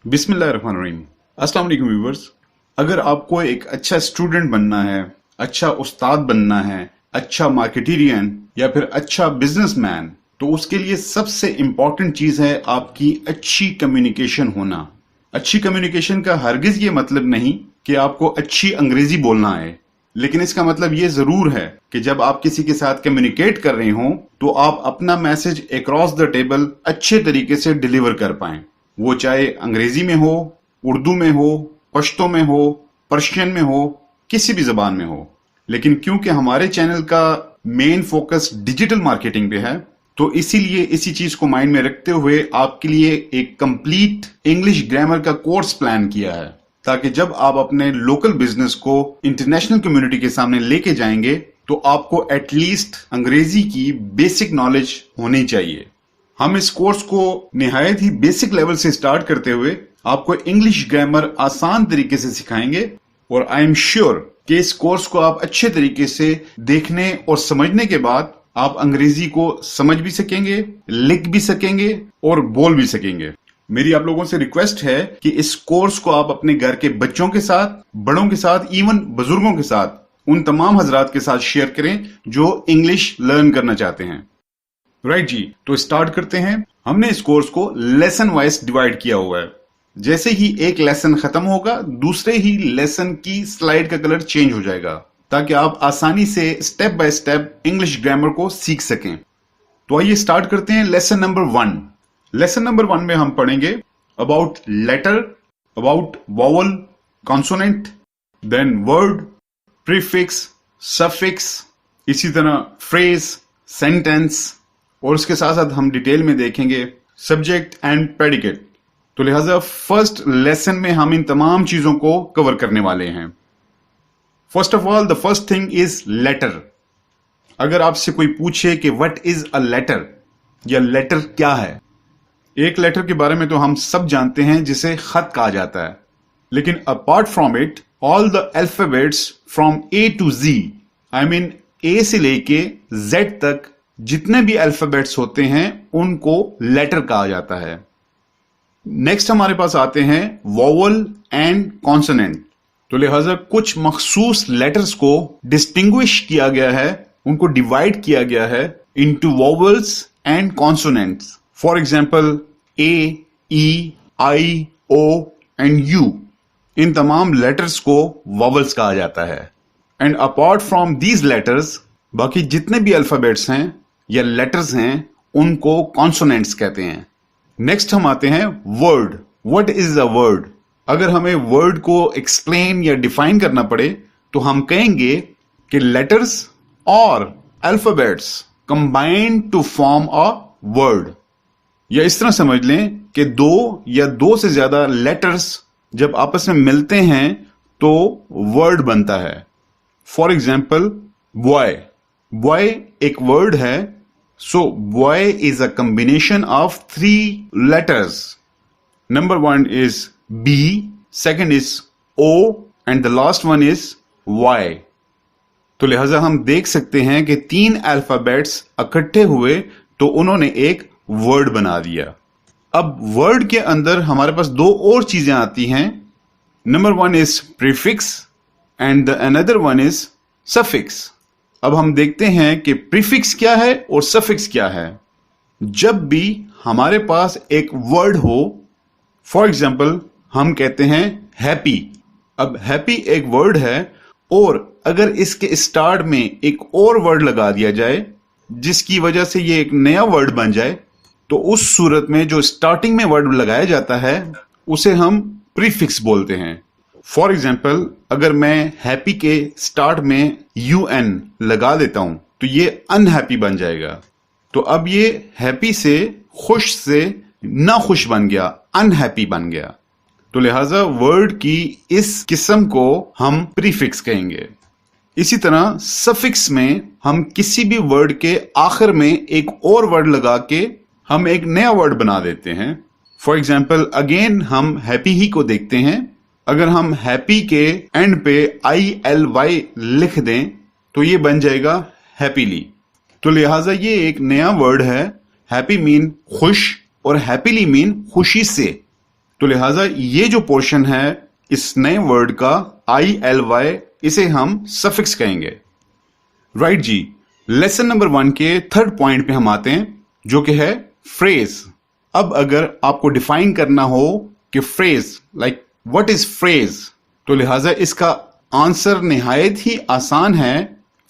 बिस्मिल्लाहिर्रहमानिर्रहीम। अस्सलाम वालेकुम व्यूअर्स। अगर आपको एक अच्छा स्टूडेंट बनना है, अच्छा उस्ताद बनना है, अच्छा मार्केटेरियन या फिर अच्छा बिजनेसमैन, तो उसके लिए सबसे इंपॉर्टेंट चीज है आपकी अच्छी कम्युनिकेशन होना। अच्छी कम्युनिकेशन का हरगिज ये मतलब नहीं कि आपको अच्छी अंग्रेजी बोलना है, लेकिन इसका मतलब ये जरूर है कि जब आप किसी के साथ कम्युनिकेट कर रहे हो तो आप अपना मैसेज अक्रॉस द टेबल अच्छे तरीके से डिलीवर कर पाएं। वो चाहे अंग्रेजी में हो, उर्दू में हो, पश्तो में हो, पर्शियन में हो, किसी भी जबान में हो। लेकिन क्योंकि हमारे चैनल का मेन फोकस डिजिटल मार्केटिंग पे है, तो इसीलिए इसी चीज को माइंड में रखते हुए आपके लिए एक कंप्लीट इंग्लिश ग्रामर का कोर्स प्लान किया है, ताकि जब आप अपने लोकल बिजनेस को इंटरनेशनल कम्युनिटी के सामने लेके जाएंगे तो आपको एटलीस्ट अंग्रेजी की बेसिक नॉलेज होनी चाहिए। हम इस कोर्स को निहायत ही बेसिक लेवल से स्टार्ट करते हुए आपको इंग्लिश ग्रामर आसान तरीके से सिखाएंगे, और आई एम श्योर कि इस कोर्स को आप अच्छे तरीके से देखने और समझने के बाद आप अंग्रेजी को समझ भी सकेंगे, लिख भी सकेंगे और बोल भी सकेंगे। मेरी आप लोगों से रिक्वेस्ट है कि इस कोर्स को आप अपने घर के बच्चों के साथ, बड़ों के साथ, इवन बुजुर्गों के साथ, उन तमाम हजरात के साथ शेयर करें जो इंग्लिश लर्न करना चाहते हैं। राइट जी, तो स्टार्ट करते हैं। हमने इस कोर्स को लेसन वाइज डिवाइड किया हुआ है। जैसे ही एक लेसन खत्म होगा, दूसरे ही लेसन की स्लाइड का कलर चेंज हो जाएगा, ताकि आप आसानी से step by step English grammar को सीख सकें। तो आइए स्टार्ट करते हैं लेसन नंबर 1। लेसन नंबर 1 में हम पढ़ेंगे about letter, about vowel, consonant, then word, prefix, suffix, इसी तरह फ्रेज, सेंटेंस, और उसके साथ साथ हम डिटेल में देखेंगे सब्जेक्ट एंड प्रेडिकेट। तो लिहाजा फर्स्ट लेसन में हम इन तमाम चीजों को कवर करने वाले हैं। First of all, the first thing is letter. अगर आपसे कोई पूछे कि व्हाट इज अ लेटर या लेटर क्या है, एक लेटर के बारे में तो हम सब जानते हैं जिसे खत कहा जाता है, लेकिन apart from it all the alphabets from A to G, I mean A से लेके जेड तक जितने भी अल्फाबेट्स होते हैं उनको लेटर कहा जाता है। नेक्स्ट हमारे पास आते हैं वॉवल एंड कॉन्सोनेंट। तो लिहाजा कुछ मखसूस लेटर्स को डिस्टिंग्विश किया गया है, उनको डिवाइड किया गया है into vowels and consonants. For example A, E, I, O and U, इन तमाम लेटर्स को वॉवल्स कहा जाता है। And apart from these letters, बाकी जितने भी अल्फाबेट्स हैं या लेटर्स हैं उनको कॉन्सोनेंट्स कहते हैं। नेक्स्ट हम आते हैं word. What is a word? अगर हमें वर्ड को एक्सप्लेन या डिफाइन करना पड़े तो हम कहेंगे कि लेटर्स और alphabets combine to form a word. या इस तरह समझ लें कि दो या दो से ज्यादा लेटर्स जब आपस में मिलते हैं तो वर्ड बनता है। For example boy. बॉय एक वर्ड है, सो boy is a combination of 3 letters. Number 1 is B, second is O and the last one is Y. तो लिहाजा हम देख सकते हैं कि 3 अल्फाबेट्स इकट्ठे हुए तो उन्होंने एक वर्ड बना दिया। अब वर्ड के अंदर हमारे पास 2 और चीजें आती हैं। Number 1 is prefix and the another one is suffix. अब हम देखते हैं कि प्रीफिक्स क्या है और सफिक्स क्या है। जब भी हमारे पास एक वर्ड हो, फॉर एग्जाम्पल हम कहते हैं हैप्पी। अब हैप्पी एक वर्ड है, और अगर इसके स्टार्ट में एक और वर्ड लगा दिया जाए जिसकी वजह से ये एक नया वर्ड बन जाए, तो उस सूरत में जो स्टार्टिंग में वर्ड लगाया जाता है उसे हम प्रीफिक्स बोलते हैं। फॉर एग्जाम्पल अगर मैं हैप्पी के स्टार्ट में UN लगा देता हूं तो ये अनहैप्पी बन जाएगा। तो अब ये हैप्पी से खुश से ना खुश बन गया, अनहैप्पी बन गया। तो लिहाजा वर्ड की इस किस्म को हम प्रीफिक्स कहेंगे। इसी तरह सफिक्स में हम किसी भी वर्ड के आखिर में एक और वर्ड लगा के हम एक नया वर्ड बना देते हैं। फॉर एग्जाम्पल अगेन हम हैप्पी ही को देखते हैं। अगर हम हैप्पी के एंड पे ILY लिख दें तो ये बन जाएगा हैप्पीली। तो लिहाजा ये एक नया वर्ड है। हैप्पी मीन खुश और हैप्पीली मीन खुशी से। तो लिहाजा ये जो पोर्शन है इस नए वर्ड का ILY, इसे हम सफिक्स कहेंगे। राइट जी, लेसन नंबर 1 के थर्ड पॉइंट पे हम आते हैं, जो कि है फ्रेज। अब अगर आपको डिफाइन करना हो कि phrase, like what is phrase, तो लिहाजा इसका आंसर निहायत ही आसान है।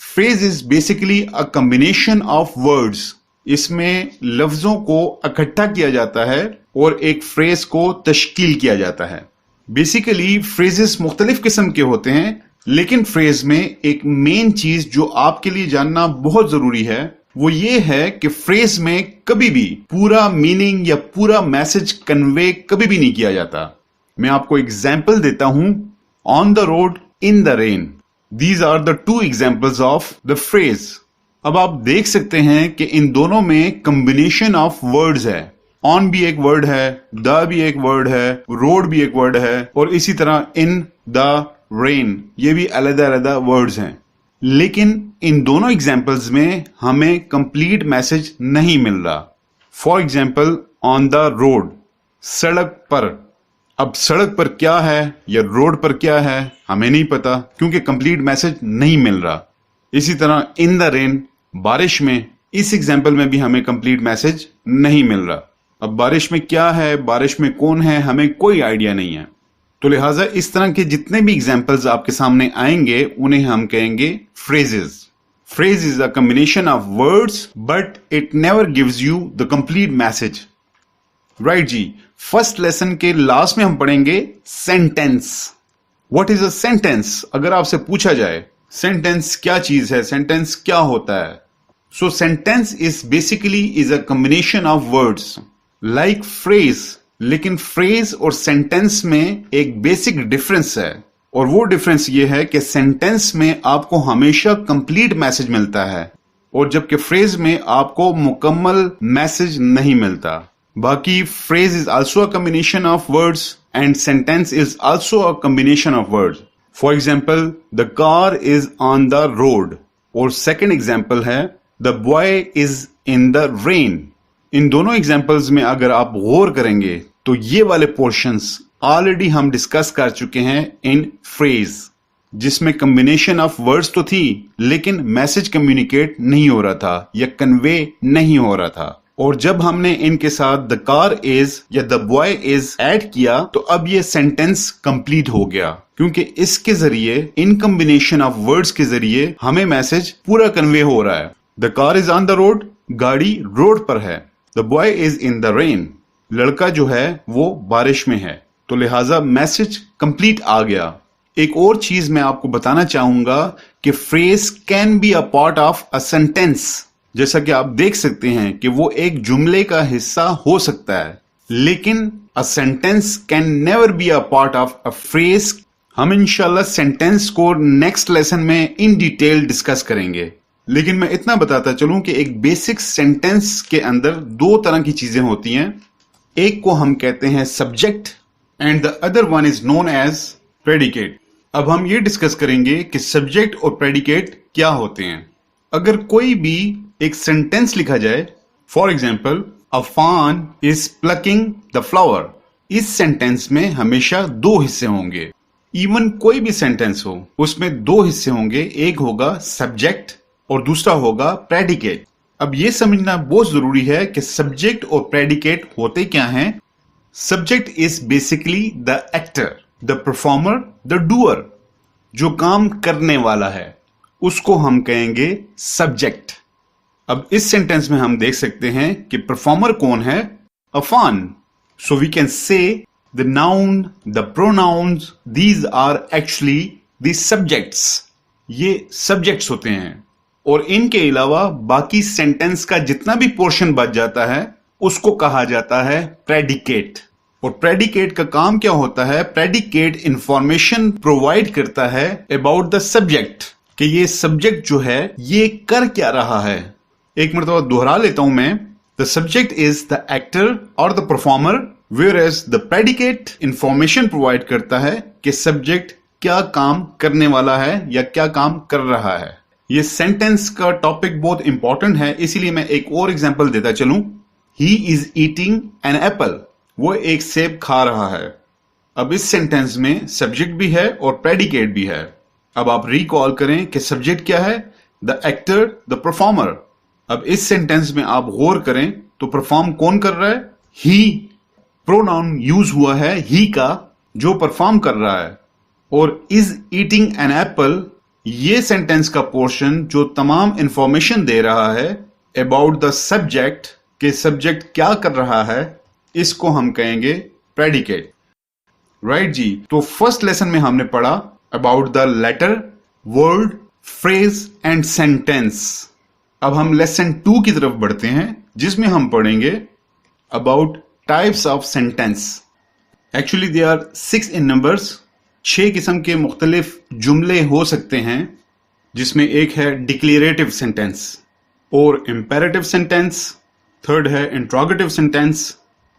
Phrase is basically a combination of words. इसमें लफ्जों को इकट्ठा किया जाता है और एक फ्रेज को तश्कील किया जाता है। बेसिकली फ्रेजेस मुख्तलिफ किस्म के होते हैं, लेकिन फ्रेज में एक मेन चीज जो आपके लिए जानना बहुत जरूरी है वो ये है कि फ्रेज में कभी भी पूरा मीनिंग या पूरा मैसेज कन्वे कभी भी नहीं किया जाता। मैं आपको एग्जाम्पल देता हूं, on the road, in the rain. These are the two examples of the phrase. अब आप देख सकते हैं कि इन दोनों में कॉम्बिनेशन ऑफ वर्ड्स है। ऑन भी एक वर्ड है, द भी एक वर्ड है, रोड भी एक वर्ड है, और इसी तरह इन द रेन, ये भी अलग अलग वर्ड्स हैं। लेकिन इन दोनों एग्जाम्पल्स में हमें कंप्लीट मैसेज नहीं मिल रहा। For example, on the road, सड़क पर। अब सड़क पर क्या है या रोड पर क्या है हमें नहीं पता, क्योंकि कंप्लीट मैसेज नहीं मिल रहा। इसी तरह इन द रेन, बारिश में, इस एग्जाम्पल में भी हमें कंप्लीट मैसेज नहीं मिल रहा। अब बारिश में क्या है, बारिश में कौन है, हमें कोई आइडिया नहीं है। तो लिहाजा इस तरह के जितने भी एग्जाम्पल्स आपके सामने आएंगे उन्हें हम कहेंगे phrases. Phrase is a combination of words but it never gives you the complete message. Right जी, फर्स्ट लेसन के लास्ट में हम पढ़ेंगे sentence. What is a sentence? अगर आपसे पूछा जाए सेंटेंस क्या चीज है, सेंटेंस क्या होता है, सो sentence is basically is a combination of words like phrase. लेकिन फ्रेज और सेंटेंस में एक बेसिक डिफरेंस है, और वो डिफरेंस ये है कि सेंटेंस में आपको हमेशा कंप्लीट मैसेज मिलता है, और जबकि फ्रेज में आपको मुकम्मल मैसेज नहीं मिलता। बाकी phrase is also a combination of words and sentence is also a combination of words. For example, the car is on the road, और सेकेंड एग्जाम्पल है the boy is in the rain. इन दोनों examples में अगर आप गौर करेंगे तो ये वाले पोर्शंस ऑलरेडी हम डिस्कस कर चुके हैं इन फ्रेज, जिसमें कॉम्बिनेशन ऑफ वर्ड्स तो थी लेकिन मैसेज कम्युनिकेट नहीं हो रहा था या कन्वे नहीं हो रहा था। और जब हमने इनके साथ द कार इज या द बॉय इज ऐड किया तो अब ये सेंटेंस कंप्लीट हो गया, क्योंकि इसके जरिए, इन कॉम्बिनेशन ऑफ वर्ड्स के जरिए हमें मैसेज पूरा कन्वे हो रहा है। The car is on the road, गाड़ी रोड पर है। The boy is in the rain, लड़का जो है वो बारिश में है। तो लिहाजा मैसेज कंप्लीट आ गया। एक और चीज मैं आपको बताना चाहूंगा कि phrase can be a part of a sentence. जैसा कि आप देख सकते हैं कि वो एक जुमले का हिस्सा हो सकता है, लेकिन a sentence can never be a part of a phrase. हम इंशाल्लाह सेंटेंस को नेक्स्ट लेसन में इन डिटेल डिस्कस करेंगे, लेकिन मैं इतना बताता चलूं कि एक बेसिक सेंटेंस के अंदर दो तरह की चीजें होती हैं। एक को हम कहते हैं subject and the other one is known as predicate. अब हम ये डिस्कस करेंगे कि सब्जेक्ट और प्रेडिकेट क्या होते हैं। अगर कोई भी एक सेंटेंस लिखा जाए, फॉर एग्जाम्पल, अ फान इज प्लकिंग द फ्लावर, इस सेंटेंस में हमेशा दो हिस्से होंगे। इवन कोई भी सेंटेंस हो उसमें दो हिस्से होंगे, एक होगा सब्जेक्ट और दूसरा होगा प्रेडिकेट। अब यह समझना बहुत जरूरी है कि सब्जेक्ट और प्रेडिकेट होते क्या हैं। Subject is basically the actor, the performer, the doer. जो काम करने वाला है उसको हम कहेंगे सब्जेक्ट। अब इस सेंटेंस में हम देख सकते हैं कि परफॉर्मर कौन है, Afan. So we can say the noun, the pronouns, these are actually the subjects. ये सब्जेक्ट्स होते हैं, और इनके अलावा बाकी सेंटेंस का जितना भी पोर्शन बच जाता है उसको कहा जाता है प्रेडिकेट। और प्रेडिकेट का काम क्या होता है? प्रेडिकेट इंफॉर्मेशन प्रोवाइड करता है अबाउट द सब्जेक्ट, कि ये सब्जेक्ट जो है ये कर क्या रहा है। एक मरतबा दोहरा लेता हूं मैं, the subject is the actor और the performer, whereas the predicate information provide करता है कि सब्जेक्ट क्या काम करने वाला है या क्या काम कर रहा है। ये सेंटेंस का टॉपिक बहुत इंपॉर्टेंट है, इसीलिए मैं एक और एग्जांपल देता चलूं। He is eating an apple, वो एक सेब खा रहा है। अब इस सेंटेंस में सब्जेक्ट भी है और प्रेडिकेट भी है। अब आप रिकॉल करें कि सब्जेक्ट क्या है, द एक्टर, द परफॉर्मर। अब इस सेंटेंस में आप गौर करें तो परफॉर्म कौन कर रहा है, ही। प्रोनाउन यूज हुआ है ही का, जो परफॉर्म कर रहा है। और इज ईटिंग एन एप्पल, ये सेंटेंस का पोर्शन जो तमाम इंफॉर्मेशन दे रहा है अबाउट द सब्जेक्ट, के सब्जेक्ट क्या कर रहा है, इसको हम कहेंगे प्रेडिकेट। राइट जी। तो फर्स्ट लेसन में हमने पढ़ा about the letter, word, phrase and sentence. अब हम लेसन 2 की तरफ बढ़ते हैं, जिसमें हम पढ़ेंगे about types of sentence. Actually they are 6 in numbers. 6 किस्म के मुख्तलिफ जुमले हो सकते हैं, जिसमें एक है डिक्लेरेटिव सेंटेंस और इंपेरेटिव सेंटेंस। थर्ड है इंट्रोगेटिव सेंटेंस।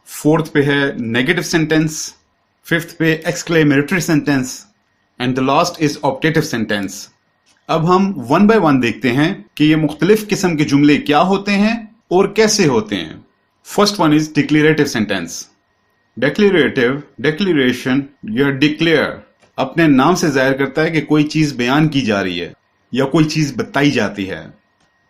फोर्थ पे है नेगेटिव सेंटेंस। फिफ्थ पे exclamatory sentence and the last is optative sentence. अब हम 1 बाय 1 देखते हैं कि ये मुख्तलिफ किस्म के जुमले क्या होते हैं और कैसे होते हैं। First one is declarative sentence. Declarative, declaration या डिक्लेयर अपने नाम से जाहिर करता है कि कोई चीज बयान की जा रही है या कोई चीज बताई जाती है।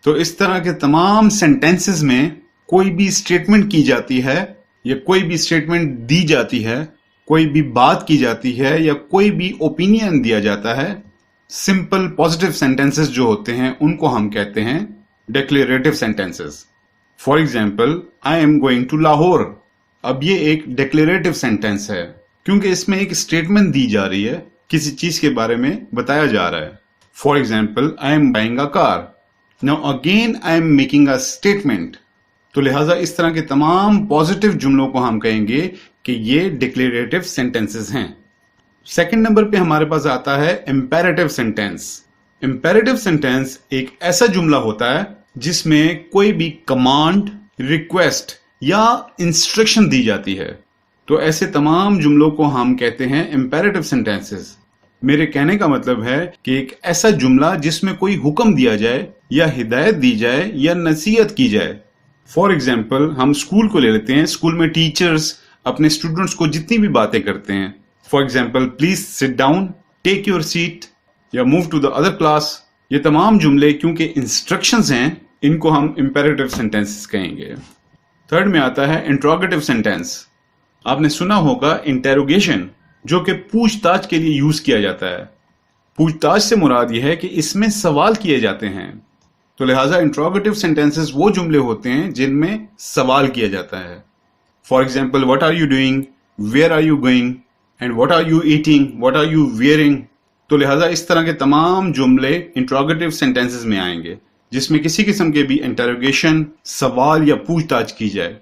तो इस तरह के तमाम सेंटेंसेस में कोई भी स्टेटमेंट की जाती है या कोई भी स्टेटमेंट दी जाती है, कोई भी बात की जाती है या कोई भी ओपिनियन दिया जाता है। सिंपल पॉजिटिव सेंटेंसेस जो होते हैं उनको हम कहते हैं declarative sentences. For example, I am going to Lahore. अब ये एक डिक्लेरेटिव सेंटेंस है क्योंकि इसमें एक स्टेटमेंट दी जा रही है, किसी चीज के बारे में बताया जा रहा है। For example, I am buying a car. Now again I am making a statement. तो लिहाजा इस तरह के तमाम पॉजिटिव जुमलों को हम कहेंगे कि ये डिक्लेरेटिव सेंटेंसेस हैं। सेकंड नंबर पे हमारे पास आता है इंपेरेटिव सेंटेंस। इंपेरेटिव सेंटेंस एक ऐसा जुमला होता है जिसमें कोई भी कमांड, रिक्वेस्ट या इंस्ट्रक्शन दी जाती है। तो ऐसे तमाम जुमलों को हम कहते हैं इंपेरेटिव सेंटेंसेस। मेरे कहने का मतलब है कि एक ऐसा जुमला जिसमें कोई हुक्म दिया जाए या हिदायत दी जाए या नसीहत की जाए। फॉर एग्जाम्पल, हम स्कूल को ले लेते हैं। स्कूल में टीचर्स अपने स्टूडेंट्स को जितनी भी बातें करते हैं, for example, please sit down, take your seat या move to the other class, ये तमाम जुमले क्योंकि इंस्ट्रक्शंस हैं, इनको हम इंपेरेटिव सेंटेंसेस कहेंगे। थर्ड में आता है इंट्रोगेटिव सेंटेंस। आपने सुना होगा इंटेरोगेशन, जो कि पूछताछ के लिए यूज किया जाता है। पूछताछ से मुराद यह है कि इसमें सवाल किए जाते हैं। तो लिहाजा इंट्रोगेटिव सेंटेंसेस वो जुमले होते हैं जिनमें सवाल किया जाता है। For example, what are you doing, where are you going and what are you eating, what are you wearing. तो लिहाजा इस तरह के तमाम जुमले इंट्रोगेटिव सेंटेंसेस में आएंगे जिसमें किसी किस्म के भी इंटरोगेशन, सवाल या पूछताछ की जाए।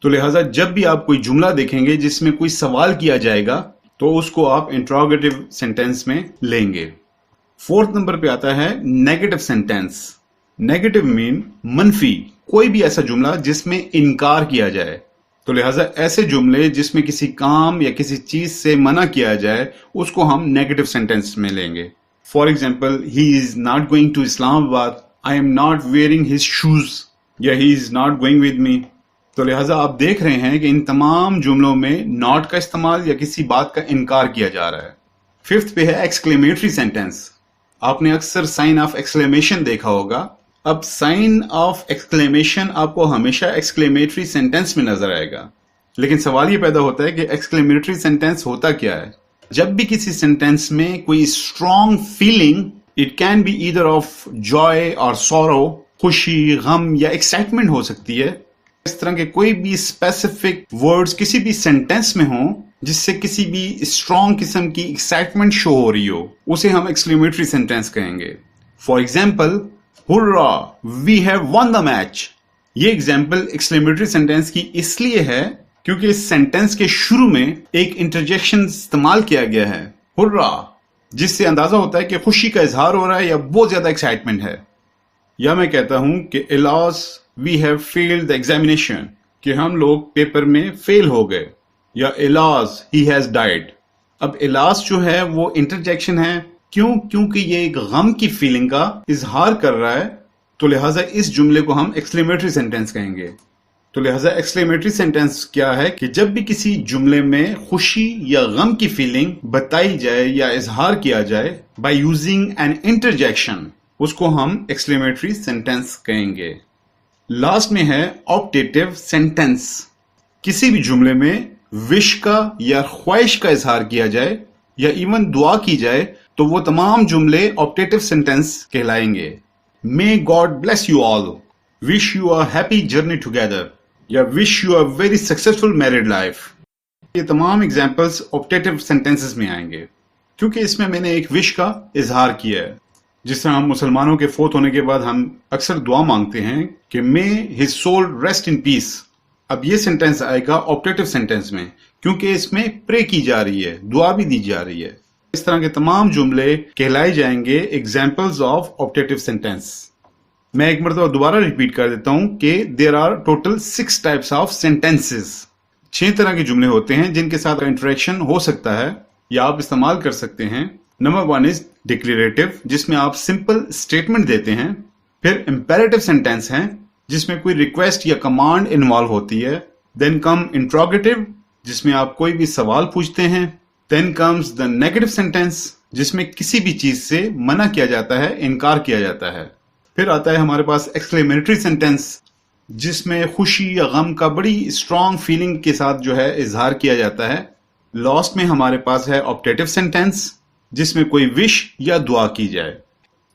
तो लिहाजा जब भी आप कोई जुमला देखेंगे जिसमें कोई सवाल किया जाएगा तो उसको आप इंट्रोगेटिव सेंटेंस में लेंगे। फोर्थ नंबर पे आता है नेगेटिव सेंटेंस। नेगेटिव मीन मनफी, कोई भी ऐसा जुमला जिसमें इनकार किया जाए। तो लिहाजा ऐसे जुमले जिसमें किसी काम या किसी चीज से मना किया जाए उसको हम नेगेटिव सेंटेंस में लेंगे। For example, he is not going to Islamabad, I am not wearing his shoes, या he is not going with me. तो लिहाजा आप देख रहे हैं कि इन तमाम जुमलों में नॉट का इस्तेमाल या किसी बात का इनकार किया जा रहा है। फिफ्थ पे है एक्सक्लेमेटरी सेंटेंस। आपने अक्सर साइन ऑफ एक्सक्लेमेशन देखा होगा। अब साइन ऑफ एक्सक्लेमेशन आपको हमेशा एक्सक्लेमेटरी सेंटेंस में नजर आएगा, लेकिन सवाल ये पैदा होता है कि एक्सक्लेमेटरी सेंटेंस होता क्या है। जब भी किसी सेंटेंस में कोई strong feeling, it can be either of Joy और सॉरो, खुशी, गम या एक्साइटमेंट हो सकती है। इस तरह के कोई भी स्पेसिफिक वर्ड्स किसी भी सेंटेंस में हो जिससे किसी भी स्ट्रॉन्ग किस्म की एक्साइटमेंट शो हो रही हो, उसे हम एक्सक्लेमेटरी सेंटेंस कहेंगे। For example, hurrah, we have won the match. ये एग्जाम्पल एक्सक्लेमेटरी सेंटेंस की इसलिए है क्योंकि इस सेंटेंस के शुरू में एक इंटरजेक्शन इस्तेमाल किया गया है, हुर्रा, जिससे अंदाजा होता है कि खुशी का इजहार हो रहा है या बहुत ज्यादा एक्साइटमेंट है। या मैं कहता हूं कि alas, we have failed the examination, कि हम लोग पेपर में फेल हो गए। या इलाज, ही हैज डाइड। अब इलाज जो है वो इंटरजेक्शन है, क्यों? क्योंकि ये एक गम की फीलिंग का इजहार कर रहा है। तो लिहाजा इस जुमले को हम एक्सक्लेमेटरी सेंटेंस कहेंगे। तो लिहाजा एक्सक्लेमेटरी सेंटेंस क्या है कि जब भी किसी जुमले में खुशी या गम की फीलिंग बताई जाए या इजहार किया जाए बाय यूजिंग एन इंटरजेक्शन, उसको हम एक्सक्लेमेटरी सेंटेंस कहेंगे। लास्ट में है ऑप्टेटिव सेंटेंस। किसी भी जुमले में विश का या ख्वाहिश का इजहार किया जाए या इवन दुआ की जाए तो वो तमाम जुमले ऑप्टेटिव सेंटेंस कहलाएंगे। May god bless you all, wish you a happy journey together या wish you a very successful married life. ये तमाम एग्जांपल्स ऑप्टेटिव सेंटेंसेस में आएंगे क्योंकि इसमें मैंने एक विश का इजहार किया है। जिस तरह हम मुसलमानों के फोत होने के बाद हम अक्सर दुआ मांगते हैं कि may his soul rest in peace. अब ये सेंटेंस आएगा ऑप्टेटिव सेंटेंस में क्योंकि इसमें प्रे की जा रही है, दुआ भी दी जा रही है। इस तरह के तमाम जुमले कहलाए जाएंगे एग्जाम्पल्स ऑफ ऑप्टेटिव सेंटेंस। मैं एक मरतबा दोबारा रिपीट कर देता हूं कि there are total 6 types of sentences. 6 तरह के जुमले होते हैं जिनके साथ इंटरेक्शन हो सकता है या आप इस्तेमाल कर सकते हैं। नंबर 1 इज डिक्लेरेटिव, जिसमें आप सिंपल स्टेटमेंट देते हैं। फिर इंपेरेटिव सेंटेंस हैं जिसमें कोई रिक्वेस्ट या कमांड इन्वॉल्व होती है। देन कम इंट्रोगेटिव, जिसमें आप कोई भी सवाल पूछते हैं। Then comes the negative sentence, जिसमें किसी भी चीज से मना किया जाता है, इनकार किया जाता है। फिर आता है हमारे पास एक्सक्लेमेटरी सेंटेंस, जिसमें खुशी या गम का बड़ी स्ट्रॉन्ग फीलिंग के साथ जो है इजहार किया जाता है। लास्ट में हमारे पास है ऑप्टेटिव सेंटेंस, जिसमें कोई विश या दुआ की जाए।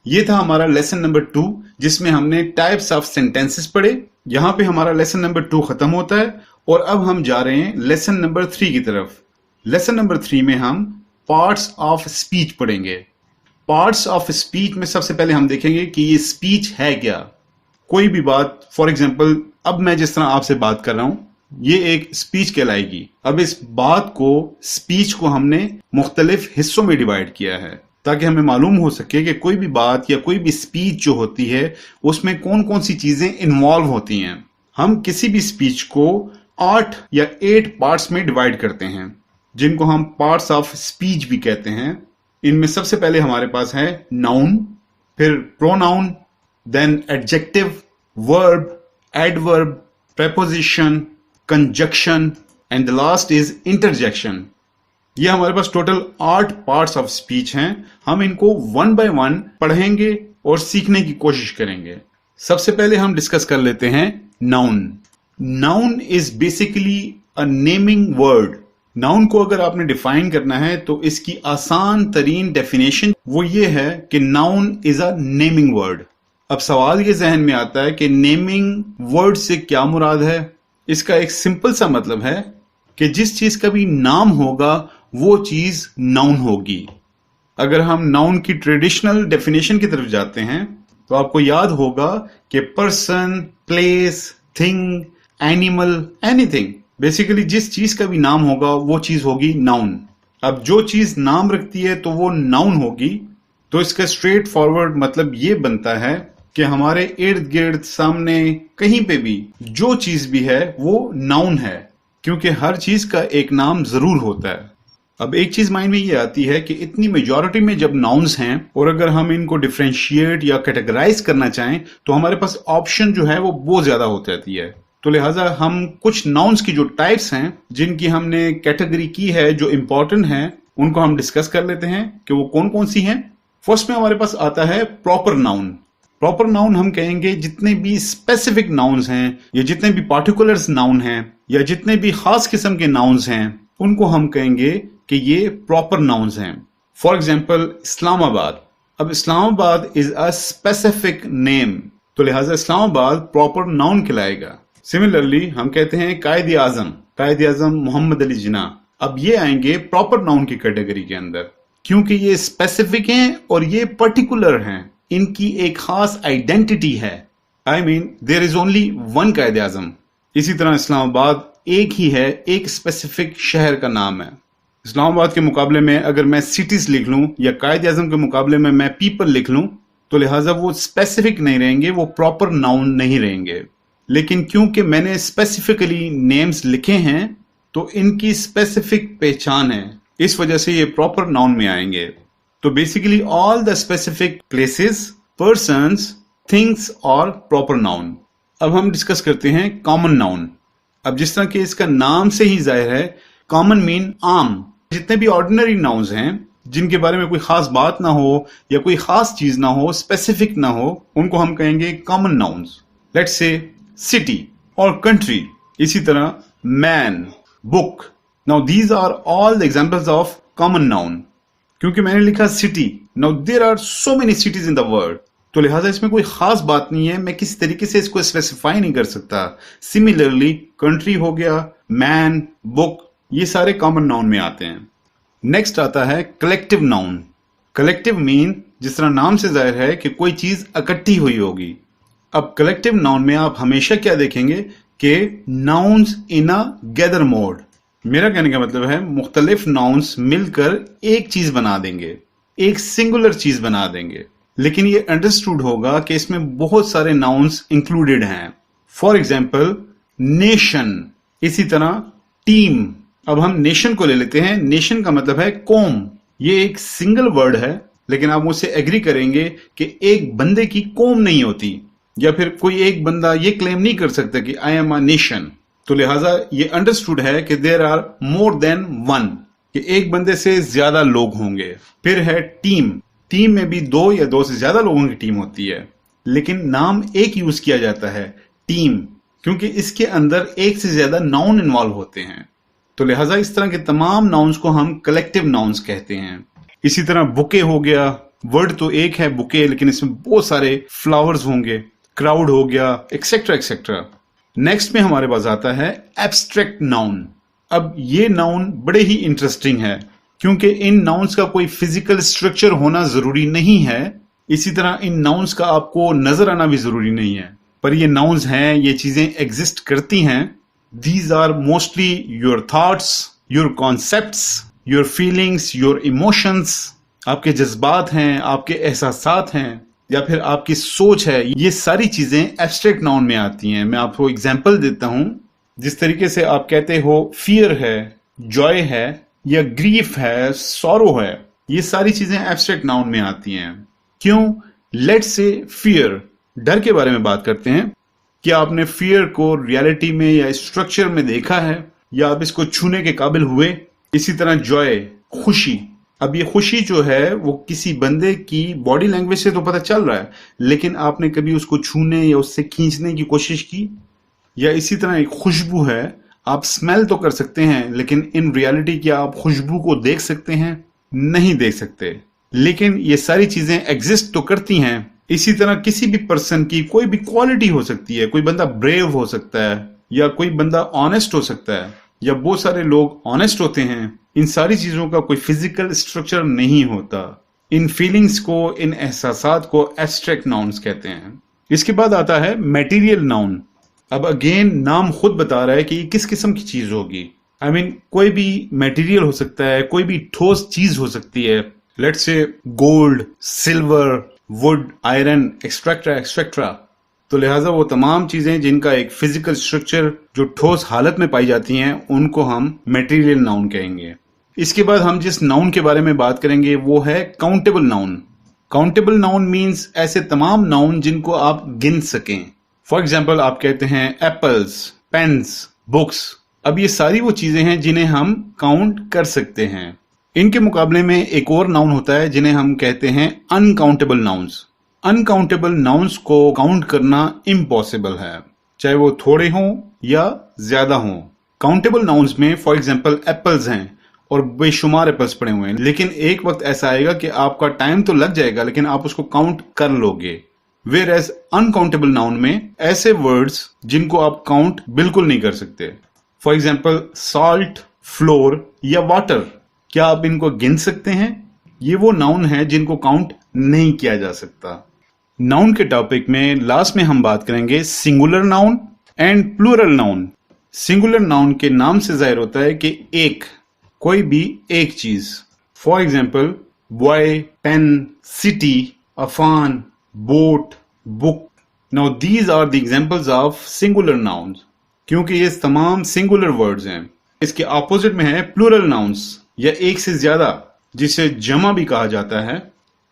ये था हमारा लेसन नंबर 2, जिसमें हमने टाइप्स ऑफ सेंटेंसेस पढ़े। यहां पे हमारा लेसन नंबर 2 खत्म होता है और अब हम जा रहे हैं लेसन नंबर 3 की तरफ। लेसन नंबर 3 में हम पार्ट्स ऑफ स्पीच पढ़ेंगे। पार्ट्स ऑफ स्पीच में सबसे पहले हम देखेंगे कि ये स्पीच है क्या। कोई भी बात, फॉर एग्जाम्पल अब मैं जिस तरह आपसे बात कर रहा हूं, ये एक स्पीच कहलाएगी। अब इस बात को, स्पीच को हमने मुख्तलिफ हिस्सों में डिवाइड किया है ताकि हमें मालूम हो सके कि कोई भी बात या कोई भी स्पीच जो होती है उसमें कौन कौन सी चीजें इन्वॉल्व होती हैं। हम किसी भी स्पीच को 8 या 8 पार्ट्स में डिवाइड करते हैं, जिनको हम पार्ट्स ऑफ स्पीच भी कहते हैं। इनमें सबसे पहले हमारे पास है नाउन, फिर pronoun, then adjective, verb, adverb, preposition, conjunction and the last is interjection. ये हमारे पास टोटल 8 पार्ट्स ऑफ स्पीच हैं। हम इनको 1 बाय 1 पढ़ेंगे और सीखने की कोशिश करेंगे। सबसे पहले हम डिस्कस कर लेते हैं noun. Noun is basically a naming word. Noun को अगर आपने डिफाइन करना है तो इसकी आसान तरीन डेफिनेशन वो ये है कि noun is a naming word. अब सवाल ये जहन में आता है कि नेमिंग वर्ड से क्या मुराद है। इसका एक सिंपल सा मतलब है कि जिस चीज का भी नाम होगा वो चीज नाउन होगी। अगर हम नाउन की ट्रेडिशनल डेफिनेशन की तरफ जाते हैं तो आपको याद होगा कि person, place, thing, animal, anything, basically जिस चीज का भी नाम होगा वो चीज होगी नाउन। अब जो चीज नाम रखती है तो वो नाउन होगी। तो इसका स्ट्रेट फॉरवर्ड मतलब ये बनता है कि हमारे इर्द गिर्द, सामने, कहीं पे भी जो चीज भी है वो नाउन है, क्योंकि हर चीज का एक नाम जरूर होता है। अब एक चीज माइंड में ये आती है कि इतनी मेजॉरिटी में जब नाउन्स हैं और अगर हम इनको डिफरेंशिएट या कैटेगराइज करना चाहें तो हमारे पास ऑप्शन जो है वो बहुत ज्यादा हो जाती है। तो लिहाजा हम कुछ नाउन्स की जो टाइप्स हैं, जिनकी हमने कैटेगरी की है, जो इंपॉर्टेंट हैं, उनको हम डिस्कस कर लेते हैं कि वो कौन कौन सी हैं। फर्स्ट में हमारे पास आता है प्रॉपर नाउन। प्रॉपर नाउन हम कहेंगे जितने भी स्पेसिफिक नाउन्स हैं या जितने भी पार्टिकुलर्स नाउन हैं या जितने भी खास किस्म के नाउन्स हैं उनको हम कहेंगे कि ये प्रॉपर नाउन्स हैं। For example Islamabad. अब Islamabad is a specific name, तो लिहाजा इस्लामाबाद प्रॉपर नाउन कहलाएगा। सिमिलरली हम कहते हैं कायद आजम मोहम्मद अली जिन्ना। अब ये आएंगे प्रॉपर नाउन की कैटेगरी के अंदर, क्योंकि ये स्पेसिफिक हैं और ये पर्टिकुलर हैं, इनकी एक खास आइडेंटिटी है। I mean there is only one Quaid Azam. इसी तरह इस्लामाबाद एक ही है, एक स्पेसिफिक शहर का नाम है। इस्लामाबाद के मुकाबले में अगर मैं सिटीज लिख लूं या कायद आजम के मुकाबले में मैं पीपल लिख लूं तो लिहाजा वो स्पेसिफिक नहीं रहेंगे, वो प्रॉपर नाउन नहीं रहेंगे। लेकिन क्योंकि मैंने स्पेसिफिकली नेम्स लिखे हैं तो इनकी स्पेसिफिक पहचान है, इस वजह से ये प्रॉपर नाउन में आएंगे। तो basically all the specific places, persons, things और प्रॉपर नाउन। अब हम डिस्कस करते हैं कॉमन नाउन। अब जिस तरह के इसका नाम से ही जाहिर है, कॉमन मीन आम। जितने भी ऑर्डिनरी नाउन्स हैं जिनके बारे में कोई खास बात ना हो या कोई खास चीज ना हो, स्पेसिफिक ना हो, उनको हम कहेंगे common nouns. Let's say city और कंट्री, इसी तरह man, book. Now these are all the examples of common noun. क्योंकि मैंने लिखा city, now there are so many cities in the world, तो लिहाजा इसमें कोई खास बात नहीं है, मैं किसी तरीके से इसको स्पेसिफाई नहीं कर सकता। सिमिलरली कंट्री हो गया, मैन, बुक, ये सारे कॉमन नाउन में आते हैं। नेक्स्ट आता है कलेक्टिव नाउन। कलेक्टिव मीन, जिस तरह नाम से जाहिर है कि कोई चीज इकट्ठी हुई होगी। अब कलेक्टिव नाउन में आप हमेशा क्या देखेंगे कि nouns in a gather mode. मेरा कहने का मतलब है मुख्तलिफ नाउन्स मिलकर एक चीज बना देंगे, एक सिंगुलर चीज बना देंगे, लेकिन ये अंडरस्टूड होगा कि इसमें बहुत सारे नाउन्स इंक्लूडेड हैं। फॉर एग्जाम्पल नेशन, इसी तरह टीम। अब हम नेशन को ले लेते हैं। नेशन का मतलब है कौम। ये एक सिंगल वर्ड है, लेकिन आप मुझसे एग्री करेंगे कि एक बंदे की कौम नहीं होती, या फिर कोई एक बंदा ये क्लेम नहीं कर सकता कि आई एम अ नेशन। तो लिहाजा ये अंडरस्टूड है कि there are more than one, कि एक बंदे से ज्यादा लोग होंगे। फिर है टीम। टीम में भी दो या दो से ज्यादा लोगों की टीम होती है, लेकिन नाम एक यूज किया जाता है, टीम, क्योंकि इसके अंदर एक से ज्यादा नाउन इन्वॉल्व होते हैं। तो लिहाजा इस तरह के तमाम नाउन्स को हम कलेक्टिव नाउन्स कहते हैं। इसी तरह बुके हो गया, वर्ड तो एक है बुके, लेकिन इसमें बहुत सारे फ्लावर्स होंगे। क्राउड हो गया, एक्सेट्रा एक्सेट्रा। नेक्स्ट में हमारे पास आता है एब्स्ट्रैक्ट नाउन। अब ये नाउन बड़े ही इंटरेस्टिंग है, क्योंकि इन नाउन्स का कोई फिजिकल स्ट्रक्चर होना जरूरी नहीं है। इसी तरह इन नाउन्स का आपको नजर आना भी जरूरी नहीं है, पर ये नाउन्स हैं, ये चीजें एग्जिस्ट करती हैं। These are mostly your thoughts, your concepts, your feelings, your emotions. आपके जज्बात हैं, आपके एहसासात हैं, या फिर आपकी सोच है। ये सारी चीजें एब्स्ट्रैक्ट नाउन में आती हैं। मैं आपको एग्जाम्पल देता हूं। जिस तरीके से आप कहते हो फियर है, जॉय है, या ग्रीफ है, सॉरो है, ये सारी चीजें एब्स्ट्रैक्ट नाउन में आती हैं। क्यों? लेट्स से फियर, डर के बारे में बात करते हैं। क्या आपने फियर को रियलिटी में या स्ट्रक्चर में देखा है, या आप इसको छूने के काबिल हुए? इसी तरह जॉय, खुशी। अब ये खुशी जो है वो किसी बंदे की बॉडी लैंग्वेज से तो पता चल रहा है, लेकिन आपने कभी उसको छूने या उससे खींचने की कोशिश की? या इसी तरह एक खुशबू है, आप स्मेल तो कर सकते हैं, लेकिन इन रियलिटी क्या आप खुशबू को देख सकते हैं? नहीं देख सकते, लेकिन ये सारी चीजें एग्जिस्ट तो करती हैं। इसी तरह किसी भी पर्सन की कोई भी क्वालिटी हो सकती है। कोई बंदा ब्रेव हो सकता है, या कोई बंदा ऑनेस्ट हो सकता है, या बहुत सारे लोग ऑनेस्ट होते हैं। इन सारी चीजों का कोई फिजिकल स्ट्रक्चर नहीं होता। इन फीलिंग्स को, इन एहसासात को एब्स्ट्रैक्ट नाउन्स कहते हैं। इसके बाद आता है मटेरियल नाउन। अब अगेन नाम खुद बता रहा है कि ये किस किस्म की चीज होगी। आई मीन कोई भी मटेरियल हो सकता है, कोई भी ठोस चीज हो सकती है। Let's say gold, silver, would, iron, etcetera etcetera. तो लिहाजा वो तमाम चीजें जिनका एक फिजिकल स्ट्रक्चर, जो ठोस हालत में पाई जाती हैं, उनको हम मटेरियल नाउन कहेंगे। इसके बाद हम जिस नाउन के बारे में बात करेंगे वो है countable noun. Countable noun means ऐसे तमाम नाउन जिनको आप गिन सकें। फॉर एग्जाम्पल आप कहते हैं एप्पल्स, पेन्स, बुक्स। अब ये सारी वो चीजें हैं जिन्हें हम काउंट कर सकते हैं। इनके मुकाबले में एक और नाउन होता है जिन्हें हम कहते हैं अनकाउंटेबल नाउन्स। अनकाउंटेबल नाउन्स को काउंट करना इम्पॉसिबल है, चाहे वो थोड़े हों या ज्यादा हों। काउंटेबल नाउन्स में फॉर एग्जाम्पल एप्पल्स हैं और बेशुमार एप्पल्स पड़े हुए हैं, लेकिन एक वक्त ऐसा आएगा कि आपका टाइम तो लग जाएगा, लेकिन आप उसको काउंट कर लोगे। वेयर एज अनकाउंटेबल नाउन में ऐसे वर्ड्स जिनको आप काउंट बिल्कुल नहीं कर सकते। फॉर एग्जाम्पल सॉल्ट, फ्लोर या वाटर, क्या आप इनको गिन सकते हैं? ये वो नाउन है जिनको काउंट नहीं किया जा सकता। नाउन के टॉपिक में लास्ट में हम बात करेंगे singular noun and plural noun. Singular noun के नाम से जाहिर होता है कि एक, कोई भी एक चीज। For example boy, pen, city, Afan, boat, book. Now these are the examples of singular nouns, क्योंकि ये तमाम सिंगुलर वर्ड्स हैं। इसके ऑपोजिट में है प्लूरल नाउन्स, या एक से ज्यादा, जिसे जमा भी कहा जाता है।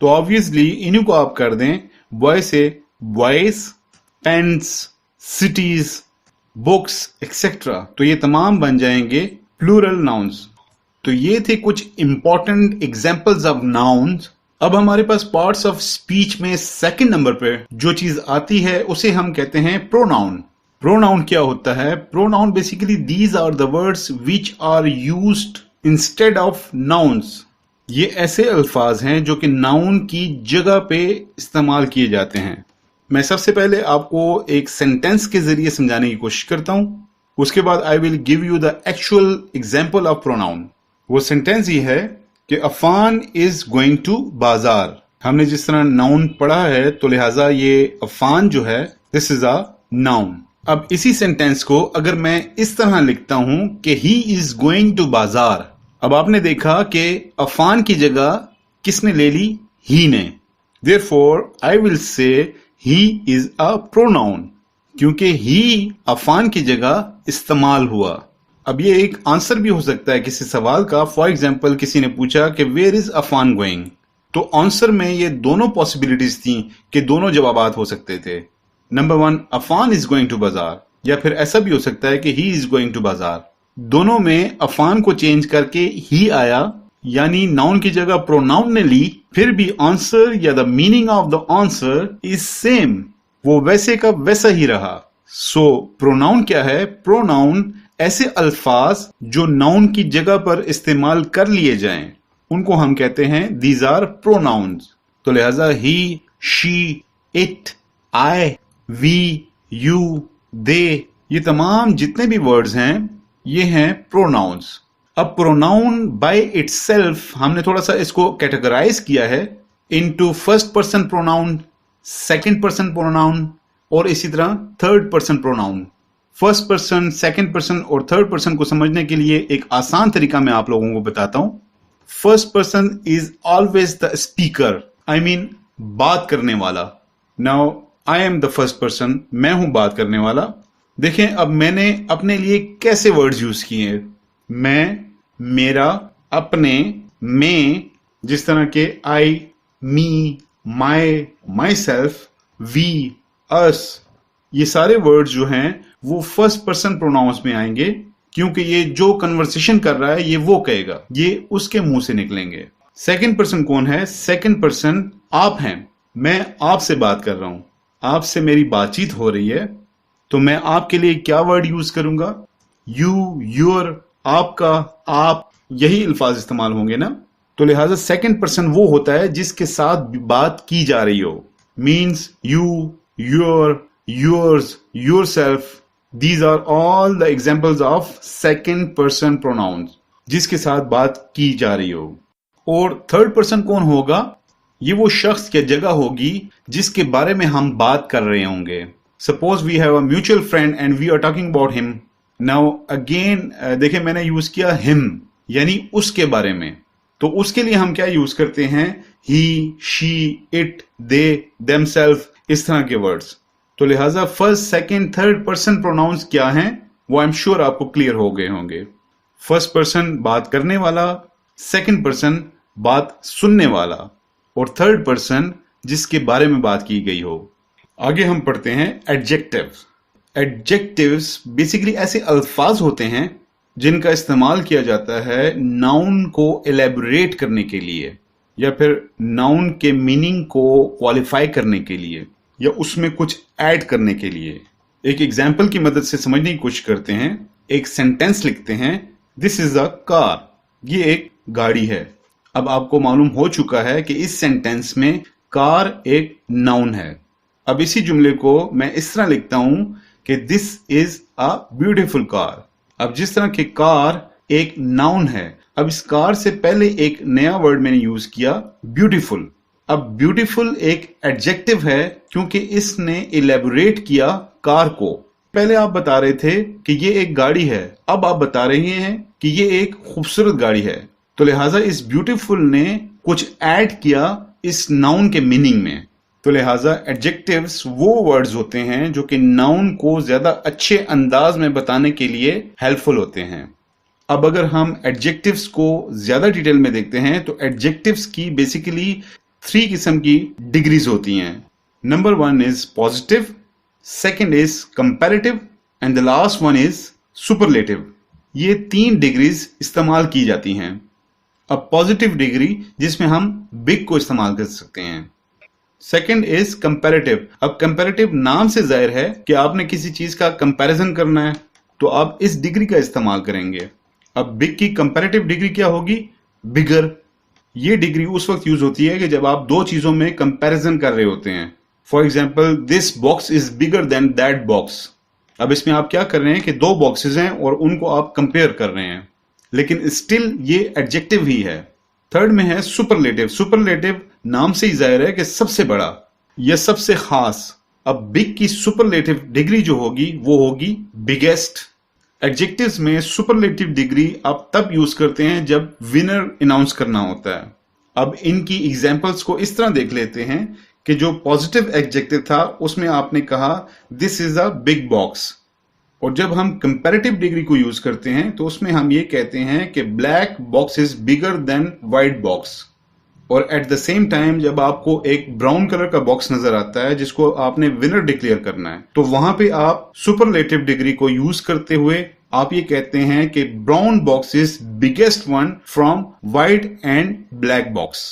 तो ऑब्वियसली इन्हीं को आप कर दें बॉय से boys, pens, cities, books, etc. तो ये तमाम बन जाएंगे प्लूरल नाउन्स। तो ये थे कुछ इंपॉर्टेंट एग्जाम्पल्स ऑफ नाउन्स। अब हमारे पास पार्ट्स ऑफ स्पीच में सेकंड नंबर पे जो चीज आती है उसे हम कहते हैं प्रोनाउन। प्रोनाउन क्या होता है? Pronoun basically these are the words which are used instead of nouns. ये ऐसे अल्फाज हैं जो कि नाउन की जगह पे इस्तेमाल किए जाते हैं। मैं सबसे पहले आपको एक सेंटेंस के जरिए समझाने की कोशिश करता हूं, उसके बाद I will give you the actual example of pronoun. वो सेंटेंस ये है कि अफान इज गोइंग टू बाजार। हमने जिस तरह नाउन पढ़ा है तो लिहाजा ये अफान जो है दिस इज अ नाउन। अब इसी सेंटेंस को अगर मैं इस तरह लिखता हूं कि ही इज गोइंग टू बाजार, अब आपने देखा कि अफान की जगह किसने ले ली? ही ने। Therefore I will say he is a pronoun, क्योंकि ही अफान की जगह इस्तेमाल हुआ। अब ये एक आंसर भी हो सकता है किसी सवाल का। फॉर एग्जाम्पल किसी ने पूछा कि वेयर इज अफान गोइंग, तो आंसर में ये दोनों पॉसिबिलिटीज थी कि दोनों जवाबात हो सकते थे। Number 1 Afan is going to bazaar, या फिर ऐसा भी हो सकता है कि ही इज गोइंग टू बाजार। दोनों में अफान को चेंज करके ही आया, यानी नाउन की जगह प्रोनाउन ने ली, फिर भी आंसर या the meaning of the answer is same, वो वैसे का वैसा ही रहा। सो प्रोनाउन क्या है? प्रोनाउन ऐसे अल्फाज जो नाउन की जगह पर इस्तेमाल कर लिए जाएं, उनको हम कहते हैं दीज आर प्रोनाउन्स। तो लिहाजा he, she, it, I, we, you, they, ये तमाम जितने भी वर्ड्स हैं ये हैं प्रोनाउंस। अब प्रोनाउन बाय इटसेल्फ हमने थोड़ा सा इसको कैटेगराइज किया है into first person pronoun, second person pronoun और इसी तरह third person pronoun. First person, second person और थर्ड पर्सन को समझने के लिए एक आसान तरीका मैं आप लोगों को बताता हूं। First person is always the speaker, I mean बात करने वाला। Now I am the first person, मैं हूं बात करने वाला। देखें अब मैंने अपने लिए कैसे वर्ड्स यूज किए हैं। मैं, मेरा, अपने, मैं, जिस तरह के आई, मी, माई, माई सेल्फ, वी, अस, ये सारे वर्ड्स जो हैं वो फर्स्ट पर्सन प्रोनाउंस में आएंगे, क्योंकि ये जो कन्वर्सेशन कर रहा है ये वो कहेगा, ये उसके मुंह से निकलेंगे। सेकंड पर्सन कौन है? सेकंड पर्सन आप हैं। मैं आपसे बात कर रहा हूं, आपसे मेरी बातचीत हो रही है, तो मैं आपके लिए क्या वर्ड यूज करूंगा? यू, योर, आपका, आप, यही अल्फाज इस्तेमाल होंगे ना। तो लिहाजा सेकंड पर्सन वो होता है जिसके साथ बात की जा रही हो। Means you, your, yours, yourself, these are all the examples of second person pronouns, जिसके साथ बात की जा रही हो। और थर्ड पर्सन कौन होगा? ये वो शख्स या जगह होगी जिसके बारे में हम बात कर रहे होंगे। Suppose we have a mutual friend and we are talking about him. Now again देखिए मैंने यूज किया him, यानी उसके बारे में। तो उसके लिए हम क्या यूज करते हैं? he, she, it, they, themselves, इस तरह के वर्ड्स। तो लिहाजा first, second, third person pronounce क्या हैं वो आई एम श्योर आपको क्लियर हो गए होंगे। फर्स्ट पर्सन बात करने वाला, सेकंड पर्सन बात सुनने वाला और थर्ड पर्सन जिसके बारे में बात की गई हो। आगे हम पढ़ते हैं एडजेक्टिव्स। एडजेक्टिव्स बेसिकली ऐसे अल्फाज होते हैं जिनका इस्तेमाल किया जाता है नाउन को एलेबोरेट करने के लिए, या फिर नाउन के मीनिंग को क्वालिफाई करने के लिए, या उसमें कुछ ऐड करने के लिए। एक एग्जाम्पल की मदद से समझने की कोशिश करते हैं। एक सेंटेंस लिखते हैं, दिस इज अ कार, ये एक गाड़ी है। अब आपको मालूम हो चुका है कि इस सेंटेंस में कार एक नाउन है। अब इसी जुमले को मैं इस तरह लिखता हूं कि this is a beautiful car. अब जिस तरह की कार एक नाउन है, अब इस कार से पहले एक नया वर्ड मैंने यूज किया ब्यूटीफुल। अब ब्यूटीफुल एक एडजेक्टिव है क्योंकि इसने इलेबोरेट किया कार को। पहले आप बता रहे थे कि ये एक गाड़ी है, अब आप बता रहे हैं कि ये एक खूबसूरत गाड़ी है। तो लिहाजा इस ब्यूटीफुल ने कुछ ऐड किया इस नाउन के मीनिंग में। तो लिहाजा एडजेक्टिव्स वो वर्ड्स होते हैं जो कि नाउन को ज्यादा अच्छे अंदाज में बताने के लिए हेल्पफुल होते हैं। अब अगर हम एडजेक्टिव्स को ज्यादा डिटेल में देखते हैं तो एडजेक्टिव्स की बेसिकली 3 किस्म की डिग्रीज होती हैं। Number 1 is positive, second is comparative and the last one is superlative. ये 3 डिग्रीज इस्तेमाल की जाती हैं। अब पॉजिटिव डिग्री जिसमें हम बिग को इस्तेमाल कर सकते हैं। Second is comparative. अब कंपैरेटिव नाम से जाहिर है कि आपने किसी चीज का कंपैरिजन करना है, तो आप इस डिग्री का इस्तेमाल करेंगे। अब बिग की कंपैरेटिव डिग्री क्या होगी? बिगर। ये डिग्री उस वक्त यूज होती है कि जब आप 2 चीजों में कंपैरिजन कर रहे होते हैं। For example, this box is bigger than that box. अब इसमें आप क्या कर रहे हैं कि 2 बॉक्सेस हैं और उनको आप कंपेयर कर रहे हैं, लेकिन स्टिल ये एडजेक्टिव ही है। थर्ड में है सुपरलेटिव। सुपरलेटिव नाम से ही जाहिर है कि सबसे बड़ा या सबसे खास। अब बिग की सुपरलेटिव डिग्री जो होगी वो होगी बिगेस्ट। एडजेक्टिव्स में सुपरलेटिव डिग्री आप तब यूज करते हैं जब विनर अनाउंस करना होता है। अब इनकी एग्जांपल्स को इस तरह देख लेते हैं कि जो पॉजिटिव एडजेक्टिव था उसमें आपने कहा this is a big box, और जब हम कंपैरेटिव डिग्री को यूज करते हैं तो उसमें हम ये कहते हैं कि black box is bigger than white box. और एट द सेम टाइम जब आपको एक ब्राउन कलर का बॉक्स नजर आता है जिसको आपने विनर डिक्लेयर करना है, तो वहां पे आप सुपरलेटिव डिग्री को यूज करते हुए आप ये कहते हैं कि brown box is biggest one from white and black box.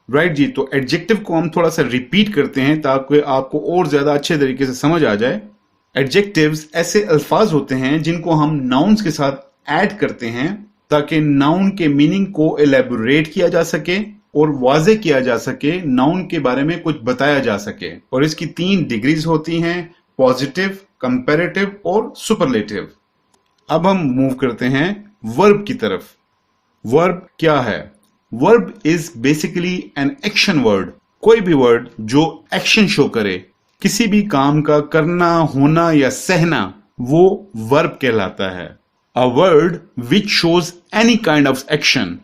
Right जी। तो एडजेक्टिव को हम थोड़ा सा रिपीट करते हैं ताकि आपको और ज्यादा अच्छे तरीके से समझ आ जाए। एडजेक्टिव्स ऐसे अल्फाज होते हैं जिनको हम नाउन्स के साथ ऐड करते हैं ताकि नाउन के मीनिंग को एलेबोरेट किया जा सके और वाजे किया जा सके, नाउन के बारे में कुछ बताया जा सके। और इसकी 3 डिग्रीज होती हैं, पॉजिटिव, कंपैरेटिव और सुपरलेटिव। अब हम मूव करते हैं वर्ब की तरफ। वर्ब क्या है? Verb is basically an action word. कोई भी वर्ड जो एक्शन शो करे, किसी भी काम का करना, होना या सहना, वो वर्ब कहलाता है। A word which shows any kind of action.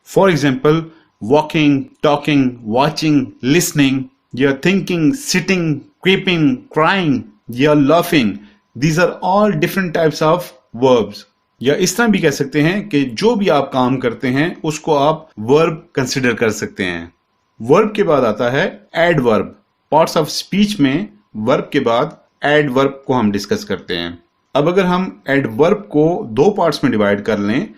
For example, walking, talking, watching, listening, या थिंकिंग, सिटिंग, क्रीपिंग, क्राइंग या laughing. These are all different types of verbs. या इस तरह भी कह सकते हैं कि जो भी आप काम करते हैं उसको आप वर्ब कंसिडर कर सकते हैं। वर्ब के बाद आता है एडवर्ब। पार्ट्स ऑफ स्पीच में वर्ब के बाद एडवर्ब को हम डिस्कस करते हैं। अब अगर हम एडवर्ब को 2 पार्ट्स में डिवाइड कर लें,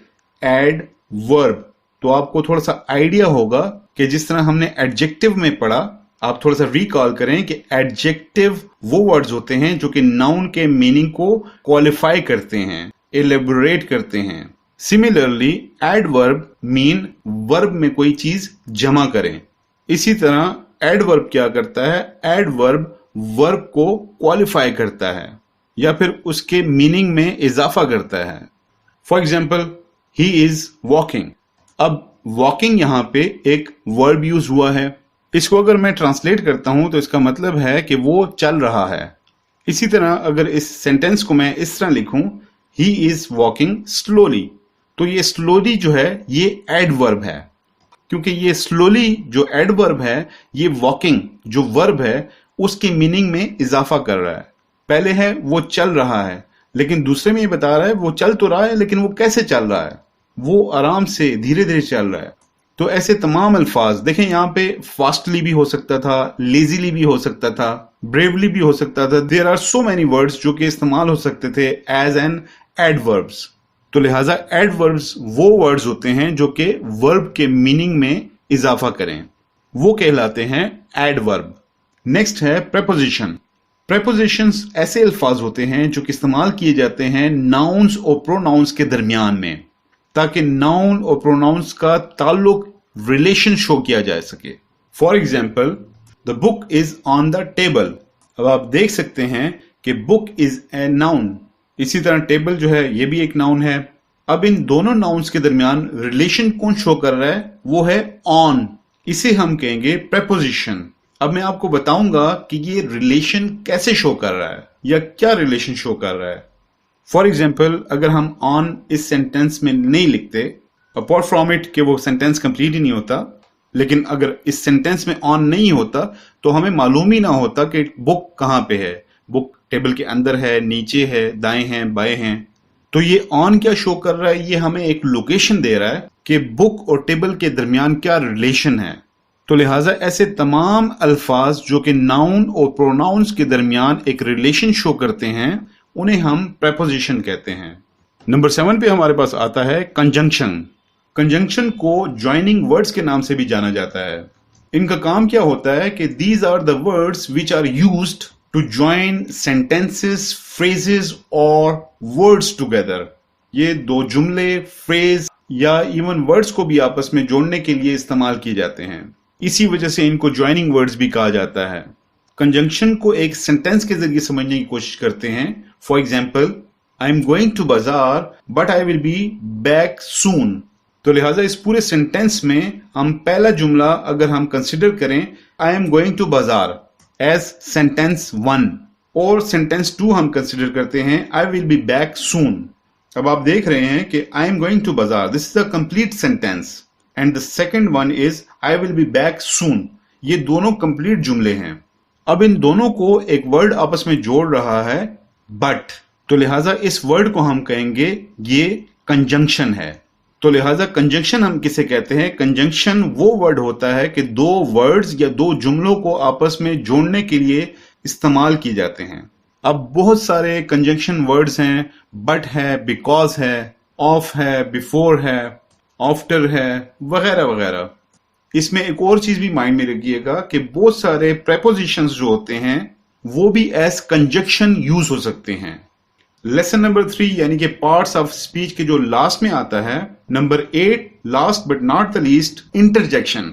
एडवर्ब, तो आपको थोड़ा सा आइडिया होगा कि जिस तरह हमने एडजेक्टिव में पढ़ा, आप थोड़ा सा रिकॉल करें कि एडजेक्टिव वो वर्ड्स होते हैं जो कि नाउन के मीनिंग को क्वालिफाई करते हैं, एलेबोरेट करते हैं। सिमिलरली एडवर्ब मीन वर्ब में कोई चीज जमा करें। इसी तरह एडवर्ब क्या करता है? एडवर्ब वर्ब को क्वालिफाई करता है या फिर उसके मीनिंग में इजाफा करता है। For example, he is walking. अब वॉकिंग यहां पे एक वर्ब यूज हुआ है। इसको अगर मैं ट्रांसलेट करता हूं तो इसका मतलब है कि वो चल रहा है। इसी तरह अगर इस सेंटेंस को मैं इस तरह लिखूं, ही इज वॉकिंग स्लोली, तो ये स्लोली जो है ये एडवर्ब है, क्योंकि ये स्लोली जो एडवर्ब है ये वॉकिंग जो वर्ब है उसके मीनिंग में इजाफा कर रहा है। पहले है वो चल रहा है, लेकिन दूसरे में ये बता रहा है वो चल तो रहा है, लेकिन वो कैसे चल रहा है? वो आराम से धीरे धीरे चल रहा है। तो ऐसे तमाम अल्फाज देखें, यहाँ पे फास्टली भी हो सकता था, लेजीली भी हो सकता था, ब्रेवली भी हो सकता था। There are so many words जो कि इस्तेमाल हो सकते थे एज एन एडवर्ब्स। तो लिहाजा एडवर्ब्स वो वर्ड्स होते हैं जो कि वर्ब के मीनिंग में इजाफा करें, वो कहलाते हैं एडवर्ब। नेक्स्ट है प्रेपोजिशन। प्रेपोजिशंस ऐसे अल्फाज होते हैं जो कि इस्तेमाल किए जाते हैं नाउन्स और प्रोनाउंस के दरमियान में, ताकि नाउन और प्रोनाउंस का ताल्लुक, रिलेशन शो किया जा सके। For example, the book is on the table. अब आप देख सकते हैं कि बुक इज ए नाउन, इसी तरह टेबल जो है ये भी एक नाउन है। अब इन दोनों नाउन्स के दरमियान रिलेशन कौन शो कर रहा है? वो है ऑन। इसे हम कहेंगे प्रेपोजिशन। अब मैं आपको बताऊंगा कि ये रिलेशन कैसे शो कर रहा है या क्या रिलेशन शो कर रहा है। फॉर एग्जाम्पल, अगर हम ऑन इस सेंटेंस में नहीं लिखते, अपार्ट फ्रॉम इट कि वो सेंटेंस कंप्लीट ही नहीं होता, लेकिन अगर इस सेंटेंस में ऑन नहीं होता तो हमें मालूम ही ना होता कि बुक कहाँ पे है। बुक टेबल के अंदर है, नीचे है, दाएं हैं, बाएं हैं। तो ये ऑन क्या शो कर रहा है? ये हमें एक लोकेशन दे रहा है कि बुक और टेबल के दरमियान क्या रिलेशन है। तो लिहाजा ऐसे तमाम अल्फाज जो कि नाउन और प्रोनाउंस के दरमियान एक रिलेशन शो करते हैं उन्हें हम प्रेपोजिशन कहते हैं। नंबर 7 पे हमारे पास आता है कंजंक्शन। कंजंक्शन को ज्वाइनिंग वर्ड्स के नाम से भी जाना जाता है। इनका काम क्या होता है कि these are the words which are used to join sentences, phrases और वर्ड्स टुगेदर। ये दो जुमले, फ्रेज या इवन वर्ड्स को भी आपस में जोड़ने के लिए इस्तेमाल किए जाते हैं। इसी वजह से इनको ज्वाइनिंग वर्ड्स भी कहा जाता है। कंजंक्शन को एक सेंटेंस के जरिए समझने की कोशिश करते हैं। For example, I am going to bazaar but I will be back soon. तो लिहाजा इस पूरे सेंटेंस में हम पहला जुमला अगर हम कंसिडर करें, आई एम गोइंग टू बाजार एज सेंटेंस 1 और सेंटेंस 2 हम कंसिडर करते हैं आई विल बी बैक सून। अब आप देख रहे हैं कि आई एम गोइंग टू बाजार, this is a complete sentence, and the second one is I will be back सून। ये दोनों कंप्लीट जुमले हैं। अब इन दोनों को एक वर्ड आपस में जोड़ रहा है बट, तो लिहाजा इस वर्ड को हम कहेंगे ये कंजंक्शन है। तो लिहाजा कंजंक्शन हम किसे कहते हैं? कंजंक्शन वो वर्ड होता है कि दो वर्ड्स या दो जुमलों को आपस में जोड़ने के लिए इस्तेमाल किए जाते हैं। अब बहुत सारे कंजंक्शन वर्ड्स हैं, बट है, बिकॉज है, ऑफ है, बिफोर है, आफ्टर है, वगैरह वगैरह। इसमें एक और चीज भी माइंड में रखिएगा कि बहुत सारे प्रेपोजिशंस जो होते हैं वो भी एज कंजंक्शन यूज हो सकते हैं। लेसन नंबर 3 यानी कि पार्ट्स ऑफ स्पीच के जो लास्ट में आता है, number 8 last but not the least, interjection.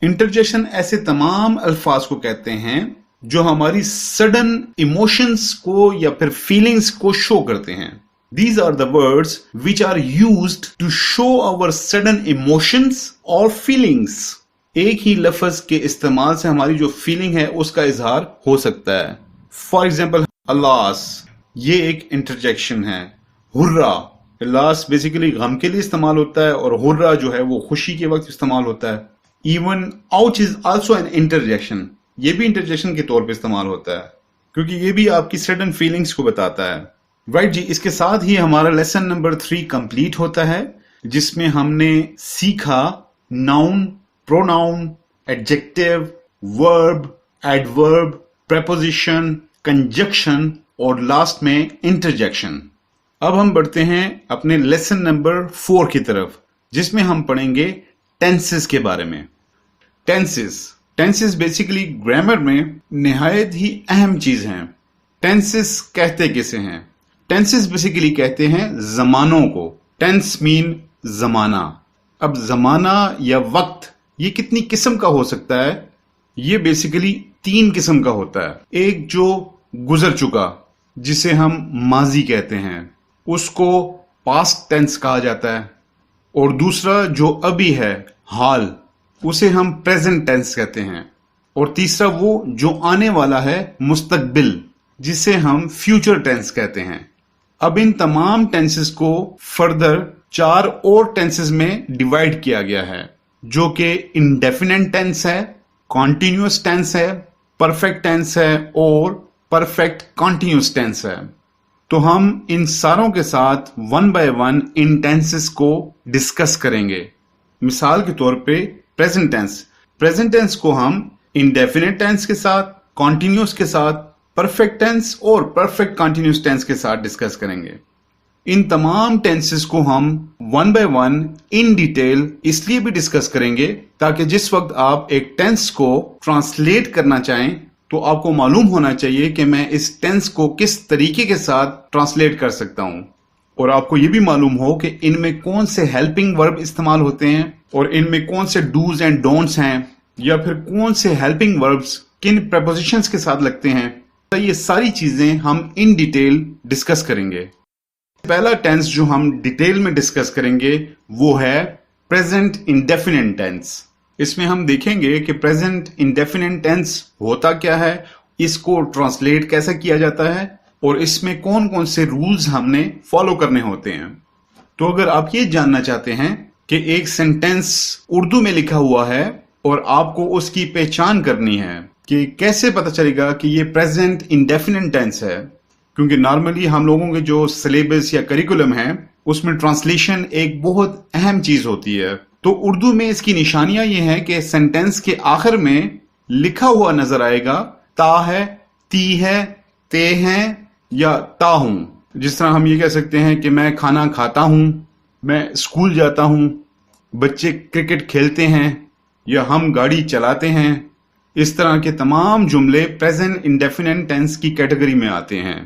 Interjection ऐसे तमाम अल्फाज को कहते हैं जो हमारी सडन इमोशंस को या फिर फीलिंग्स को शो करते हैं। These are the words which are used to show our sudden emotions or feelings. एक ही लफ्ज के इस्तेमाल से हमारी जो फीलिंग है उसका इजहार हो सकता है। फॉर एग्जाम्पल, अलास, ये एक इंटरजेक्शन है। हुर्रा, अलास बेसिकली गम के लिए इस्तेमाल होता है और हुर्रा जो है वो खुशी के वक्त इस्तेमाल होता है। Even ouch is also an interjection, ये भी इंटरजेक्शन के तौर पे इस्तेमाल होता है क्योंकि ये भी आपकी सडन फीलिंग्स को बताता है। राइट जी, इसके साथ ही हमारा लेसन नंबर 3 कंप्लीट होता है जिसमें हमने सीखा noun, pronoun, adjective, verb, adverb, preposition, conjunction और लास्ट में इंटरजेक्शन। अब हम बढ़ते हैं अपने लेसन नंबर 4 की तरफ जिसमें हम पढ़ेंगे टेंसेस के बारे में। टेंसेस बेसिकली ग्रामर में निहायत ही अहम चीज हैं। टेंसेस कहते किसे हैं? टेंसेस बेसिकली कहते हैं जमानों को। टेंस मीन जमाना। अब जमाना या वक्त ये कितनी किस्म का हो सकता है? ये बेसिकली 3 किस्म का होता है। एक जो गुजर चुका जिसे हम माजी कहते हैं उसको पास्ट टेंस कहा जाता है, और दूसरा जो अभी है हाल उसे हम प्रेजेंट टेंस कहते हैं, और तीसरा वो जो आने वाला है मुस्तकबिल जिसे हम फ्यूचर टेंस कहते हैं। अब इन तमाम टेंसेस को फर्दर 4 और टेंसेस में डिवाइड किया गया है जो कि इंडेफिनिट टेंस है, कॉन्टिन्यूअस टेंस है, परफेक्ट टेंस है और परफेक्ट कॉन्टिन्यूअस टेंस है। तो हम इन सारों के साथ 1 बाय 1 इन टेंसेस को डिस्कस करेंगे। मिसाल के तौर पे प्रेजेंट टेंस को हम इंडेफिनिट टेंस के साथ, कॉन्टिन्यूअस के साथ, परफेक्ट टेंस और परफेक्ट कॉन्टिन्यूअस टेंस के साथ डिस्कस करेंगे। इन तमाम टेंसेस को हम 1 बाय 1 इन डिटेल इसलिए भी डिस्कस करेंगे ताकि जिस वक्त आप एक टेंस को ट्रांसलेट करना चाहें तो आपको मालूम होना चाहिए कि मैं इस टेंस को किस तरीके के साथ ट्रांसलेट कर सकता हूं, और आपको यह भी मालूम हो कि इनमें कौन से हेल्पिंग वर्ब इस्तेमाल होते हैं और इनमें कौन से डूज एंड डोंट्स हैं, या फिर कौन से हेल्पिंग वर्ब्स किन प्रेपोजिशंस के साथ लगते हैं। तो ये सारी चीजें हम इन डिटेल डिस्कस करेंगे। पहला टेंस जो हम डिटेल में डिस्कस करेंगे वो है प्रेजेंट इंडेफिनिट टेंस। इसमें हम देखेंगे कि प्रेजेंट इंडेफिनिट टेंस होता क्या है, इसको ट्रांसलेट कैसे किया जाता है और इसमें कौन कौन से रूल्स हमने फॉलो करने होते हैं। तो अगर आप ये जानना चाहते हैं कि एक सेंटेंस उर्दू में लिखा हुआ है और आपको उसकी पहचान करनी है कि कैसे पता चलेगा कि ये प्रेजेंट इंडेफिनिट टेंस है, क्योंकि नॉर्मली हम लोगों के जो सिलेबस या करिकुलम है उसमें ट्रांसलेशन एक बहुत अहम चीज होती है। तो उर्दू में इसकी निशानियां ये हैं कि सेंटेंस के आखिर में लिखा हुआ नजर आएगा ता है, ती है, ते हैं या ता हूं। जिस तरह हम ये कह सकते हैं कि मैं खाना खाता हूं, मैं स्कूल जाता हूं, बच्चे क्रिकेट खेलते हैं या हम गाड़ी चलाते हैं। इस तरह के तमाम जुमले प्रेजेंट इंडेफिनिट टेंस की कैटेगरी में आते हैं।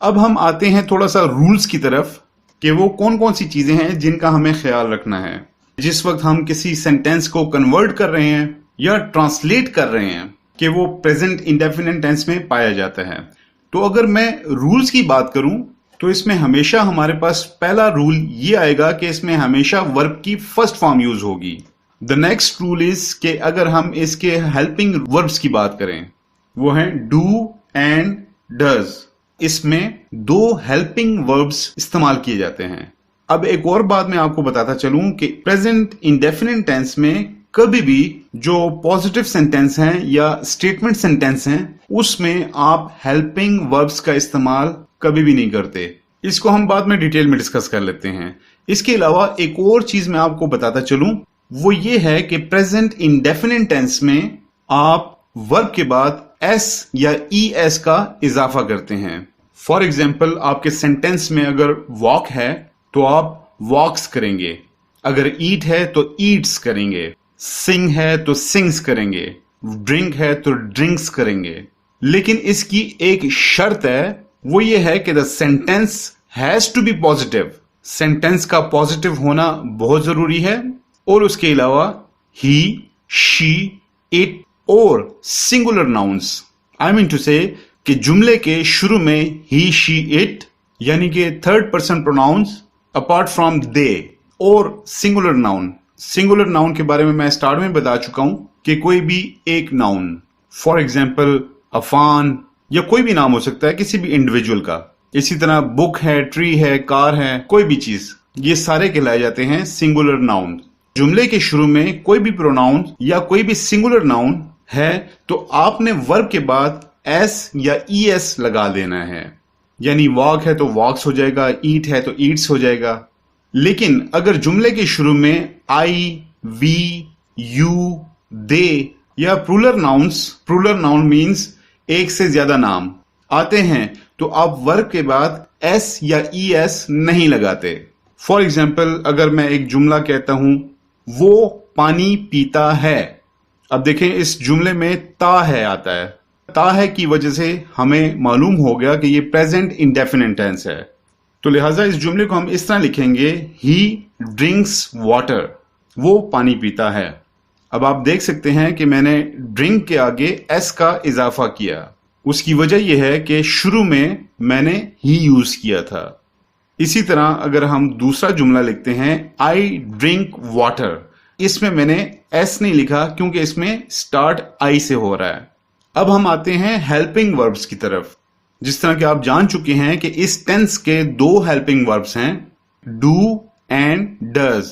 अब हम आते हैं थोड़ा सा रूल्स की तरफ कि वो कौन कौन सी चीजें हैं जिनका हमें ख्याल रखना है जिस वक्त हम किसी सेंटेंस को कन्वर्ट कर रहे हैं या ट्रांसलेट कर रहे हैं कि वो प्रेजेंट इंडेफिनिट टेंस में पाया जाता है। तो अगर मैं रूल्स की बात करूं तो इसमें हमेशा हमारे पास पहला रूल ये आएगा कि इसमें हमेशा वर्ब की फर्स्ट फॉर्म यूज होगी। द नेक्स्ट रूल इज कि अगर हम इसके हेल्पिंग वर्ब्स की बात करें वो है डू एंड डज। इसमें दो हेल्पिंग वर्ब्स इस्तेमाल किए जाते हैं। अब एक और बात मैं आपको बताता चलूं कि प्रेजेंट इंडेफिनिट टेंस में कभी भी जो पॉजिटिव सेंटेंस हैं या स्टेटमेंट सेंटेंस हैं उसमें आप हेल्पिंग वर्ब्स का इस्तेमाल कभी भी नहीं करते। इसको हम बाद में डिटेल में डिस्कस कर लेते हैं। इसके अलावा एक और चीज मैं आपको बताता चलूं वो ये है कि प्रेजेंट इंडेफिनिट टेंस में आप वर्ब के बाद एस या ईएस का इजाफा करते हैं। फॉर एग्जाम्पल आपके सेंटेंस में अगर वॉक है तो आप वॉक्स करेंगे, अगर ईट है तो ईट्स करेंगे, सिंग है तो सिंग्स करेंगे, ड्रिंक है तो ड्रिंक्स करेंगे। लेकिन इसकी एक शर्त है, वो ये है कि the sentence has to be positive. Sentence का पॉजिटिव होना बहुत जरूरी है और उसके अलावा ही, शी, इट और singular nouns. I mean to say कि जुमले के शुरू में ही, शी, इट यानी कि third person pronouns apart from they और सिंगुलर नाउन। सिंगुलर नाउन के बारे में मैं स्टार्ट में बता चुका हूं कि कोई भी एक नाउन, फॉर एग्जाम्पल अफान या कोई भी नाम हो सकता है किसी भी इंडिविजुअल का। इसी तरह बुक है, ट्री है, कार है, कोई भी चीज, ये सारे कहलाए जाते हैं सिंगुलर नाउन। जुमले के शुरू में कोई भी प्रोनाउन या कोई भी सिंगुलर नाउन है तो आपने वर्ब के बाद एस या ईएस लगा देना है। यानी वॉक है तो वॉक्स हो जाएगा, ईट है तो ईट्स हो जाएगा। लेकिन अगर जुमले के शुरू में आई, वी, यू, दे या प्लूरल नाउन मीन्स एक से ज्यादा नाम आते हैं तो आप वर्ब के बाद एस या ईएस नहीं लगाते। फॉर एग्जाम्पल अगर मैं एक जुमला कहता हूं वो पानी पीता है, अब देखें इस जुमले में ता है आता है। ता है की वजह से हमें मालूम हो गया कि ये प्रेजेंट इंडेफिनिट टेंस है। तो लिहाजा इस जुमले को हम इस तरह लिखेंगे ही ड्रिंक्स वाटर, वो पानी पीता है। अब आप देख सकते हैं कि मैंने ड्रिंक के आगे एस का इजाफा किया। उसकी वजह यह है कि शुरू में मैंने ही यूज किया था। इसी तरह अगर हम दूसरा जुमला लिखते हैं आई ड्रिंक वाटर, इसमें मैंने एस नहीं लिखा क्योंकि इसमें स्टार्ट आई से हो रहा है। अब हम आते हैं हेल्पिंग वर्ब्स की तरफ। जिस तरह कि आप जान चुके हैं कि इस टेंस के दो हेल्पिंग वर्ब्स हैं, डू एंड डज।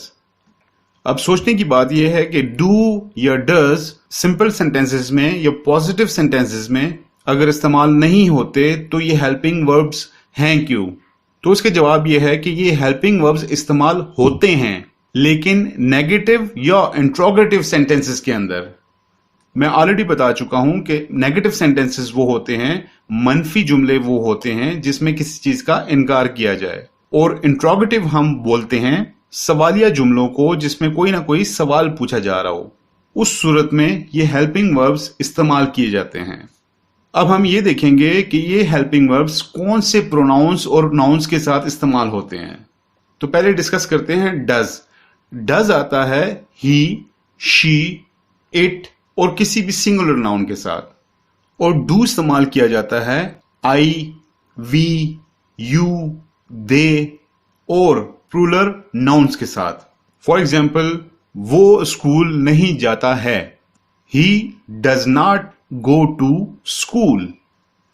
अब सोचने की बात यह है कि डू या डज सिंपल सेंटेंसेस में या पॉजिटिव सेंटेंसेस में अगर इस्तेमाल नहीं होते तो ये हेल्पिंग वर्ब्स हैं क्यों? तो उसके जवाब यह है कि ये हेल्पिंग वर्ब्स इस्तेमाल होते हैं लेकिन नेगेटिव या इंट्रोगेटिव सेंटेंसेस के अंदर। मैं ऑलरेडी बता चुका हूं कि नेगेटिव सेंटेंसेस वो होते हैं, मनफी जुमले वो होते हैं जिसमें किसी चीज का इनकार किया जाए, और इंट्रोगेटिव हम बोलते हैं सवालिया जुमलों को जिसमें कोई ना कोई सवाल पूछा जा रहा हो। उस सूरत में ये हेल्पिंग वर्ब्स इस्तेमाल किए जाते हैं। अब हम ये देखेंगे कि ये हेल्पिंग वर्ब्स कौन से प्रोनाउंस और नाउन्स के साथ इस्तेमाल होते हैं। तो पहले डिस्कस करते हैं डज। डज आता है ही, शी, इट और किसी भी सिंगुलर नाउन के साथ, और डू इस्तेमाल किया जाता है आई, वी, यू, दे और प्लूरल नाउन्स के साथ। फॉर एग्जाम्पल वो स्कूल नहीं जाता है, he does not go to school.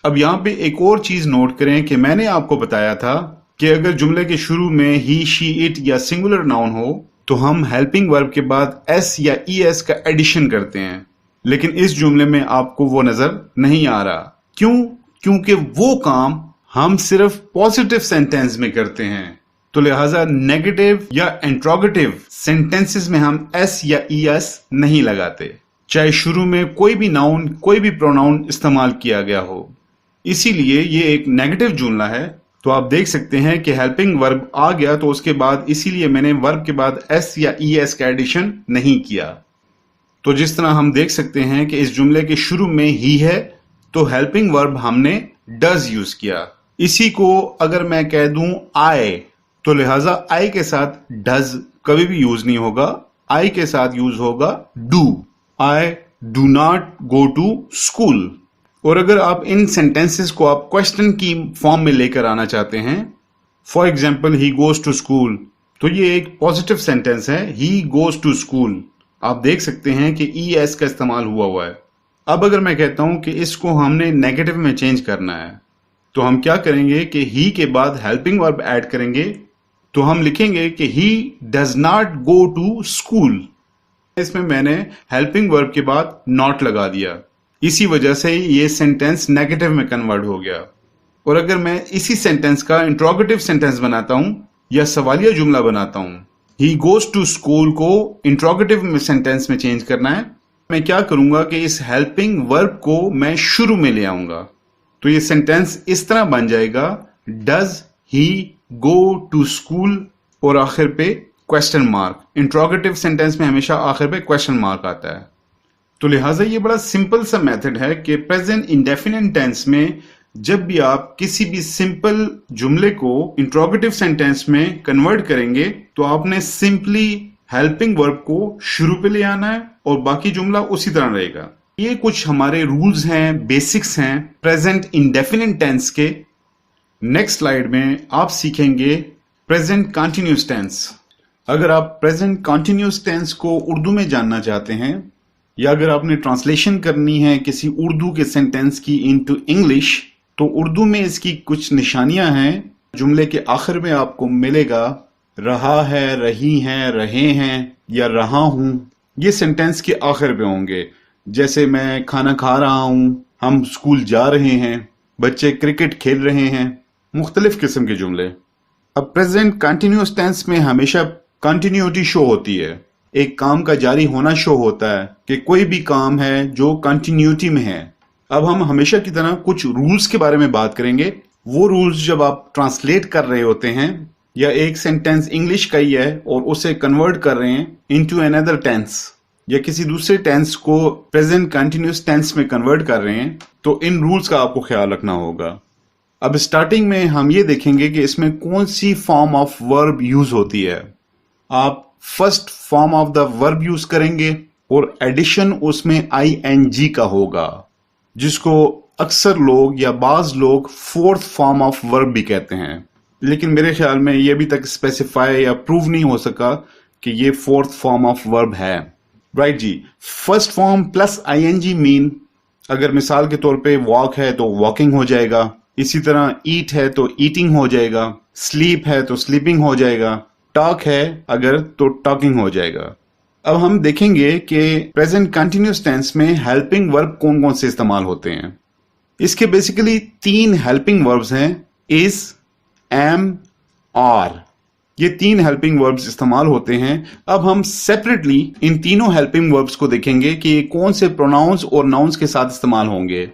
अब यहां पे एक और चीज नोट करें कि मैंने आपको बताया था कि अगर जुमले के शुरू में ही, शी, इट या सिंगुलर नाउन हो तो हम हेल्पिंग वर्ब के बाद एस या ईएस का एडिशन करते हैं, लेकिन इस जुमले में आपको वो नजर नहीं आ रहा। क्यों? क्योंकि वो काम हम सिर्फ पॉजिटिव सेंटेंस में करते हैं। तो लिहाजा नेगेटिव या इंट्रोगेटिव सेंटेंसेस में हम एस या ईएस नहीं लगाते, चाहे शुरू में कोई भी नाउन कोई भी प्रोनाउन इस्तेमाल किया गया हो। इसीलिए ये एक नेगेटिव जुमला है। तो आप देख सकते हैं कि हेल्पिंग वर्ब आ गया तो उसके बाद इसीलिए मैंने वर्ब के बाद एस या ईएस का एडिशन नहीं किया। तो जिस तरह हम देख सकते हैं कि इस जुमले के शुरू में ही है तो हेल्पिंग वर्ब हमने डज यूज किया। इसी को अगर मैं कह दूं आई, तो लिहाजा आई के साथ डज कभी भी यूज नहीं होगा, आई के साथ यूज होगा do. I do not go to school. और अगर आप इन सेंटेंसेस को आप क्वेश्चन की फॉर्म में लेकर आना चाहते हैं, for example he goes to school, तो ये एक पॉजिटिव सेंटेंस है, ही गोज टू स्कूल। आप देख सकते हैं कि ई एस का इस्तेमाल हुआ है। अब अगर मैं कहता हूं कि इसको हमने नेगेटिव में चेंज करना है, तो हम क्या करेंगे कि ही के बाद हेल्पिंग वर्ब ऐड करेंगे। तो हम लिखेंगे कि he does not go to school. इसमें मैंने हेल्पिंग वर्ब के बाद नॉट लगा दिया, इसी वजह से ये सेंटेंस नेगेटिव में कन्वर्ट हो गया। और अगर मैं इसी सेंटेंस का इंट्रोगेटिव सेंटेंस बनाता हूं या सवालिया जुमला बनाता हूं, ही गोज टू स्कूल को इंट्रोगेटिव में सेंटेंस में चेंज करना है, मैं क्या करूंगा कि इस हेल्पिंग वर्ब को मैं शुरू में ले आऊंगा। तो ये सेंटेंस इस तरह बन जाएगा, does he go to school और आखिर पे क्वेश्चन मार्क। इंट्रोगेटिव सेंटेंस में हमेशा आखिर पे क्वेश्चन मार्क आता है। तो लिहाजा ये बड़ा सिंपल सा मेथड है कि प्रेजेंट इंडेफिनिट टेंस में जब भी आप किसी भी सिंपल जुमले को इंट्रोगेटिव सेंटेंस में कन्वर्ट करेंगे तो आपने सिंपली हेल्पिंग वर्ब को शुरू पे ले आना है और बाकी जुमला उसी तरह रहेगा। ये कुछ हमारे रूल्स हैं, बेसिक्स हैं प्रेजेंट इंडेफिनिट टेंस के। नेक्स्ट स्लाइड में आप सीखेंगे प्रेजेंट कंटिन्यूअस टेंस। अगर आप प्रेजेंट कंटिन्यूअस टेंस को उर्दू में जानना चाहते हैं या अगर आपने ट्रांसलेशन करनी है किसी उर्दू के सेंटेंस की इनटू इंग्लिश, तो उर्दू में इसकी कुछ निशानियां हैं। जुमले के आखिर में आपको मिलेगा रहा है, रही हैं, रहे हैं या रहा हूं। ये सेंटेंस के आखिर पे होंगे, जैसे मैं खाना खा रहा हूं, हम स्कूल जा रहे हैं, बच्चे क्रिकेट खेल रहे हैं, मुख्तलिफ किस्म के जुमले। अब प्रेजेंट कंटिन्यूअस टेंस में हमेशा कंटिन्यूटी शो होती है, एक काम का जारी होना शो होता है कि कोई भी काम है जो कंटिन्यूटी में है। अब हम हमेशा की तरह कुछ रूल्स के बारे में बात करेंगे। वो रूल्स जब आप ट्रांसलेट कर रहे होते हैं या एक सेंटेंस इंग्लिश का ही है और उसे कन्वर्ट कर रहे हैं इनटू अनदर टेंस या किसी दूसरे टेंस को प्रेजेंट कंटिन्यूअस टेंस में कन्वर्ट कर रहे हैं, तो इन रूल्स का आपको ख्याल रखना होगा। अब स्टार्टिंग में हम ये देखेंगे कि इसमें कौन सी फॉर्म ऑफ वर्ब यूज होती है। आप first form of the verb use करेंगे और एडिशन उसमें आईएनजी का होगा, जिसको अक्सर लोग या बाज लोग फोर्थ फॉर्म ऑफ वर्ब भी कहते हैं, लेकिन मेरे ख्याल में ये अभी तक स्पेसिफाई या प्रूव नहीं हो सका कि ये फोर्थ फॉर्म ऑफ वर्ब है। राइट जी, first form plus ING mean, अगर मिसाल के तौर पे वॉक है तो वॉकिंग हो जाएगा, इसी तरह ईट है तो ईटिंग हो जाएगा, स्लीप है तो स्लीपिंग हो जाएगा, टॉक है अगर तो टॉकिंग हो जाएगा। अब हम देखेंगे कि प्रेजेंट कंटिन्यूअस टेंस में हेल्पिंग वर्ब कौन कौन से इस्तेमाल होते हैं। इसके बेसिकली 3 हेल्पिंग वर्ब्स हैं, इज, एम, आर। ये 3 हेल्पिंग वर्ब्स इस्तेमाल होते हैं। अब हम सेपरेटली इन तीनों हेल्पिंग वर्ब्स को देखेंगे कि ये कौन से प्रोनाउंस और नाउन्स के साथ इस्तेमाल होंगे।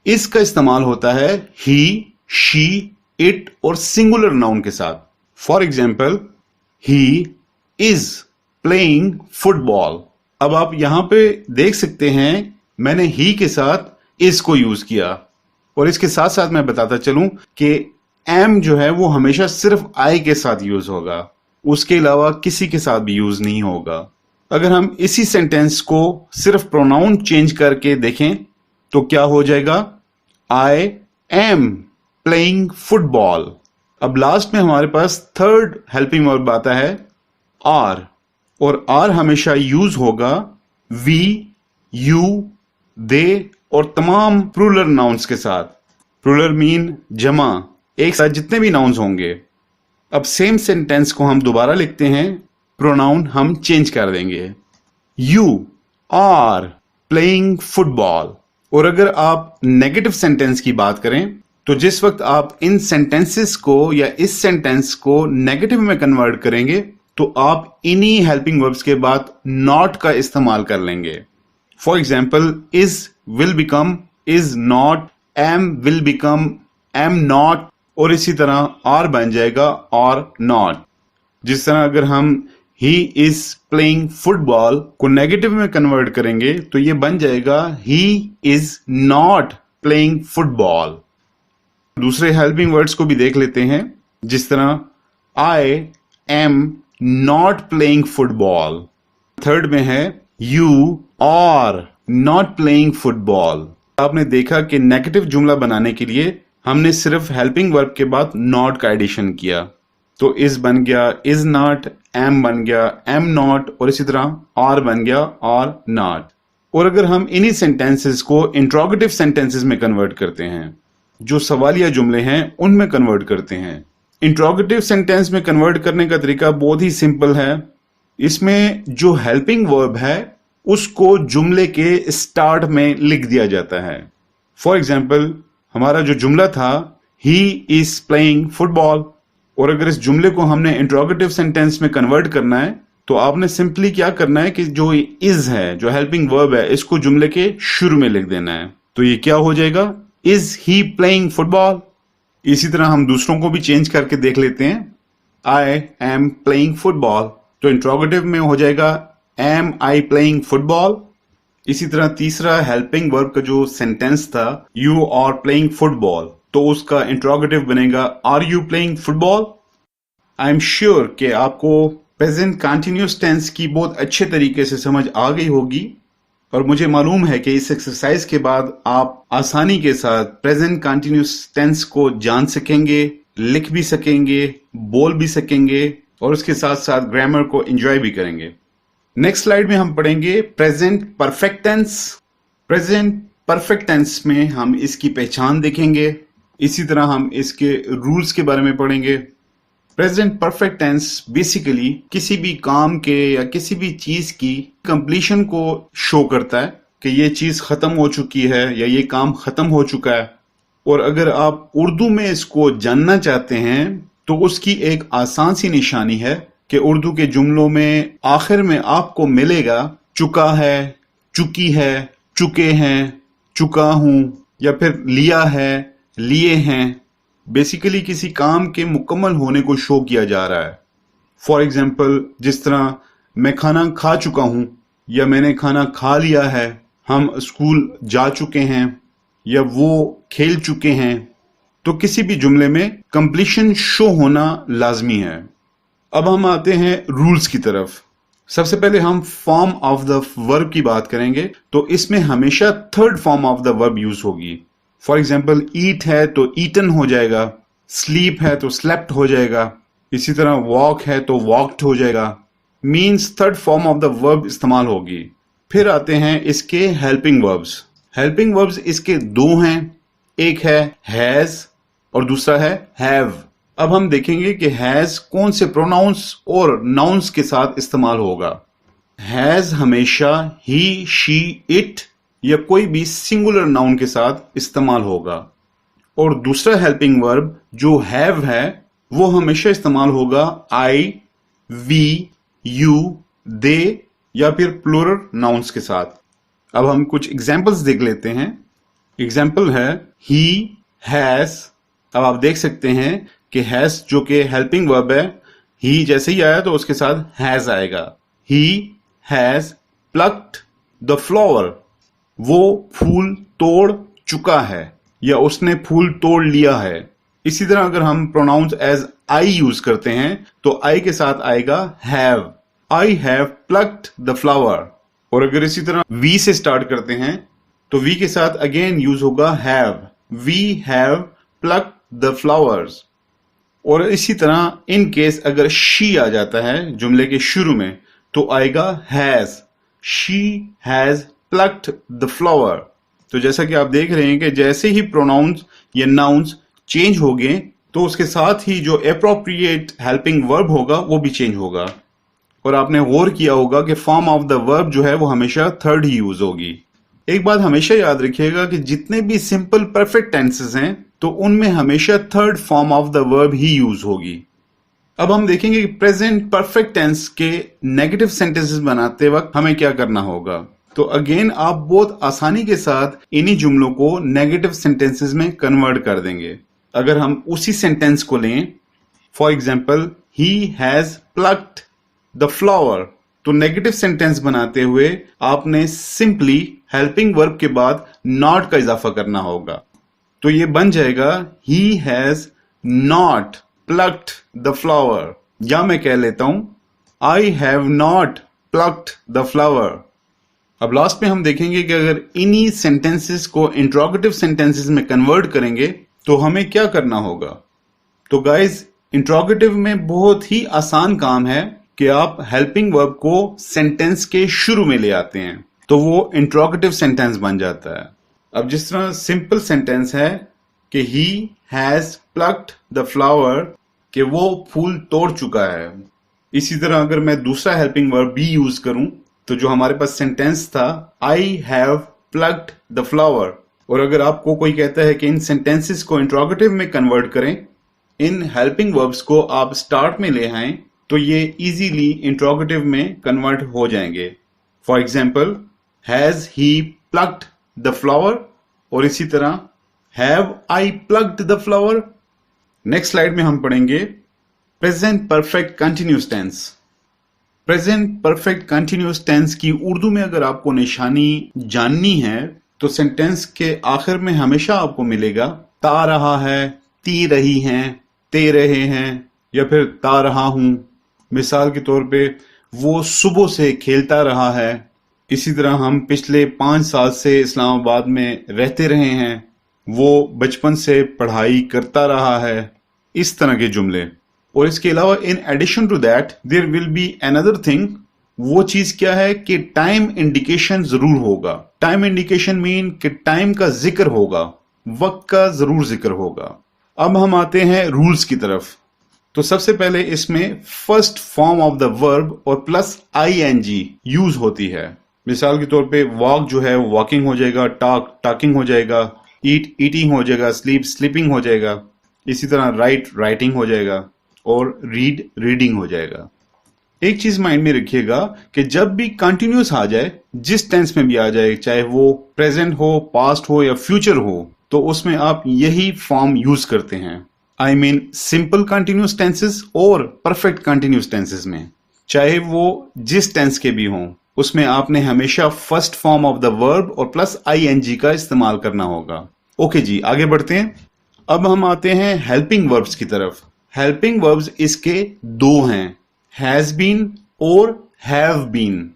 इसका इस्तेमाल होता है ही, शी, इट और सिंगुलर नाउन के साथ। For example, he is playing football. अब आप यहां पे देख सकते हैं मैंने ही के साथ इज को यूज किया, और इसके साथ साथ मैं बताता चलूं कि एम जो है वो हमेशा सिर्फ आई के साथ यूज होगा, उसके अलावा किसी के साथ भी यूज नहीं होगा। अगर हम इसी सेंटेंस को सिर्फ प्रोनाउन चेंज करके देखें तो क्या हो जाएगा, आई एम प्लेइंग फुटबॉल। अब लास्ट में हमारे पास थर्ड हेल्पिंग वर्ब आता है आर, और आर हमेशा यूज होगा वी, यू, दे और तमाम प्लूरल नाउन्स के साथ। प्लूरल मीन जमा, एक साथ जितने भी नाउन्स होंगे। अब सेम सेंटेंस को हम दोबारा लिखते हैं, प्रोनाउन हम चेंज कर देंगे, यू आर प्लेइंग फुटबॉल। और अगर आप नेगेटिव सेंटेंस की बात करें तो जिस वक्त आप इन सेंटेंसेस को या इस सेंटेंस को नेगेटिव में कन्वर्ट करेंगे तो आप इन्हीं हेल्पिंग वर्ब्स के बाद नॉट का इस्तेमाल कर लेंगे। For example, is will become is not, am will become am not, और इसी तरह आर बन जाएगा और नॉट। जिस तरह अगर हम ही इज प्लेइंग फुटबॉल को नेगेटिव में कन्वर्ट करेंगे तो ये बन जाएगा he is not playing football. दूसरे हेल्पिंग वर्ड्स को भी देख लेते हैं, जिस तरह I am not playing football. Third में है you are not playing football. आपने देखा कि नेगेटिव जुमला बनाने के लिए हमने सिर्फ हेल्पिंग वर्ब के बाद नॉट का एडिशन किया, तो इज बन गया इज नॉट, एम बन गया एम नॉट, और इसी तरह आर बन गया आर नॉट। और अगर हम इन्हीं सेंटेंसेस को इंट्रोगेटिव सेंटेंसेस में कन्वर्ट करते हैं, जो सवालिया जुमले हैं उनमें कन्वर्ट करते हैं। इंट्रोगेटिव सेंटेंस में कन्वर्ट करने का तरीका बहुत ही सिंपल है। इसमें जो हेल्पिंग वर्ब है उसको जुमले के स्टार्ट में लिख दिया जाता है। फॉर एग्जाम्पल, हमारा जो जुमला था ही इज प्लेइंग फुटबॉल, और अगर इस जुमले को हमने इंट्रोगेटिव सेंटेंस में कन्वर्ट करना है तो आपने सिंपली क्या करना है कि जो इज है, जो हेल्पिंग वर्ब है, इसको जुमले के शुरू में लिख देना है। तो ये क्या हो जाएगा, इज ही प्लेइंग फुटबॉल। इसी तरह हम दूसरों को भी चेंज करके देख लेते हैं। आई एम प्लेइंग फुटबॉल, तो इंट्रोगेटिव में हो जाएगा एम आई प्लेइंग फुटबॉल। इसी तरह तीसरा हेल्पिंग वर्ब का जो सेंटेंस था यू आर प्लेइंग फुटबॉल, तो उसका इंट्रोगेटिव बनेगा are you playing football. I am sure कि आपको प्रेजेंट कंटिन्यूअस टेंस की बहुत अच्छे तरीके से समझ आ गई होगी, और मुझे मालूम है कि इस एक्सरसाइज के बाद आप आसानी के साथ प्रेजेंट कंटिन्यूअस टेंस को जान सकेंगे, लिख भी सकेंगे, बोल भी सकेंगे, और उसके साथ साथ ग्रामर को एंजॉय भी करेंगे। नेक्स्ट स्लाइड में हम पढ़ेंगे present perfect tense. Present perfect tense में हम इसकी पहचान देखेंगे, इसी तरह हम इसके रूल्स के बारे में पढ़ेंगे। प्रेजेंट परफेक्ट टेंस बेसिकली किसी भी काम के या किसी भी चीज की कंप्लीशन को शो करता है कि ये चीज खत्म हो चुकी है या ये काम खत्म हो चुका है। और अगर आप उर्दू में इसको जानना चाहते हैं तो उसकी एक आसान सी निशानी है कि उर्दू के जुमलों में आखिर में आपको मिलेगा चुका है, चुकी है, चुके हैं, चुका हूं, या फिर लिया है, लिए हैं। बेसिकली किसी काम के मुकम्मल होने को शो किया जा रहा है। फॉर एग्जाम्पल, जिस तरह मैं खाना खा चुका हूं या मैंने खाना खा लिया है, हम स्कूल जा चुके हैं या वो खेल चुके हैं, तो किसी भी जुमले में कंप्लीशन शो होना लाजमी है। अब हम आते हैं रूल्स की तरफ। सबसे पहले हम फॉर्म ऑफ द वर्ब की बात करेंगे, तो इसमें हमेशा third form of the verb use होगी। फॉर एग्जाम्पल, ईट है तो ईटन हो जाएगा, स्लीप है तो स्लेप्ट हो जाएगा, इसी तरह वॉक है तो वॉक्ड हो जाएगा। Means third form of the verb इस्तेमाल होगी। फिर आते हैं इसके हेल्पिंग वर्ब्स। हेल्पिंग वर्ब्स इसके दो हैं, एक है हैज और दूसरा है हैव। अब हम देखेंगे कि हैज कौन से प्रोनाउंस और नाउन्स के साथ इस्तेमाल होगा। हैज हमेशा ही, शी, इट या कोई भी सिंगुलर नाउन के साथ इस्तेमाल होगा। और दूसरा हेल्पिंग वर्ब जो हैव है वो हमेशा इस्तेमाल होगा आई, वी, यू, दे या फिर प्लूरल नाउन्स के साथ। अब हम कुछ एग्जाम्पल्स देख लेते हैं। एग्जाम्पल है ही हैज। अब आप देख सकते हैं कि हैज जो कि हेल्पिंग वर्ब है, ही जैसे ही आया तो उसके साथ हैज आएगा। He has plucked the flower, वो फूल तोड़ चुका है या उसने फूल तोड़ लिया है। इसी तरह अगर हम प्रोनाउंस एज आई यूज करते हैं तो आई के साथ आएगा have, I have plucked the flower. और अगर इसी तरह वी से स्टार्ट करते हैं तो वी के साथ अगेन यूज होगा have, we have plucked the flowers. और इसी तरह इन केस अगर शी आ जाता है जुमले के शुरू में तो आएगा has, she has plucked the flower. तो जैसा कि आप देख रहे हैं कि जैसे ही प्रोनाउंस या नाउन्स चेंज हो गए तो उसके साथ ही जो एप्रोप्रिएट हेल्पिंग वर्ब होगा वो भी चेंज होगा। और आपने गौर किया होगा कि फॉर्म ऑफ द वर्ब जो है वो हमेशा थर्ड ही यूज होगी। एक बात हमेशा याद रखिएगा कि जितने भी सिंपल परफेक्ट टेंसेस हैं तो उनमें हमेशा third form of the verb he use होगी। अब हम देखेंगे कि प्रेजेंट परफेक्ट टेंस के नेगेटिव सेंटेंसेस बनाते वक्त हमें क्या करना होगा। तो अगेन आप बहुत आसानी के साथ इन्हीं जुमलों को नेगेटिव सेंटेंसेस में कन्वर्ट कर देंगे। अगर हम उसी सेंटेंस को लें, for example he has plucked the flower, तो नेगेटिव सेंटेंस बनाते हुए आपने सिंपली हेल्पिंग वर्ब के बाद नॉट का इजाफा करना होगा। तो ये बन जाएगा he has not plucked the flower, या मैं कह लेता हूं आई have not plucked the flower. अब लास्ट में हम देखेंगे कि अगर इन्हीं सेंटेंसेस को इंट्रोगेटिव सेंटेंसेस में कन्वर्ट करेंगे तो हमें क्या करना होगा। तो गाइज, इंट्रोगेटिव में बहुत ही आसान काम है कि आप हेल्पिंग वर्ब को सेंटेंस के शुरू में ले आते हैं तो वो इंट्रोगेटिव सेंटेंस बन जाता है। अब जिस तरह सिंपल सेंटेंस है कि he has plucked the flower, कि वो फूल तोड़ चुका है, इसी तरह अगर मैं दूसरा हेल्पिंग वर्ब भी यूज करूं तो जो हमारे पास सेंटेंस था I have plucked the flower, और अगर आपको कोई कहता है कि इन सेंटेंसेस को इंट्रोगेटिव में कन्वर्ट करें, इन हेल्पिंग वर्ब्स को आप स्टार्ट में ले आएं, तो ये इजीली इंट्रोगेटिव में कन्वर्ट हो जाएंगे। For example, has he plucked the flower, और इसी तरह have I plucked the flower. Next slide में हम पढ़ेंगे present perfect continuous tense. Present perfect continuous tense की उर्दू में अगर आपको निशानी जाननी है तो सेंटेंस के आखिर में हमेशा आपको मिलेगा ता रहा है, ती रही हैं, ते रहे हैं, या फिर ता रहा हूं। मिसाल के तौर पे वो सुबह से खेलता रहा है, इसी तरह हम पिछले 5 साल से इस्लामाबाद में रहते रहे हैं, वो बचपन से पढ़ाई करता रहा है, इस तरह के जुमले। और इसके अलावा in addition to that there will be another thing. वो चीज क्या है कि टाइम इंडिकेशन जरूर होगा। टाइम इंडिकेशन मीन कि टाइम का जिक्र होगा, वक्त का जरूर जिक्र होगा। अब हम आते हैं रूल्स की तरफ। तो सबसे पहले इसमें first form of the verb और प्लस आईएनजी यूज होती है। मिसाल के तौर पे वॉक जो है वॉकिंग हो जाएगा, टॉक टॉकिंग हो जाएगा, ईट ईटिंग हो जाएगा, स्लीप स्लीपिंग हो जाएगा, इसी तरह राइट राइटिंग हो जाएगा, और रीड रीडिंग हो जाएगा। एक चीज माइंड में रखिएगा कि जब भी कंटिन्यूअस आ जाए, जिस टेंस में भी आ जाए, चाहे वो प्रेजेंट हो, पास्ट हो या फ्यूचर हो, तो उसमें आप यही फॉर्म यूज करते हैं। I mean simple continuous tenses और परफेक्ट कंटिन्यूअस टेंसेस में, चाहे वो जिस टेंस के भी हों, उसमें आपने हमेशा first form of the verb और प्लस आईएनजी का इस्तेमाल करना होगा। ओके जी, आगे बढ़ते हैं। अब हम आते हैं हेल्पिंग वर्ब्स की तरफ। हेल्पिंग वर्ब्स इसके 2 हैं, हैज बीन और हैव बीन।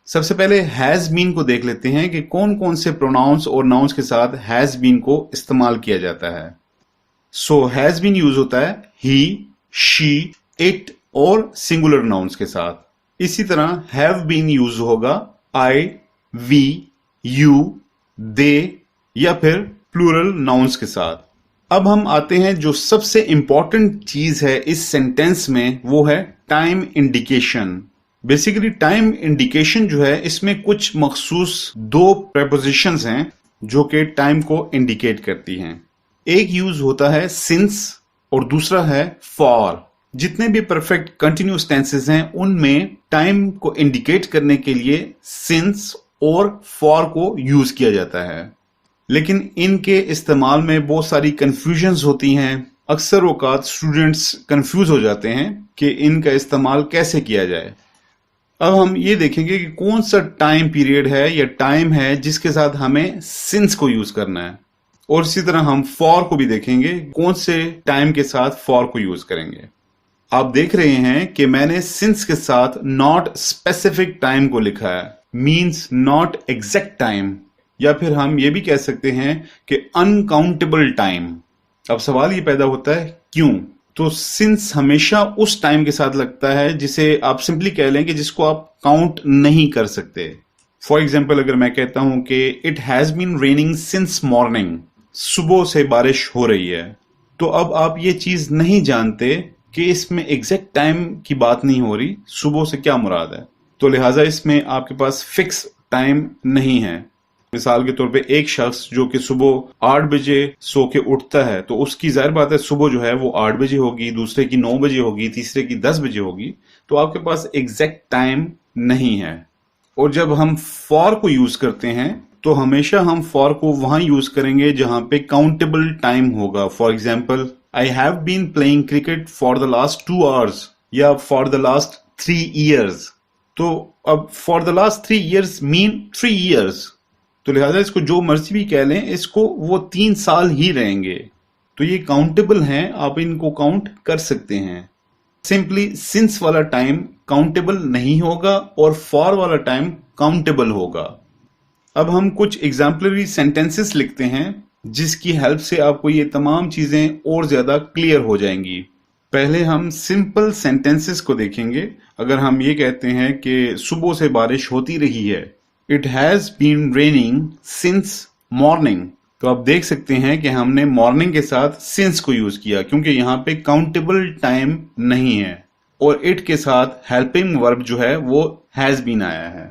सबसे पहले हैज बीन को देख लेते हैं कि कौन कौन से प्रोनाउंस और नाउन्स के साथ हैज बीन को इस्तेमाल किया जाता है। सो हैज बीन यूज होता है ही, शी, इट और सिंगुलर नाउन्स के साथ। इसी तरह हैव बीन यूज होगा आई, वी, यू, दे या फिर प्लूरल नाउन्स के साथ। अब हम आते हैं जो सबसे इंपॉर्टेंट चीज है इस सेंटेंस में, वो है time indication. Basically time indication जो है, इसमें कुछ मखसूस 2 प्रेपोजिशंस हैं जो कि टाइम को इंडिकेट करती हैं। एक यूज होता है सिंस और दूसरा है फॉर। जितने भी परफेक्ट कंटिन्यूअस टेंसेस हैं उनमें टाइम को इंडिकेट करने के लिए सिंस और फॉर को यूज किया जाता है, लेकिन इनके इस्तेमाल में बहुत सारी कंफ्यूजन्स होती हैं। अक्सर औकात स्टूडेंट्स कंफ्यूज हो जाते हैं कि इनका इस्तेमाल कैसे किया जाए। अब हम ये देखेंगे कि कौन सा टाइम पीरियड है या टाइम है जिसके साथ हमें सिंस को यूज करना है, और इसी तरह हम फॉर को भी देखेंगे कौन से टाइम के साथ फॉर को यूज करेंगे। आप देख रहे हैं कि मैंने सिंस के साथ नॉट स्पेसिफिक टाइम को लिखा है, मींस नॉट एग्जैक्ट टाइम, या फिर हम ये भी कह सकते हैं कि अनकाउंटेबल टाइम। अब सवाल ये पैदा होता है क्यों? तो सिंस हमेशा उस टाइम के साथ लगता है जिसे आप सिंपली कह लें कि जिसको आप काउंट नहीं कर सकते। फॉर एग्जाम्पल, अगर मैं कहता हूं कि it has been raining since morning, सुबह से बारिश हो रही है, तो अब आप ये चीज नहीं जानते कि इसमें एग्जैक्ट टाइम की बात नहीं हो रही, सुबह से क्या मुराद है, तो लिहाजा इसमें आपके पास फिक्स टाइम नहीं है। मिसाल के तौर पे एक शख्स जो कि सुबह 8 बजे सो के उठता है, तो उसकी जाहिर बात है सुबह जो है वो 8 बजे होगी, दूसरे की 9 बजे होगी, तीसरे की 10 बजे होगी। तो आपके पास एग्जैक्ट टाइम नहीं है। और जब हम फॉर को यूज करते हैं तो हमेशा हम फॉर को वहां यूज करेंगे जहां पे काउंटेबल टाइम होगा। For example, I have been playing cricket for the last 2 hours या फॉर द लास्ट 3 ईयर्स। तो अब for the last 3 years mean 3 years, तो लिहाजा इसको जो मर्जी भी कह लें, इसको वो 3 साल ही रहेंगे। तो ये काउंटेबल हैं, आप इनको काउंट कर सकते हैं। सिंपली सिंस वाला टाइम काउंटेबल नहीं होगा और फॉर वाला टाइम काउंटेबल होगा। अब हम कुछ एग्जाम्पलरी सेंटेंसेस लिखते हैं जिसकी हेल्प से आपको ये तमाम चीजें और ज्यादा क्लियर हो जाएंगी। पहले हम सिंपल सेंटेंसेस को देखेंगे। अगर हम ये कहते हैं कि सुबह से बारिश होती रही है, it has been raining since morning, तो आप देख सकते हैं कि हमने मॉर्निंग के साथ सिंस को यूज किया क्योंकि यहां पे काउंटेबल टाइम नहीं है। और इट के साथ हेल्पिंग वर्ब जो है वो हैज बीन आया है।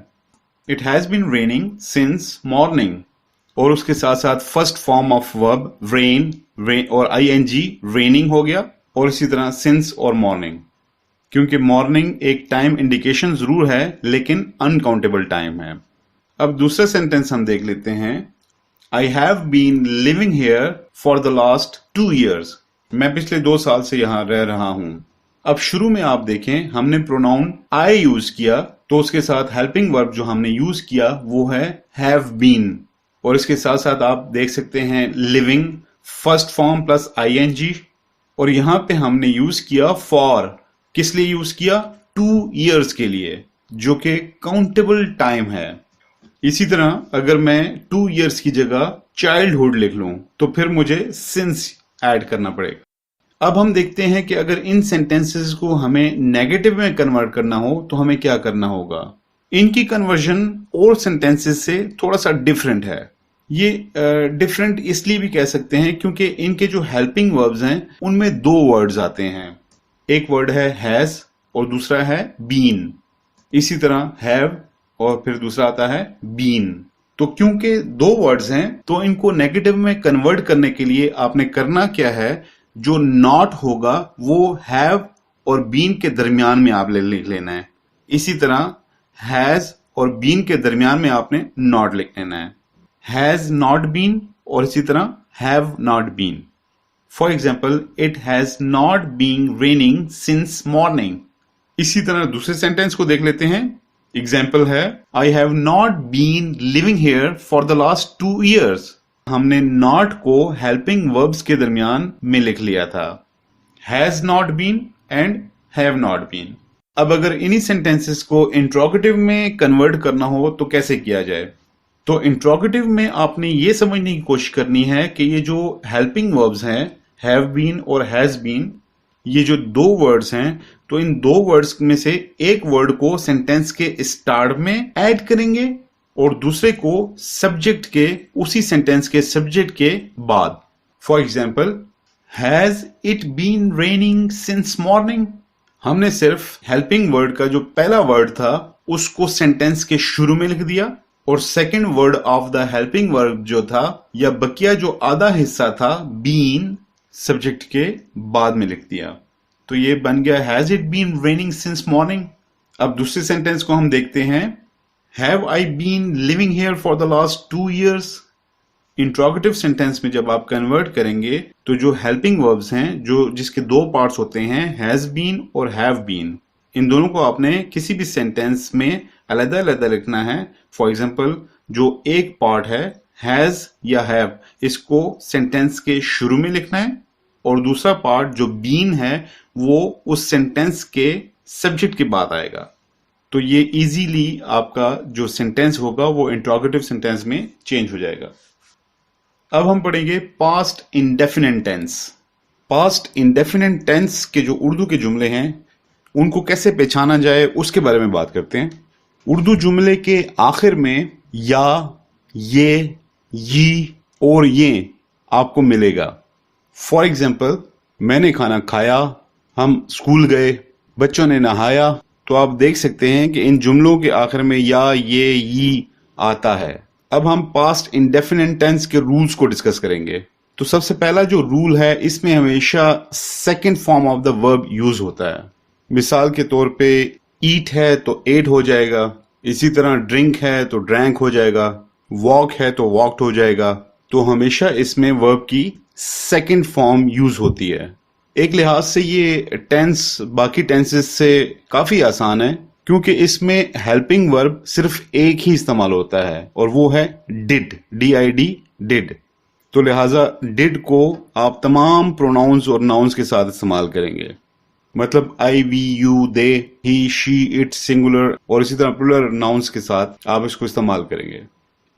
It has been raining since morning, और उसके साथ साथ first form of verb rain और आईएनजी रेनिंग हो गया, और इसी तरह सिंस और मॉर्निंग, क्योंकि मॉर्निंग एक टाइम इंडिकेशन जरूर है लेकिन अनकाउंटेबल टाइम है। अब दूसरा सेंटेंस हम देख लेते हैं। I have been living here for the last 2 years, मैं पिछले 2 साल से यहां रह रहा हूं। अब शुरू में आप देखें हमने प्रोनाउन आई यूज किया, तो उसके साथ हेल्पिंग वर्ब जो हमने यूज किया वो है हैव बीन, और इसके साथ साथ आप देख सकते हैं living first form plus ING, और यहां पे हमने यूज किया फॉर। किस लिए यूज किया? 2 ईयर्स के लिए, जो कि काउंटेबल टाइम है। इसी तरह अगर मैं 2 ईयर्स की जगह चाइल्डहुड लिख लूं तो फिर मुझे सिंस ऐड करना पड़ेगा। अब हम देखते हैं कि अगर इन सेंटेंसेस को हमें नेगेटिव में कन्वर्ट करना हो तो हमें क्या करना होगा। इनकी कन्वर्जन और सेंटेंसेस से थोड़ा सा डिफरेंट है। ये डिफरेंट इसलिए भी कह सकते हैं क्योंकि इनके जो हेल्पिंग वर्ब्स हैं उनमें 2 वर्ड्स आते हैं। एक वर्ड है हैज और दूसरा है बीन। इसी तरह हैव और फिर दूसरा आता है बीन। तो क्योंकि 2 वर्ड्स हैं तो इनको नेगेटिव में कन्वर्ट करने के लिए आपने करना क्या है, जो नॉट होगा वो हैव और बीन के दरमियान में आप लिख लेना है। इसी तरह हैज और बीन के दरमियान में आपने नॉट लिख लेना है। हैज नॉट बीन और इसी तरह have not been. For example, it has not been raining since morning. इसी तरह दूसरे सेंटेंस को देख लेते हैं। एग्जाम्पल है I have not been living here for the last 2 years. हमने नॉट को हेल्पिंग वर्ब्स के दरमियान में लिख लिया था, has not been and have not been. अब अगर इन्हीं सेंटेंसेस को इंट्रोगेटिव में कन्वर्ट करना हो तो कैसे किया जाए? तो इंट्रोगेटिव में आपने ये समझने की कोशिश करनी है कि ये जो हेल्पिंग वर्ब्स हैं हैव बीन और हैज बीन, ये जो 2 वर्ड्स हैं, तो इन 2 वर्ड्स में से एक वर्ड को सेंटेंस के स्टार्ट में ऐड करेंगे और दूसरे को सब्जेक्ट के उसी सेंटेंस के सब्जेक्ट के बाद। For example, has it been raining since morning. हमने सिर्फ हेल्पिंग वर्ड का जो पहला वर्ड था उसको सेंटेंस के शुरू में लिख दिया और second word of the helping verb जो था या बकिया जो आधा हिस्सा था बीन, सब्जेक्ट के बाद में लिख दिया। तो ये बन गया has it been raining since morning. अब दूसरे सेंटेंस को हम देखते हैं। Have I been living here for the last 2 years. Interrogative sentence में जब आप कन्वर्ट करेंगे तो जो हेल्पिंग वर्ब्स हैं, जो जिसके 2 पार्ट्स होते हैं हैज बीन और हैव बीन, इन दोनों को आपने किसी भी सेंटेंस में अलग-अलग लिखना है। फॉर एग्जाम्पल, जो एक पार्ट है हैज या हैव, इसको सेंटेंस के शुरू में लिखना है और दूसरा पार्ट जो बीन है वो उस सेंटेंस के सब्जेक्ट के बाद आएगा। तो ये इजीली आपका जो सेंटेंस होगा वो इंट्रोगेटिव सेंटेंस में चेंज हो जाएगा। अब हम पढ़ेंगे past indefinite tense. Past indefinite tense के जो उर्दू के जुमले हैं उनको कैसे पहचाना जाए उसके बारे में बात करते हैं। उर्दू जुमले के आखिर में या, ये, यी और ये आपको मिलेगा। फॉर एग्जाम्पल, मैंने खाना खाया, हम स्कूल गए, बच्चों ने नहाया। तो आप देख सकते हैं कि इन जुमलों के आखिर में या, ये, यी आता है। अब हम पास्ट इंडेफिनिट टेंस के रूल्स को डिस्कस करेंगे। तो सबसे पहला जो रूल है, इसमें हमेशा second form of the verb use होता है। मिसाल के तौर पे ईट है तो एट हो जाएगा, इसी तरह ड्रिंक है तो ड्रैंक हो जाएगा, वॉक है तो वॉकड हो जाएगा। तो हमेशा इसमें वर्ब की सेकंड फॉर्म यूज होती है। एक लिहाज से ये टेंस बाकी टेंसेस से काफी आसान है, क्योंकि इसमें हेल्पिंग वर्ब सिर्फ एक ही इस्तेमाल होता है और वो है डिड, DID, डिड। तो लिहाजा डिड को आप तमाम प्रोनाउंस और नाउन्स के साथ इस्तेमाल करेंगे। मतलब I, we, you, they, he, she, it, singular और इसी तरह प्लूरल नाउन्स के साथ आप इसको इस्तेमाल करेंगे।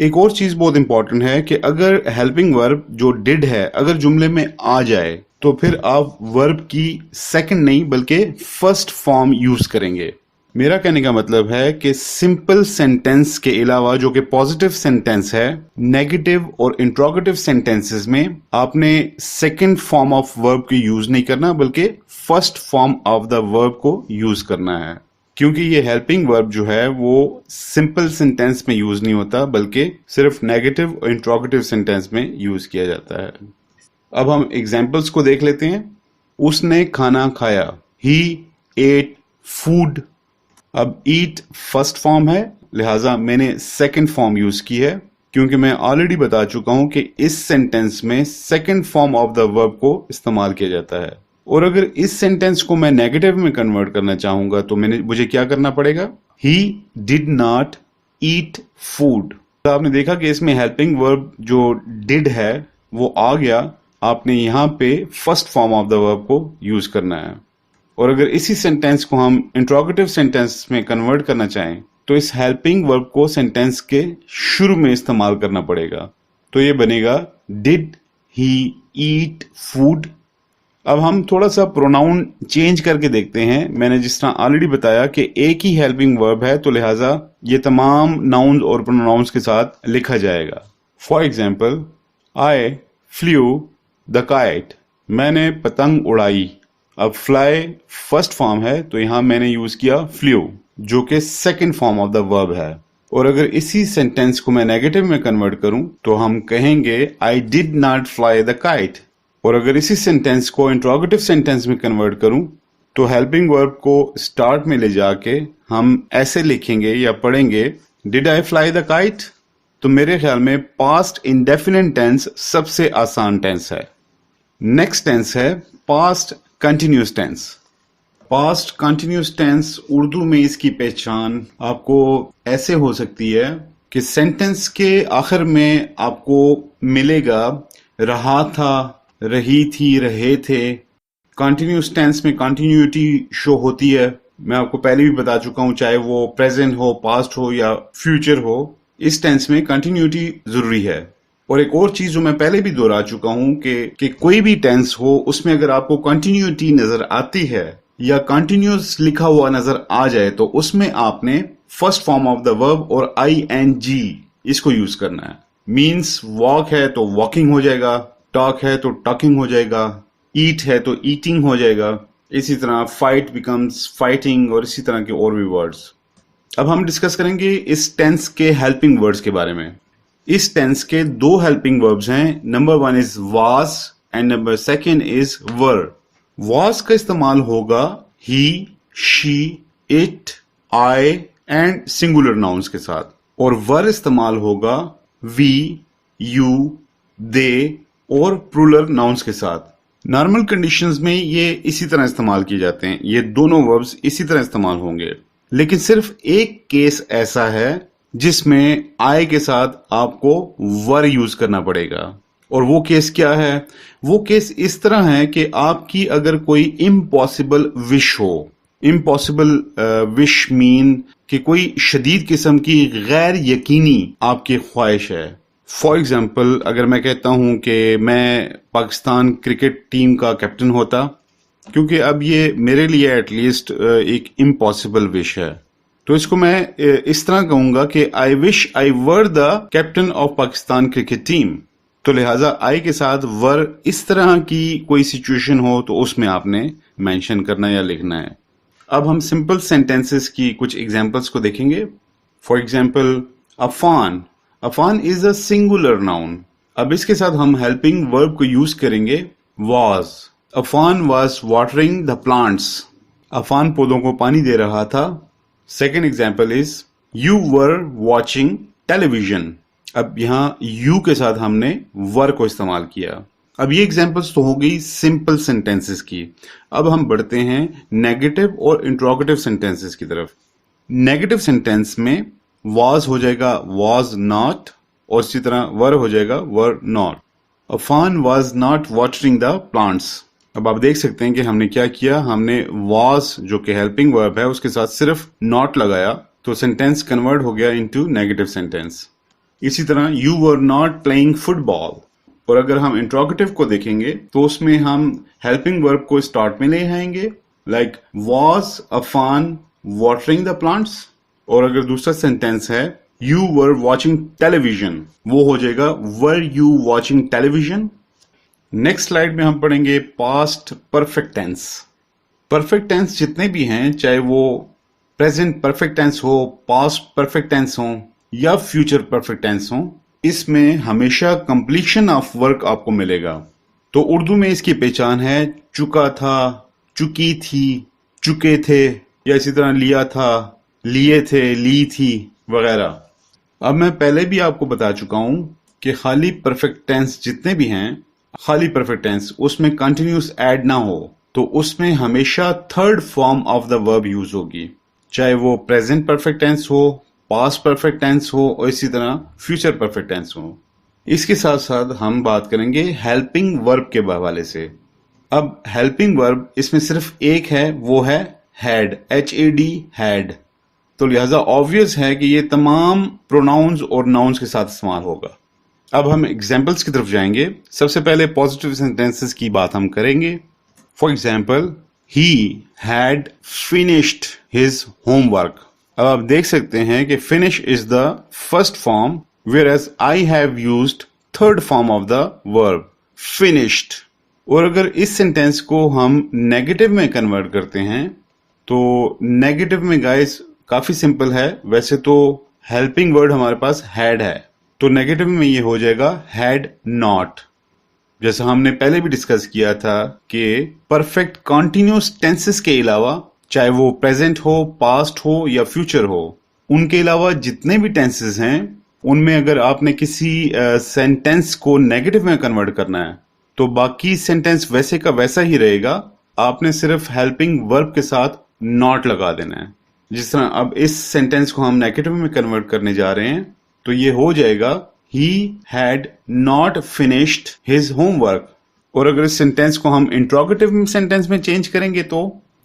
एक और चीज बहुत इंपॉर्टेंट है कि अगर हेल्पिंग वर्ब जो डिड है अगर जुमले में आ जाए तो फिर आप वर्ब की सेकंड नहीं बल्कि फर्स्ट फॉर्म यूज करेंगे। मेरा कहने का मतलब है कि सिंपल सेंटेंस के अलावा जो कि पॉजिटिव सेंटेंस है, नेगेटिव और इंट्रोगेटिव सेंटेंसेस में आपने सेकंड फॉर्म ऑफ वर्ब को यूज नहीं करना बल्कि first form of the verb को यूज करना है, क्योंकि ये हेल्पिंग वर्ब जो है वो सिंपल सेंटेंस में यूज नहीं होता बल्कि सिर्फ नेगेटिव और इंट्रोगेटिव सेंटेंस में यूज किया जाता है। अब हम एग्जाम्पल्स को देख लेते हैं। उसने खाना खाया, ही एट फूड। अब ईट फर्स्ट फॉर्म है, लिहाजा मैंने सेकंड फॉर्म यूज की है, क्योंकि मैं ऑलरेडी बता चुका हूं कि इस सेंटेंस में second form of the verb को इस्तेमाल किया जाता है। और अगर इस सेंटेंस को मैं नेगेटिव में कन्वर्ट करना चाहूंगा तो मुझे क्या करना पड़ेगा? He did not eat food. तो आपने देखा कि इसमें हेल्पिंग वर्ब जो डिड है वो आ गया, आपने यहां पे first form of the verb को यूज करना है। और अगर इसी सेंटेंस को हम इंट्रोगेटिव सेंटेंस में कन्वर्ट करना चाहें तो इस हेल्पिंग वर्ब को सेंटेंस के शुरू में इस्तेमाल करना पड़ेगा। तो ये बनेगा डिड ही ईट फूड। अब हम थोड़ा सा प्रोनाउन चेंज करके देखते हैं। मैंने जिस तरह ऑलरेडी बताया कि एक ही हेल्पिंग वर्ब है, तो लिहाजा ये तमाम नाउन और प्रोनाउंस के साथ लिखा जाएगा। For example, eye flu the kite, मैंने पतंग उड़ाई। अब फ्लाई फर्स्ट फॉर्म है तो यहां मैंने यूज किया फ्लू, जो कि second form of the verb है। और अगर इसी सेंटेंस को मैं नेगेटिव में कन्वर्ट करूं तो हम कहेंगे I did not fly the kite. और अगर इसी सेंटेंस को इंट्रोगेटिव सेंटेंस में कन्वर्ट करूं तो हेल्पिंग वर्ब को स्टार्ट में ले जाके हम ऐसे लिखेंगे या पढ़ेंगे did I fly the kite. तो मेरे ख्याल में पास्ट इंडेफिनिट टेंस सबसे आसान टेंस है। नेक्स्ट टेंस है past continuous tense. Past continuous tense Urdu में इसकी पहचान आपको ऐसे हो सकती है कि सेंटेंस के आखिर में आपको मिलेगा रहा था, रही थी, रहे थे। कंटिन्यूस टेंस में कंटिन्यूटी शो होती है। मैं आपको पहले भी बता चुका हूं, चाहे वो प्रेजेंट हो, पास्ट हो या फ्यूचर हो, इस टेंस में कंटिन्यूटी जरूरी है। और एक और चीज जो मैं पहले भी दोहरा चुका हूं कि कोई भी टेंस हो उसमें अगर आपको कंटिन्यूटी नजर आती है या कंटिन्यूस लिखा हुआ नजर आ जाए तो उसमें आपने first form of the verb और ING इसको यूज करना है। मीन्स वॉक है तो वॉकिंग हो जाएगा, टॉक है तो टॉकिंग हो जाएगा, ईट है तो ईटिंग हो जाएगा, इसी तरह फाइट बिकम्स फाइटिंग और इसी तरह के और भी वर्ड्स। अब हम डिस्कस करेंगे इस टेंस के हेल्पिंग वर्ड्स के बारे में। इस टेंस के दो हेल्पिंग वर्ब्स हैं। Number 1 is was and number 2 is were. Was का इस्तेमाल होगा he, she, it, I and singular nouns के साथ, और वर इस्तेमाल होगा वी, यू, दे और प्लूरल नाउन्स के साथ। नॉर्मल कंडीशंस में ये इसी तरह इस्तेमाल किए जाते हैं, ये दोनों वर्ब्स इसी तरह इस्तेमाल होंगे। लेकिन सिर्फ एक केस ऐसा है जिसमें आई के साथ आपको वर यूज करना पड़ेगा। और वो केस क्या है? वो केस इस तरह है कि आपकी अगर कोई इम्पॉसिबल विश हो। इम्पॉसिबल विश मीन कि कोई शदीद किस्म की गैर यकीनी आपकी ख्वाहिश है। फॉर एग्जाम्पल, अगर मैं कहता हूं कि मैं पाकिस्तान क्रिकेट टीम का कैप्टन होता, क्योंकि अब ये मेरे लिए एटलीस्ट एक इम्पॉसिबल विश है, तो इसको मैं इस तरह कहूंगा कि I wish I were the captain of Pakistan cricket team. तो लिहाजा आई के साथ वर इस तरह की कोई सिचुएशन हो तो उसमें आपने मेंशन करना या लिखना है। अब हम सिंपल सेंटेंसेस की कुछ एग्जांपल्स को देखेंगे। For example, Afan Afan is a singular noun. अब इसके साथ हम हेल्पिंग वर्ब को यूज करेंगे was। Afan was watering the plants। Afan पौधों को पानी दे रहा था। Second example is you were watching television। अब यहाँ you के साथ हमने were को इस्तेमाल किया। अब ये एग्जाम्पल्स तो हो गई सिंपल सेंटेंसेस की। अब हम बढ़ते हैं नेगेटिव और इंट्रोगेटिव सेंटेंसेस की तरफ। नेगेटिव सेंटेंस में was हो जाएगा was not, और इसी तरह were हो जाएगा were not। Affan was not watering the plants। अब आप देख सकते हैं कि हमने क्या किया, हमने was जो कि हेल्पिंग वर्ब है उसके साथ सिर्फ not लगाया, तो सेंटेंस कन्वर्ट हो गया इनटू नेगेटिव सेंटेंस। इसी तरह you were not playing football। और अगर हम इंट्रोगेटिव को देखेंगे तो उसमें हम हेल्पिंग वर्ब को स्टार्ट में ले आएंगे, like was Afan watering the plants। और अगर दूसरा सेंटेंस है you were watching television, वो हो जाएगा were you watching television। Next slide में हम पढ़ेंगे past perfect tense. Perfect tense जितने भी हैं, चाहे वो प्रेजेंट परफेक्ट टेंस हो, पास्ट परफेक्ट टेंस हो या फ्यूचर परफेक्ट टेंस हो, इसमें हमेशा कंप्लीशन ऑफ वर्क आपको मिलेगा। तो उर्दू में इसकी पहचान है चुका था, चुकी थी, चुके थे, या इसी तरह लिया था, लिए थे, ली थी वगैरह। अब मैं पहले भी आपको बता चुका हूं कि खाली परफेक्ट टेंस जितने भी हैं, खाली परफेक्ट टेंस उसमें कंटिन्यूस ऐड ना हो तो उसमें हमेशा third form of the verb use होगी, चाहे वो प्रेजेंट परफेक्ट टेंस हो, पास्ट परफेक्ट टेंस हो और इसी तरह फ्यूचर परफेक्ट टेंस हो। इसके साथ साथ हम बात करेंगे हेल्पिंग वर्ब के हवाले से। अब हेल्पिंग वर्ब इसमें सिर्फ एक है, वो है हैड, HAD हैड। तो लिहाजा ऑब्वियस है कि ये तमाम प्रोनाउंस और नाउन्स के साथ इस्तेमाल होगा। अब हम एग्जाम्पल्स की तरफ जाएंगे। सबसे पहले पॉजिटिव सेंटेंसेस की बात हम करेंगे। For example, he had finished his homework. अब आप देख सकते हैं कि finish is the first form, whereas I have used third form of the verb finished. और अगर इस सेंटेंस को हम नेगेटिव में कन्वर्ट करते हैं तो नेगेटिव में गाइस काफी सिंपल है। वैसे तो हेल्पिंग वर्ड हमारे पास हैड है, तो नेगेटिव में ये हो जाएगा हैड नॉट। जैसा हमने पहले भी डिस्कस किया था कि परफेक्ट कॉन्टिन्यूस टेंसेस के अलावा, चाहे वो प्रेजेंट हो, पास्ट हो या फ्यूचर हो, उनके अलावा जितने भी टेंसेस हैं उनमें अगर आपने किसी सेंटेंस को नेगेटिव में कन्वर्ट करना है तो बाकी सेंटेंस वैसे का वैसा ही रहेगा, आपने सिर्फ हेल्पिंग वर्ब के साथ नॉट लगा देना है। जिस तरह अब इस सेंटेंस को हम नेगेटिव में कन्वर्ट करने जा रहे हैं तो ये हो जाएगा ही had not finished his homework. और अगर इस सेंटेंस को हम इंट्रोगेटिव सेंटेंस में चेंज करेंगे तो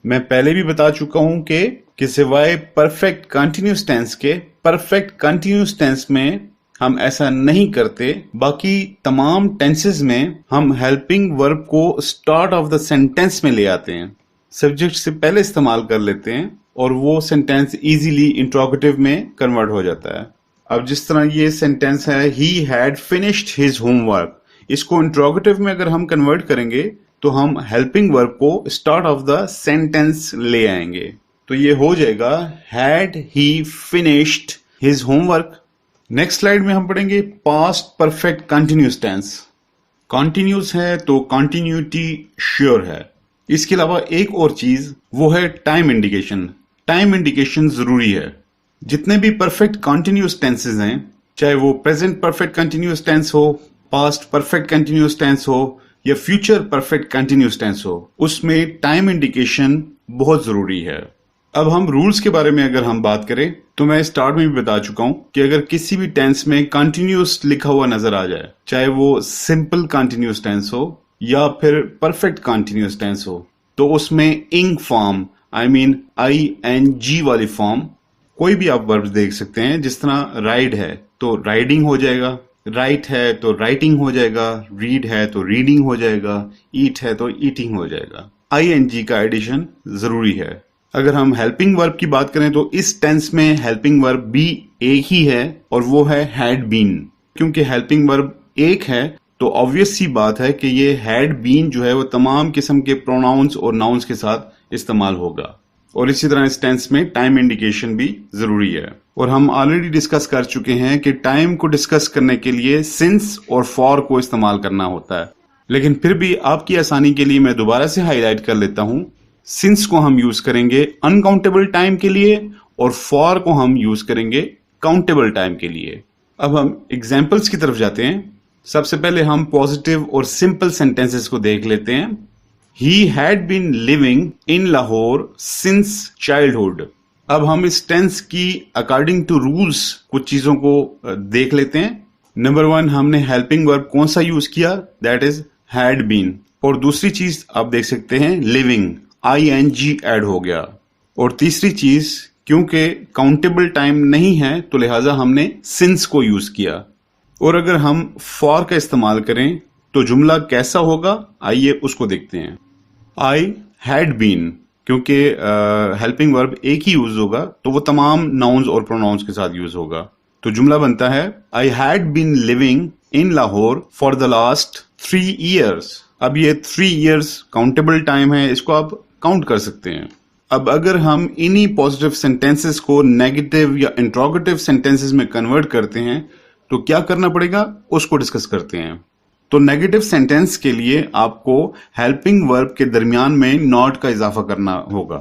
मैं पहले भी बता चुका हूं कि सिवाय परफेक्ट कंटिन्यूस टेंस के, परफेक्ट कंटिन्यूस टेंस में हम ऐसा नहीं करते। बाकी तमाम टेंसेस में हम हेल्पिंग वर्ब को स्टार्ट ऑफ द सेंटेंस में ले आते हैं, सब्जेक्ट से पहले इस्तेमाल कर लेते हैं और वो सेंटेंस इजीली इंट्रोगेटिव में कन्वर्ट हो जाता है। अब जिस तरह ये सेंटेंस है he had finished his homework, इसको इंट्रोगेटिव में अगर हम कन्वर्ट करेंगे तो हम हेल्पिंग वर्ब को स्टार्ट ऑफ द सेंटेंस ले आएंगे। तो ये हो जाएगा had he finished his homework. Next slide में हम पढ़ेंगे past perfect continuous tense. Continuous है तो कॉन्टिन्यूटी श्योर है। इसके अलावा एक और चीज वो है टाइम इंडिकेशन। टाइम इंडिकेशन जरूरी है। जितने भी परफेक्ट कंटिन्यूस टेंसेस हैं, चाहे वो प्रेजेंट परफेक्ट कंटिन्यूस टेंस हो, पास्ट परफेक्ट कंटिन्यूस टेंस हो या फ्यूचर परफेक्ट कंटिन्यूस टेंस हो, उसमें टाइम इंडिकेशन बहुत जरूरी है। अब हम रूल्स के बारे में अगर हम बात करें तो मैं स्टार्ट में भी बता चुका हूं कि अगर किसी भी टेंस में कंटिन्यूस लिखा हुआ नजर आ जाए, चाहे वो सिंपल कंटिन्यूस टेंस हो या फिर परफेक्ट कंटिन्यूस टेंस हो, तो उसमें इंग फॉर्म, आई मीन ING वाली फॉर्म, कोई भी आप वर्ब देख सकते हैं। जिस तरह राइड है तो राइडिंग हो जाएगा, राइट है तो राइटिंग हो जाएगा, रीड है तो रीडिंग हो जाएगा, ईट है तो ईटिंग हो जाएगा। ING का एडिशन जरूरी है। अगर हम हेल्पिंग वर्ब की बात करें तो इस टेंस में हेल्पिंग वर्ब भी एक ही है और वो है हैड बीन। क्योंकि हेल्पिंग वर्ब एक है तो ऑब्वियस सी बात है कि ये हैड बीन जो है वो तमाम किस्म के प्रोनाउंस और नाउन्स के साथ इस्तेमाल होगा। और इसी तरह इस टेंस में टाइम इंडिकेशन भी जरूरी है। और हम ऑलरेडी डिस्कस कर चुके हैं कि टाइम को डिस्कस करने के लिए सिंस और फॉर को इस्तेमाल करना होता है, लेकिन फिर भी आपकी आसानी के लिए मैं दोबारा से हाईलाइट कर लेता हूं। सिंस को हम यूज करेंगे अनकाउंटेबल टाइम के लिए और फॉर को हम यूज करेंगे काउंटेबल टाइम के लिए। अब हम एग्जाम्पल्स की तरफ जाते हैं। सबसे पहले हम पॉजिटिव और सिंपल सेंटेंसेस को देख लेते हैं। He had been living in Lahore since childhood। अब हम इस टेंस की अकॉर्डिंग टू रूल्स कुछ चीजों को देख लेते हैं। नंबर 1, हमने हेल्पिंग वर्ब कौन सा यूज किया, दैट इज हैड बीन। और दूसरी चीज आप देख सकते हैं लिविंग, ing ऐड हो गया। और तीसरी चीज, क्योंकि काउंटेबल टाइम नहीं है तो लिहाजा हमने सिंस को यूज किया। और अगर हम फॉर का इस्तेमाल करें तो जुमला कैसा होगा, आइए उसको देखते हैं। आई हैड बीन, क्योंकि हेल्पिंग वर्ब एक ही यूज होगा तो वो तमाम नाउन्स और प्रोनाउंस के साथ यूज होगा। तो जुमला बनता है I had been living in Lahore for the last 3 years। अब ये 3 years काउंटेबल टाइम है, इसको आप काउंट कर सकते हैं। अब अगर हम इन्हीं पॉजिटिव सेंटेंसेस को नेगेटिव या इंट्रोगेटिव सेंटेंसेस में कन्वर्ट करते हैं तो क्या करना पड़ेगा, उसको डिस्कस करते हैं। तो नेगेटिव सेंटेंस के लिए आपको हेल्पिंग वर्ब के दरमियान में नॉट का इजाफा करना होगा।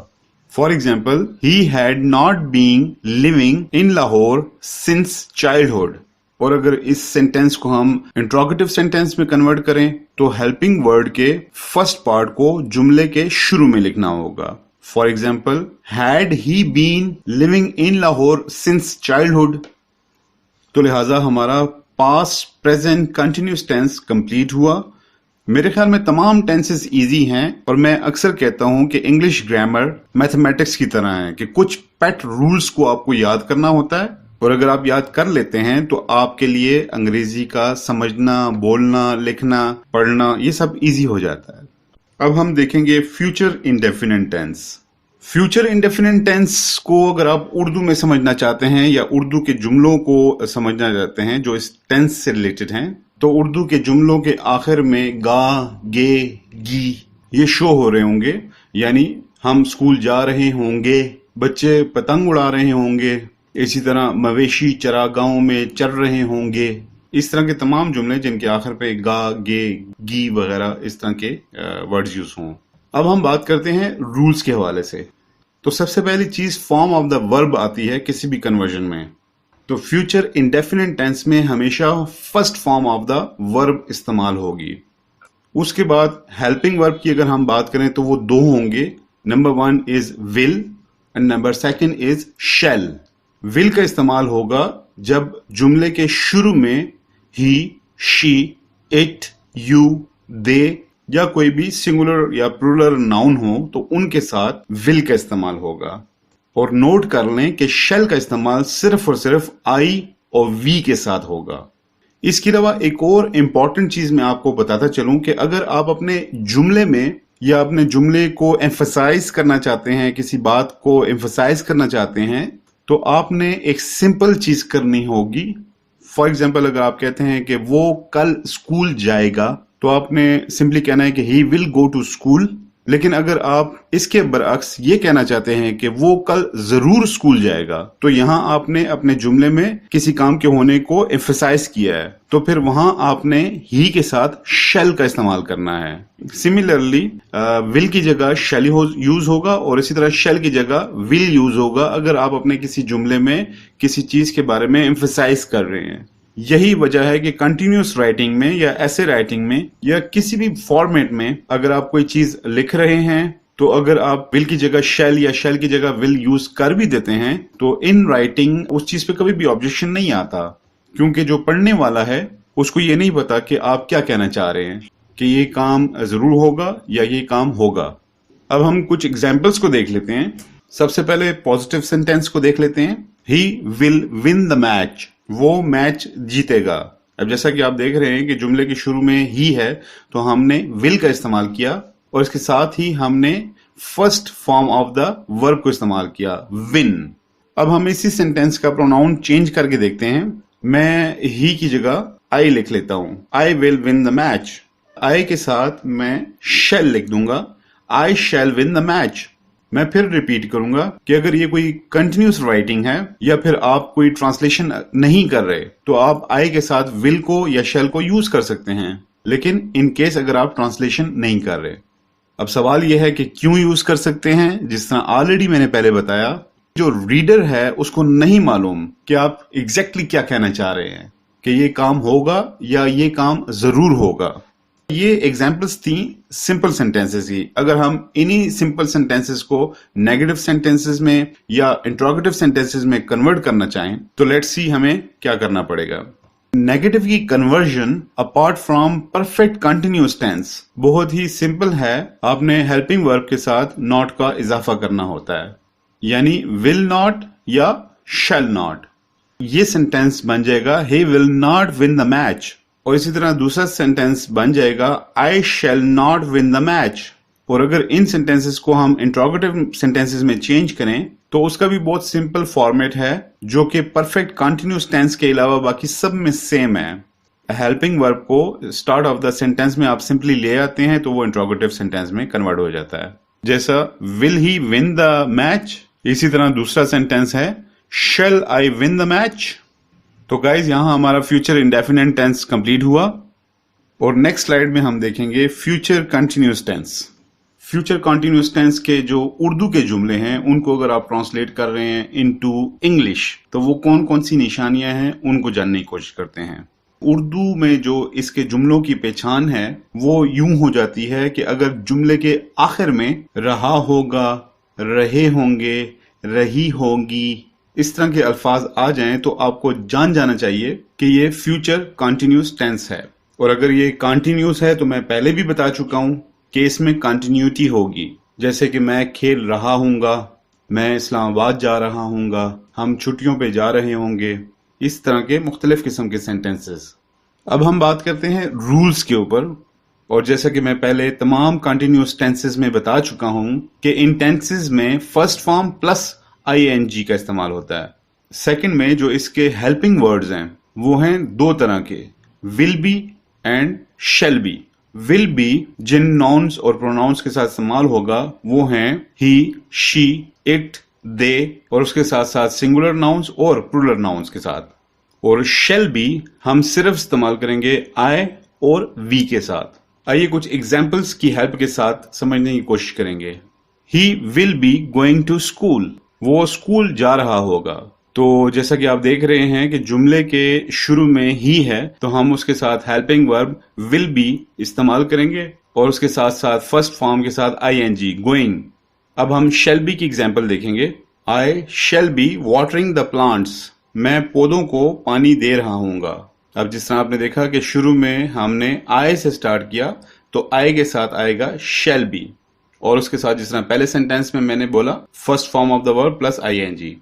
For example, he had not been living in Lahore since childhood. और अगर इस सेंटेंस को हम इंट्रोगेटिव सेंटेंस में कन्वर्ट करें तो हेल्पिंग वर्ड के फर्स्ट पार्ट को जुमले के शुरू में लिखना होगा। For example, had he been living in Lahore since childhood. तो लिहाजा हमारा past present continuous tense complete हुआ। मेरे ख्याल में तमाम टेंसेस इजी हैं और मैं अक्सर कहता हूं कि इंग्लिश ग्रामर मैथमेटिक्स की तरह है कि कुछ पेट रूल्स को आपको याद करना होता है और अगर आप याद कर लेते हैं तो आपके लिए अंग्रेजी का समझना, बोलना, लिखना, पढ़ना ये सब इजी हो जाता है। अब हम देखेंगे future indefinite tense. Future indefinite tense को अगर आप उर्दू में समझना चाहते हैं या उर्दू के जुमलों को समझना चाहते हैं जो इस टेंस से रिलेटेड हैं, तो उर्दू के जुमलों के आखिर में गा, गे, गी ये शो हो रहे होंगे। यानी हम स्कूल जा रहे होंगे, बच्चे पतंग उड़ा रहे होंगे, इसी तरह मवेशी चरागाहों में चर रहे होंगे। इस तरह के तमाम जुमले जिनके आखिर पे गा, गे, गी वगैरह इस तरह के वर्ड्स यूज हों। अब हम बात करते हैं रूल्स के हवाले से। तो सबसे पहली चीज फॉर्म ऑफ द वर्ब आती है किसी भी कन्वर्जन में। तो फ्यूचर इंडेफिनिट टेंस में हमेशा first form of the verb इस्तेमाल होगी। उसके बाद हेल्पिंग वर्ब की अगर हम बात करें तो वो 2 होंगे। Number 1 is will and number 2 is shell. Will का इस्तेमाल होगा जब जुमले के शुरू में ही, शी, इट, यू, दे या कोई भी सिंगुलर या प्लूरल नाउन हो तो उनके साथ विल का इस्तेमाल होगा। और नोट कर लें कि शेल का इस्तेमाल सिर्फ और सिर्फ आई और वी के साथ होगा। इसके अलावा एक और इंपॉर्टेंट चीज मैं आपको बताता चलूं कि अगर आप अपने जुमले में या अपने जुमले को एम्फसाइज करना चाहते हैं, किसी बात को एम्फसाइज करना चाहते हैं, तो आपने एक सिंपल चीज करनी होगी। फॉर एग्जाम्पल, अगर आप कहते हैं कि वो कल स्कूल जाएगा तो आपने सिंपली कहना है कि he will go to school. लेकिन अगर आप इसके बरअक्स ये कहना चाहते हैं कि वो कल जरूर स्कूल जाएगा, तो यहां आपने अपने जुमले में किसी काम के होने को एम्फसाइज किया है, तो फिर वहां आपने ही के साथ शैल का इस्तेमाल करना है। सिमिलरली विल की जगह शैल यूज होगा और इसी तरह शैल की जगह विल यूज होगा अगर आप अपने किसी जुमले में किसी चीज के बारे में एम्फसाइज कर रहे हैं। यही वजह है कि कंटिन्यूअस राइटिंग में या ऐसे राइटिंग में या किसी भी फॉर्मेट में अगर आप कोई चीज लिख रहे हैं तो अगर आप विल की जगह शैल या शैल की जगह विल यूज कर भी देते हैं तो इन राइटिंग उस चीज पे कभी भी ऑब्जेक्शन नहीं आता, क्योंकि जो पढ़ने वाला है उसको ये नहीं पता कि आप क्या कहना चाह रहे हैं, कि ये काम जरूर होगा या ये काम होगा। अब हम कुछ एग्जाम्पल्स को देख लेते हैं। सबसे पहले पॉजिटिव सेंटेंस को देख लेते हैं। He will win the match, वो मैच जीतेगा। अब जैसा कि आप देख रहे हैं कि जुमले के शुरू में ही है तो हमने विल का इस्तेमाल किया और इसके साथ ही हमने first form of the verb को इस्तेमाल किया, विन। अब हम इसी सेंटेंस का प्रोनाउन चेंज करके देखते हैं। मैं ही की जगह आई लिख लेता हूं, I will win the match. I के साथ मैं शैल लिख दूंगा, I shall win the match. मैं फिर रिपीट करूंगा कि अगर ये कोई कंटिन्यूस राइटिंग है या फिर आप कोई ट्रांसलेशन नहीं कर रहे तो आप आई के साथ विल को या शेल को यूज कर सकते हैं, लेकिन इन केस अगर आप ट्रांसलेशन नहीं कर रहे। अब सवाल यह है कि क्यों यूज कर सकते हैं। जिस तरह ऑलरेडी मैंने पहले बताया, जो रीडर है उसको नहीं मालूम कि आप एग्जैक्टली क्या कहना चाह रहे हैं, कि ये काम होगा या ये काम जरूर होगा। ये एग्जाम्पल्स थी सिंपल सेंटेंसेस की। अगर हम इन्हीं सिंपल सेंटेंसेस को नेगेटिव सेंटेंसेस में या इंट्रोगेटिव सेंटेंसेस में कन्वर्ट करना चाहें तो लेट्स सी हमें क्या करना पड़ेगा। नेगेटिव की conversion apart from perfect continuous tense बहुत ही सिंपल है। आपने हेल्पिंग वर्ब के साथ नॉट का इजाफा करना होता है, यानी विल नॉट या शैल नॉट। ये सेंटेंस बन जाएगा he will not win the match, और इसी तरह दूसरा सेंटेंस बन जाएगा I shall not win the match. और अगर इन सेंटेंसेस को हम इंट्रोगेटिव सेंटेंसेस में चेंज करें तो उसका भी बहुत सिंपल फॉर्मेट है, जो कि परफेक्ट कंटिन्यूअस टेंस के अलावा बाकी सब में सेम है। हेल्पिंग वर्ब को स्टार्ट ऑफ द सेंटेंस में आप सिंपली ले आते हैं तो वो इंट्रोगेटिव सेंटेंस में कन्वर्ट हो जाता है। जैसा will he win the match, इसी तरह दूसरा सेंटेंस है शैल आई विन द मैच। तो गाइज यहां हमारा फ्यूचर इंडेफिनिट टेंस कंप्लीट हुआ, और नेक्स्ट स्लाइड में हम देखेंगे future continuous tense. Future continuous tense के जो उर्दू के जुमले हैं उनको अगर आप ट्रांसलेट कर रहे हैं इनटू इंग्लिश तो वो कौन कौन सी निशानियां हैं उनको जानने की कोशिश करते हैं। उर्दू में जो इसके जुमलों की पहचान है वो यूं हो जाती है कि अगर जुमले के आखिर में रहा होगा, रहे होंगे, रही होगी, इस तरह के अल्फाज आ जाएं तो आपको जान जाना चाहिए कि ये फ्यूचर कंटिन्यूअस टेंस है। और अगर ये कंटिन्यूअस है तो मैं पहले भी बता चुका हूं कि इसमें कंटिन्यूटी होगी। जैसे कि मैं खेल रहा हूंगा, मैं इस्लामाबाद जा रहा हूंगा, हम छुट्टियों पे जा रहे होंगे, इस तरह के मुख्तलिफ किस्म के सेंटेंसेस। अब हम बात करते हैं रूल्स के ऊपर, और जैसा कि मैं पहले तमाम कंटिन्यूअस टेंसेस में बता चुका हूं कि इन टेंसेस में फर्स्ट फॉर्म प्लस ING का इस्तेमाल होता है। सेकंड में जो इसके हेल्पिंग वर्ड्स हैं वो हैं दो तरह के, will be and shall be. Will be जिन नाउन्स और प्रोनाउंस के साथ इस्तेमाल होगा वो हैं ही, शी, इट, दे, और उसके साथ साथ सिंगुलर नाउन्स और प्लूरल नाउन्स के साथ। और शैल बी हम सिर्फ इस्तेमाल करेंगे आई और वी के साथ। आइए कुछ एग्जाम्पल्स की हेल्प के साथ समझने की कोशिश करेंगे। He will be going to school, वो स्कूल जा रहा होगा। तो जैसा कि आप देख रहे हैं कि जुमले के शुरू में ही है तो हम उसके साथ हेल्पिंग वर्ब विल बी इस्तेमाल करेंगे और उसके साथ साथ फर्स्ट फॉर्म के साथ ING गोइंग। अब हम शैल बी की एग्जांपल देखेंगे। I shall be watering the plants, मैं पौधों को पानी दे रहा हूंगा। अब जिस तरह आपने देखा कि शुरू में हमने आई से स्टार्ट किया तो आई के साथ आएगा शैल बी, और उसके साथ जिस तरह पहले सेंटेंस में मैंने बोला first form of the verb plus ING।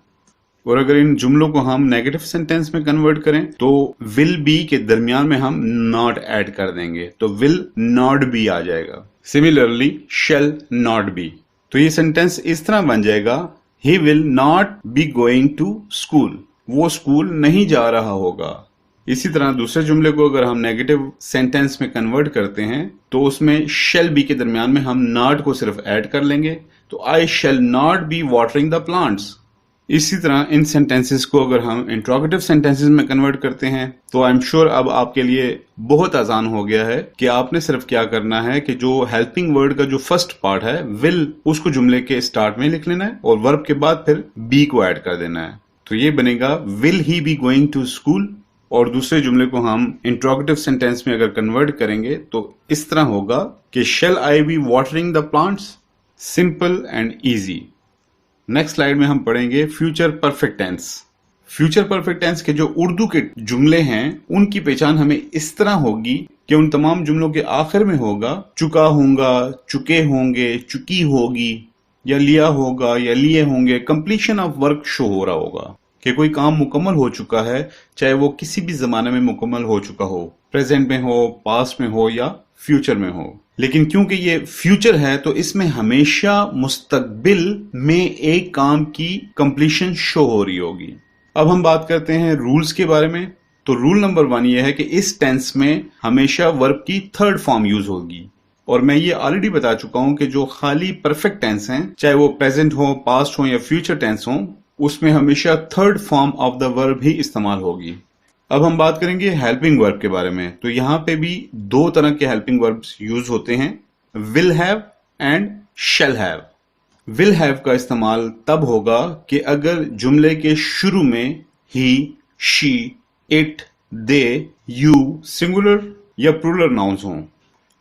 और अगर इन जुमलों को हम नेगेटिव सेंटेंस में कन्वर्ट करें तो विल बी के दरमियान में हम नॉट ऐड कर देंगे तो विल नॉट बी आ जाएगा। सिमिलरली शैल नॉट बी, तो ये सेंटेंस इस तरह बन जाएगा he will not be going to school, वो स्कूल नहीं जा रहा होगा। इसी तरह दूसरे जुमले को अगर हम नेगेटिव सेंटेंस में कन्वर्ट करते हैं तो उसमें शैल बी के दरमियान में हम नॉट को सिर्फ ऐड कर लेंगे तो I shall not be watering the plants. इसी तरह इन सेंटेंसेस को अगर हम इंट्रोगेटिव सेंटेंसेस में कन्वर्ट करते हैं तो आई एम श्योर अब आपके लिए बहुत आसान हो गया है कि आपने सिर्फ क्या करना है कि जो हेल्पिंग वर्ड का जो फर्स्ट पार्ट है विल, उसको जुमले के स्टार्ट में लिख लेना है और वर्ब के बाद फिर बी को ऐड कर देना है। तो ये बनेगा will he be going to school, और दूसरे जुमले को हम इंट्रोगेटिव सेंटेंस में अगर कन्वर्ट करेंगे तो इस तरह होगा कि shall I be watering the plants. Simple and easy. Next slide में हम पढ़ेंगे future perfect tense. Future perfect tense के जो उर्दू के जुमले हैं उनकी पहचान हमें इस तरह होगी कि उन तमाम जुमलों के आखिर में होगा चुका होगा, चुके होंगे, चुकी होगी, या लिया होगा या लिए होंगे। कंप्लीशन ऑफ वर्क शो हो रहा होगा कि कोई काम मुकम्मल हो चुका है, चाहे वो किसी भी जमाने में मुकम्मल हो चुका हो, प्रेजेंट में हो, पास्ट में हो या फ्यूचर में हो। लेकिन क्योंकि ये फ्यूचर है तो इसमें हमेशा मुस्तकबिल में एक काम की कंप्लीशन शो हो रही होगी। अब हम बात करते हैं रूल्स के बारे में। तो रूल नंबर 1 ये है कि इस टेंस में हमेशा वर्ब की थर्ड फॉर्म यूज होगी, और मैं ये ऑलरेडी बता चुका हूं कि जो खाली परफेक्ट टेंस हैं, चाहे वो प्रेजेंट हो, पास्ट हो या फ्यूचर टेंस हो, उसमें हमेशा third form of the verb ही इस्तेमाल होगी। अब हम बात करेंगे हेल्पिंग वर्ब के बारे में। तो यहां पे भी दो तरह के हेल्पिंग वर्ब्स यूज होते हैं, will have and shall have. Will have का इस्तेमाल तब होगा कि अगर जुमले के शुरू में he, she, it, they, you singular या प्लूरल नाउन्स हों,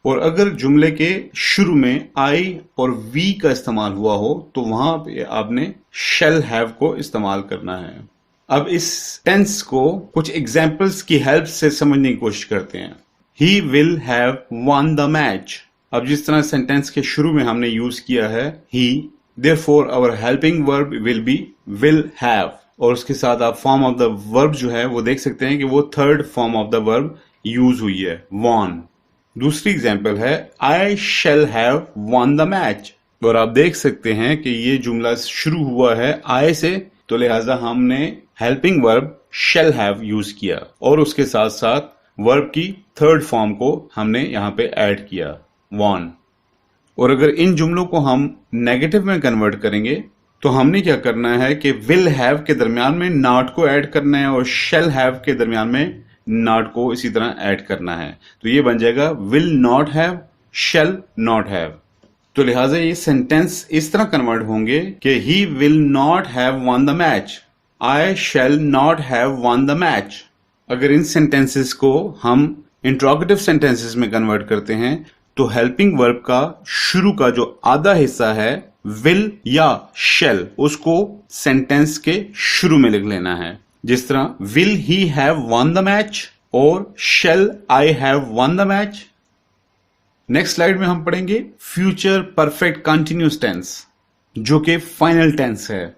और अगर जुमले के शुरू में आई और वी का इस्तेमाल हुआ हो तो वहां पे आपने शैल हैव को इस्तेमाल करना है। अब इस टेंस को कुछ एग्जाम्पल्स की हेल्प से समझने की कोशिश करते हैं। He will have won the match. अब जिस तरह सेंटेंस के शुरू में हमने यूज किया है ही, therefore our helping verb will be will have, और उसके साथ आप फॉर्म ऑफ द वर्ब जो है वो देख सकते हैं कि वो third form of the verb use हुई है, won। दूसरी एग्जाम्पल है आई shall have won the match, और आप देख सकते हैं कि ये जुमला शुरू हुआ है आई से, तो लिहाजा हमने helping verb shall have use किया और उसके साथ साथ वर्ब की थर्ड फॉर्म को हमने यहां पे ऐड किया, won। और अगर इन जुमलों को हम नेगेटिव में कन्वर्ट करेंगे तो हमने क्या करना है कि विल हैव के दरमियान में नॉट को ऐड करना है और शैल हैव के दरमियान में नॉट को इसी तरह ऐड करना है। तो ये बन जाएगा will not have, shall not have. तो लिहाजा ये सेंटेंस इस तरह कन्वर्ट होंगे कि he will not have won the match, I shall not have won the match. अगर इन सेंटेंसेस को हम इंट्रोगेटिव सेंटेंसेस में कन्वर्ट करते हैं तो हेल्पिंग वर्ब का शुरू का जो आधा हिस्सा है विल या शैल, उसको सेंटेंस के शुरू में लिख लेना है। जिस तरह will he have won the match और shall I have won the match. Next slide में हम पढ़ेंगे फ्यूचर परफेक्ट कंटिन्यूअस टेंस, जो कि फाइनल टेंस है।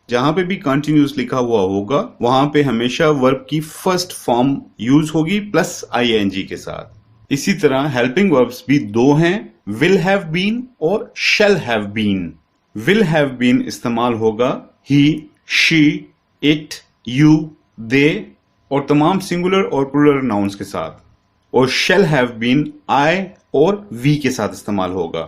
जहां पे भी कंटिन्यूअस लिखा हुआ होगा वहां पे हमेशा वर्ब की फर्स्ट फॉर्म यूज होगी प्लस आईएनजी के साथ। इसी तरह हेल्पिंग वर्ब्स भी दो हैं, विल हैव बीन और shall have been. Will have been इस्तेमाल होगा he, she, it, you, they और तमाम सिंगुलर और प्लूरल नाउन्स के साथ, और शैल हैव बीन आई और वी के साथ इस्तेमाल होगा।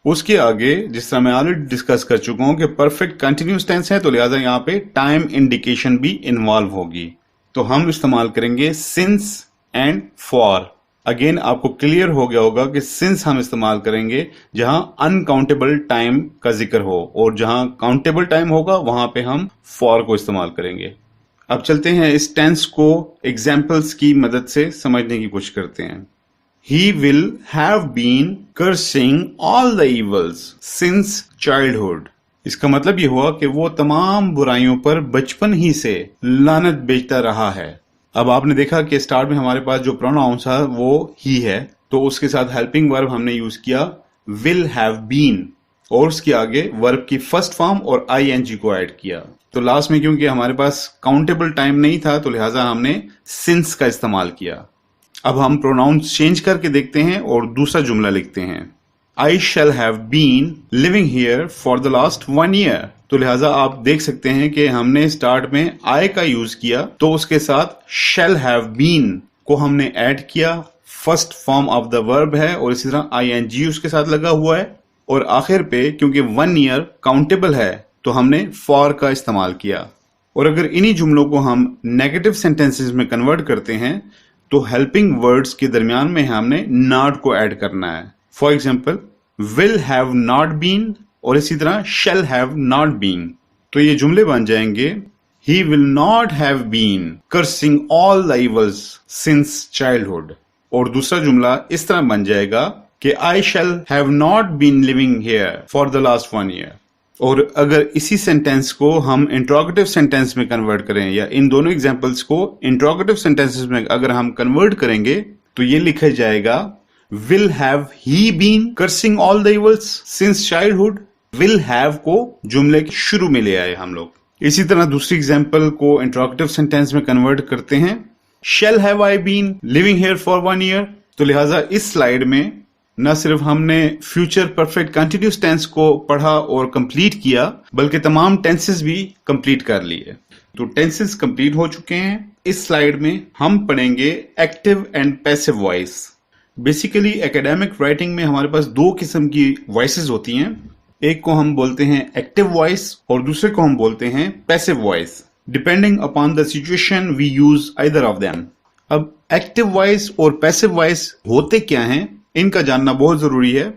उसके आगे जिस तरह मैं ऑलरेडी डिस्कस कर चुका हूं कि परफेक्ट कंटिन्यूअस टेंस है तो लिहाजा यहां पे टाइम इंडिकेशन भी इन्वॉल्व होगी, तो हम इस्तेमाल करेंगे सिंस एंड फॉर। अगेन आपको क्लियर हो गया होगा कि सिंस हम इस्तेमाल करेंगे जहां अनकाउंटेबल टाइम का जिक्र हो, और जहां काउंटेबल टाइम होगा वहां पे हम फॉर को इस्तेमाल करेंगे। अब चलते हैं इस टेंस को एग्जाम्पल्स की मदद से समझने की कोशिश करते हैं। He will have been cursing all the evils since childhood। इसका मतलब ये हुआ कि वो तमाम बुराइयों पर बचपन ही से लानत बेचता रहा है। अब आपने देखा कि स्टार्ट में हमारे पास जो प्रोनाउन था वो ही है, तो उसके साथ हेल्पिंग वर्ब हमने यूज किया will have been, और उसके आगे वर्ब की फर्स्ट फॉर्म और आईएनजी को ऐड किया। तो लास्ट में क्योंकि हमारे पास काउंटेबल टाइम नहीं था तो लिहाजा हमने सिंस का इस्तेमाल किया। अब हम प्रोनाउंस चेंज करके देखते हैं और दूसरा जुमला लिखते हैं, I shall have been living here for the last 1 year। तो लिहाजा आप देख सकते हैं कि हमने स्टार्ट में आई का यूज किया तो उसके साथ शैल हैव बीन को हमने ऐड किया, first form of the verb है और इसी तरह आईएनजी उसके साथ लगा हुआ है, और आखिर पे क्योंकि 1 year काउंटेबल है तो हमने फॉर का इस्तेमाल किया। और अगर इन्हीं जुमलों को हम नेगेटिव सेंटेंसेस में कन्वर्ट करते हैं तो हेल्पिंग वर्ड्स के दरमियान में हमने नॉट को ऐड करना है। For example will have not been और इसी तरह शैल हैव नॉट बीन। तो ये जुमले बन जाएंगे he will not have been cursing all the evils since childhood, और दूसरा जुमला इस तरह बन जाएगा कि I shall have not been living here for the last 1 year। और अगर इसी सेंटेंस को हम इंट्रोगेटिव सेंटेंस में कन्वर्ट करें, या इन दोनों एग्जांपल्स को इंट्रोगेटिव सेंटेंसेस में अगर हम कन्वर्ट करेंगे तो ये लिखा जाएगा will have he been cursing all the evils since childhood. Will have को जुमले के शुरू में ले आए हम लोग। इसी तरह दूसरी एग्जांपल को इंट्रोगेटिव सेंटेंस में कन्वर्ट करते हैं, shall have I been living here for 1 year। तो लिहाजा इस स्लाइड में न सिर्फ हमने फ्यूचर परफेक्ट कंटिन्यूअस टेंस को पढ़ा और कंप्लीट किया बल्कि तमाम टेंसेस भी कंप्लीट कर लिए। तो टेंसेस कंप्लीट हो चुके हैं। इस स्लाइड में हम पढ़ेंगे active and passive voice. Basically academic writing में हमारे पास दो किस्म की वॉइसेस होती हैं। एक को हम बोलते हैं एक्टिव वॉइस और दूसरे को हम बोलते हैं passive voice. Depending upon the situation we use either of them. अब एक्टिव वॉइस और पैसिव वॉइस होते क्या हैं, इनका जानना बहुत जरूरी है।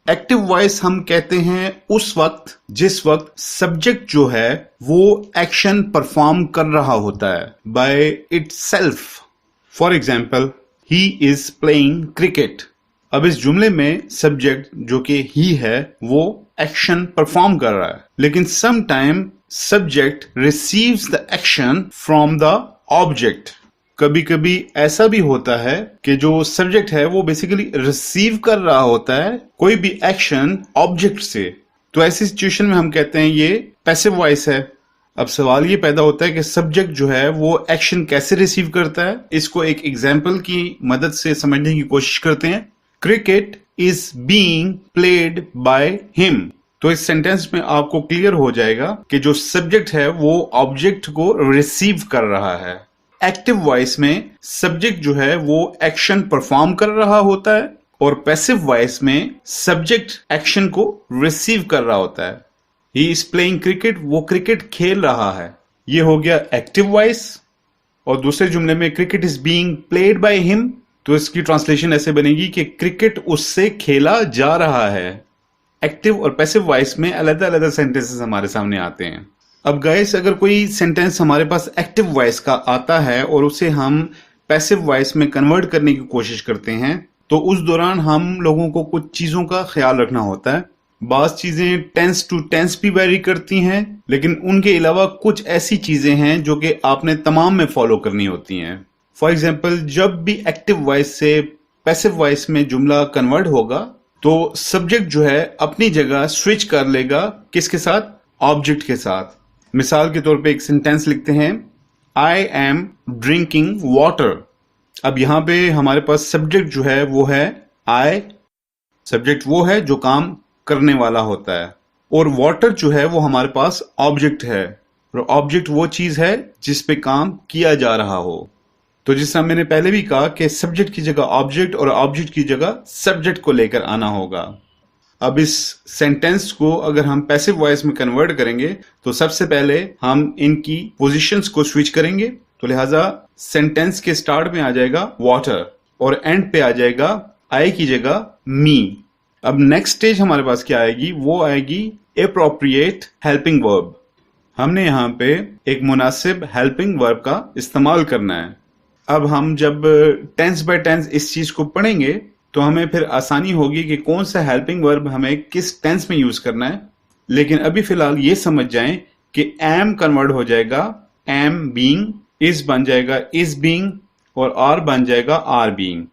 एक्टिव वॉइस हम कहते हैं उस वक्त जिस वक्त सब्जेक्ट जो है वो एक्शन परफॉर्म कर रहा होता है by itself. For example, he is playing cricket. अब इस जुमले में सब्जेक्ट जो कि ही है वो एक्शन परफॉर्म कर रहा है, लेकिन some time subject receives the action from the object. कभी कभी ऐसा भी होता है कि जो सब्जेक्ट है वो बेसिकली रिसीव कर रहा होता है कोई भी एक्शन ऑब्जेक्ट से। तो ऐसी सिचुएशन में हम कहते हैं ये पैसिव वॉइस है। अब सवाल ये पैदा होता है कि सब्जेक्ट जो है वो एक्शन कैसे रिसीव करता है। इसको एक एग्जाम्पल की मदद से समझने की कोशिश करते हैं। Cricket is being played by him. तो इस सेंटेंस में आपको क्लियर हो जाएगा कि जो सब्जेक्ट है वो ऑब्जेक्ट को रिसीव कर रहा है। एक्टिव वॉइस में सब्जेक्ट जो है वो एक्शन परफॉर्म कर रहा होता है और पैसिव वॉइस में सब्जेक्ट एक्शन को रिसीव कर रहा होता है। ही इज प्लेइंग क्रिकेट, वो क्रिकेट खेल रहा है। ये हो गया एक्टिव वॉइस। और दूसरे जुमले में cricket is being played by him, तो इसकी ट्रांसलेशन ऐसे बनेगी कि क्रिकेट उससे खेला जा रहा है। एक्टिव और पैसिव वॉइस में अलग अलग सेंटेंसेस हमारे सामने आते हैं। अब गाइस, अगर कोई सेंटेंस हमारे पास एक्टिव वॉइस का आता है और उसे हम पैसिव वॉइस में कन्वर्ट करने की कोशिश करते हैं, तो उस दौरान हम लोगों को कुछ चीजों का ख्याल रखना होता है। बाज़ चीजें टेंस टू टेंस भी वेरी करती हैं, लेकिन उनके अलावा कुछ ऐसी चीजें हैं जो कि आपने तमाम में फॉलो करनी होती हैं। फॉर एग्जाम्पल, जब भी एक्टिव वॉइस से पैसिव वॉइस में जुमला कन्वर्ट होगा तो सब्जेक्ट जो है अपनी जगह स्विच कर लेगा किसके साथ? ऑब्जेक्ट के साथ। मिसाल के तौर पे एक सेंटेंस लिखते हैं, आई एम ड्रिंकिंग वाटर। अब यहां पे हमारे पास सब्जेक्ट जो है वो है आई। सब्जेक्ट वो है जो काम करने वाला होता है, और वाटर जो है वो हमारे पास ऑब्जेक्ट है, और ऑब्जेक्ट वो चीज है जिस पे काम किया जा रहा हो। तो जिस तरह मैंने पहले भी कहा कि सब्जेक्ट की जगह ऑब्जेक्ट और ऑब्जेक्ट की जगह सब्जेक्ट को लेकर आना होगा। अब इस सेंटेंस को अगर हम पैसिव वॉइस में कन्वर्ट करेंगे तो सबसे पहले हम इनकी पोजीशंस को स्विच करेंगे। तो लिहाजा सेंटेंस के स्टार्ट में आ जाएगा वाटर और एंड पे आ जाएगा आई की जगह मी। अब नेक्स्ट स्टेज हमारे पास क्या आएगी? वो आएगी एप्रोप्रिएट हेल्पिंग वर्ब। हमने यहाँ पे एक मुनासिब हेल्पिंग वर्ब का इस्तेमाल करना है। अब हम जब टेंस बाय टेंस इस चीज को पढ़ेंगे तो हमें फिर आसानी होगी कि कौन सा हेल्पिंग वर्ब हमें किस टेंस में यूज करना है। लेकिन अभी फिलहाल ये समझ जाएं कि एम कन्वर्ट हो जाएगा एम बीइंग, इज बन जाएगा इज बीइंग, और आर बन जाएगा आर बीइंग।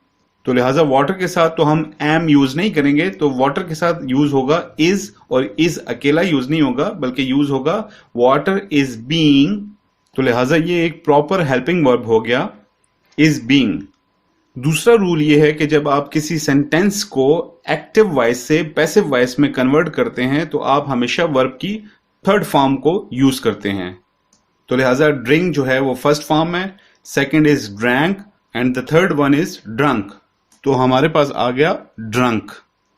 तो लिहाजा वाटर के साथ तो हम एम यूज नहीं करेंगे, तो वाटर के साथ यूज होगा इज, और इज अकेला यूज नहीं होगा बल्कि यूज होगा वाटर इज बीइंग। तो लिहाजा ये एक प्रॉपर हेल्पिंग वर्ब हो गया, इज बीइंग। दूसरा रूल ये है कि जब आप किसी सेंटेंस को एक्टिव वॉइस से पैसिव वॉइस में कन्वर्ट करते हैं तो आप हमेशा वर्ब की थर्ड फॉर्म को यूज करते हैं। तो लिहाजा ड्रिंक जो है वो फर्स्ट फॉर्म है, second is drank and the third one is drunk. तो हमारे पास आ गया ड्रंक।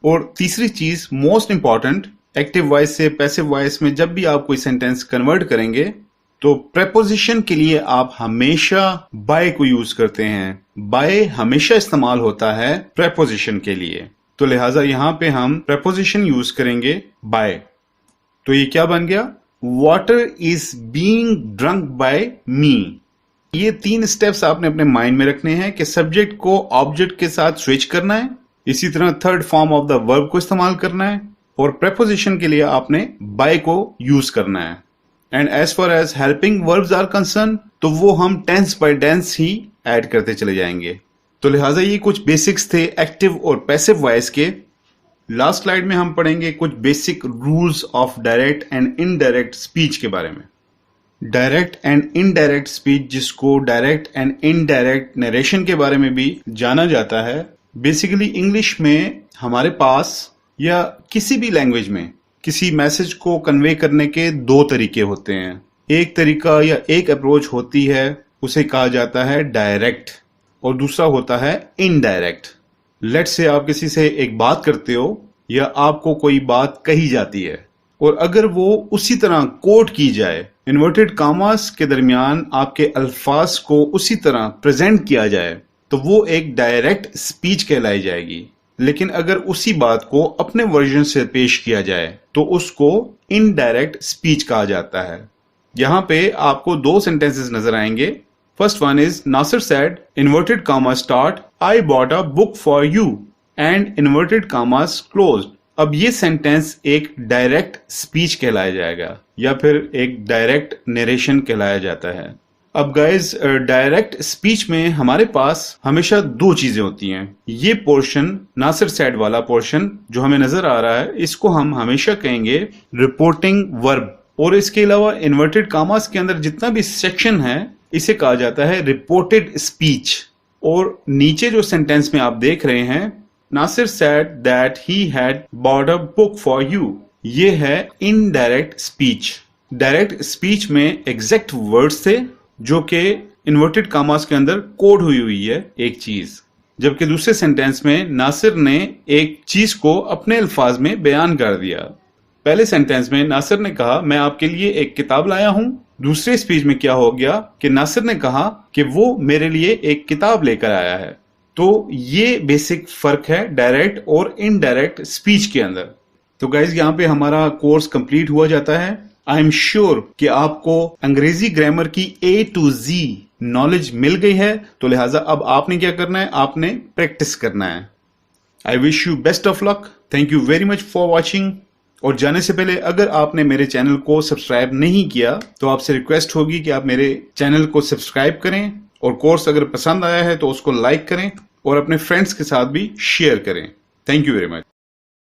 और तीसरी चीज मोस्ट इंपॉर्टेंट, एक्टिव वॉइस से पैसिव वॉइस में जब भी आप कोई सेंटेंस कन्वर्ट करेंगे तो प्रेपोजिशन के लिए आप हमेशा बाय को यूज करते हैं। बाय हमेशा इस्तेमाल होता है प्रेपोजिशन के लिए, तो लिहाजा यहां पे हम प्रेपोजिशन यूज करेंगे बाय। तो ये क्या बन गया? Water is being drunk by me. ये 3 स्टेप्स आपने अपने माइंड में रखने हैं कि सब्जेक्ट को ऑब्जेक्ट के साथ स्विच करना है, इसी तरह third form of the verb को इस्तेमाल करना है, और प्रेपोजिशन के लिए आपने बाय को यूज करना है। And as far as helping verbs are concern, तो वो हम टेंस बाय टेंस ही ऐड करते चले जाएंगे। तो लिहाजा ये कुछ बेसिक्स थे एक्टिव और पैसिव वॉइस के। लास्ट स्लाइड में हम पढ़ेंगे कुछ basic rules of direct and indirect speech के बारे में। डायरेक्ट एंड इनडायरेक्ट स्पीच, जिसको डायरेक्ट एंड इनडायरेक्ट नरेशन के बारे में भी जाना जाता है। बेसिकली इंग्लिश में हमारे पास या किसी भी लैंग्वेज में किसी मैसेज को कन्वे करने के 2 तरीके होते हैं। एक तरीका या एक अप्रोच होती है, उसे कहा जाता है डायरेक्ट, और दूसरा होता है इनडायरेक्ट। लेट्स से आप किसी से एक बात करते हो या आपको कोई बात कही जाती है और अगर वो उसी तरह कोट की जाए, इन्वर्टेड कामास के दरमियान आपके अल्फाज को उसी तरह प्रेजेंट किया जाए, तो वो एक डायरेक्ट स्पीच कहलाई जाएगी। लेकिन अगर उसी बात को अपने वर्जन से पेश किया जाए तो उसको इनडायरेक्ट स्पीच कहा जाता है। यहाँ पे आपको दो सेंटेंसेस नजर आएंगे। First one is Nasir said inverted comma start I bought a book for you and inverted commas closed. अब ये सेंटेंस एक डायरेक्ट स्पीच कहलाया जाएगा या फिर एक डायरेक्ट नरेशन कहलाया जाता है। अब गाइज डायरेक्ट स्पीच में हमारे पास हमेशा दो चीजें होती हैं। ये पोर्शन नासिर सेड वाला पोर्शन जो हमें नजर आ रहा है, इसको हम हमेशा कहेंगे रिपोर्टिंग वर्ब, और इसके अलावा इन्वर्टेड कामास के अंदर जितना भी सेक्शन है इसे कहा जाता है रिपोर्टेड स्पीच। और नीचे जो सेंटेंस में आप देख रहे हैं, Nasir said that he had bought a book for you, ये है इनडायरेक्ट स्पीच। डायरेक्ट स्पीच में एग्जैक्ट वर्ड्स थे जो कि इन्वर्टेड कामास के अंदर कोड हुई है एक चीज, जबकि दूसरे सेंटेंस में नासिर ने एक चीज को अपने अल्फाज में बयान कर दिया। पहले सेंटेंस में नासिर ने कहा मैं आपके लिए एक किताब लाया हूं। दूसरे स्पीच में क्या हो गया कि नासिर ने कहा कि वो मेरे लिए एक किताब लेकर आया है। तो ये बेसिक फर्क है डायरेक्ट और इनडायरेक्ट स्पीच के अंदर। तो गाइज यहाँ पे हमारा कोर्स कंप्लीट हुआ जाता है। आई एम श्योर कि आपको अंग्रेजी ग्रामर की A to Z नॉलेज मिल गई है, तो लिहाजा अब आपने क्या करना है, आपने प्रैक्टिस करना है। I wish you best of luck. Thank you very much for watching. और जाने से पहले अगर आपने मेरे चैनल को सब्सक्राइब नहीं किया तो आपसे रिक्वेस्ट होगी कि आप मेरे चैनल को सब्सक्राइब करें, और कोर्स अगर पसंद आया है तो उसको लाइक करें और अपने फ्रेंड्स के साथ भी शेयर करें। Thank you very much.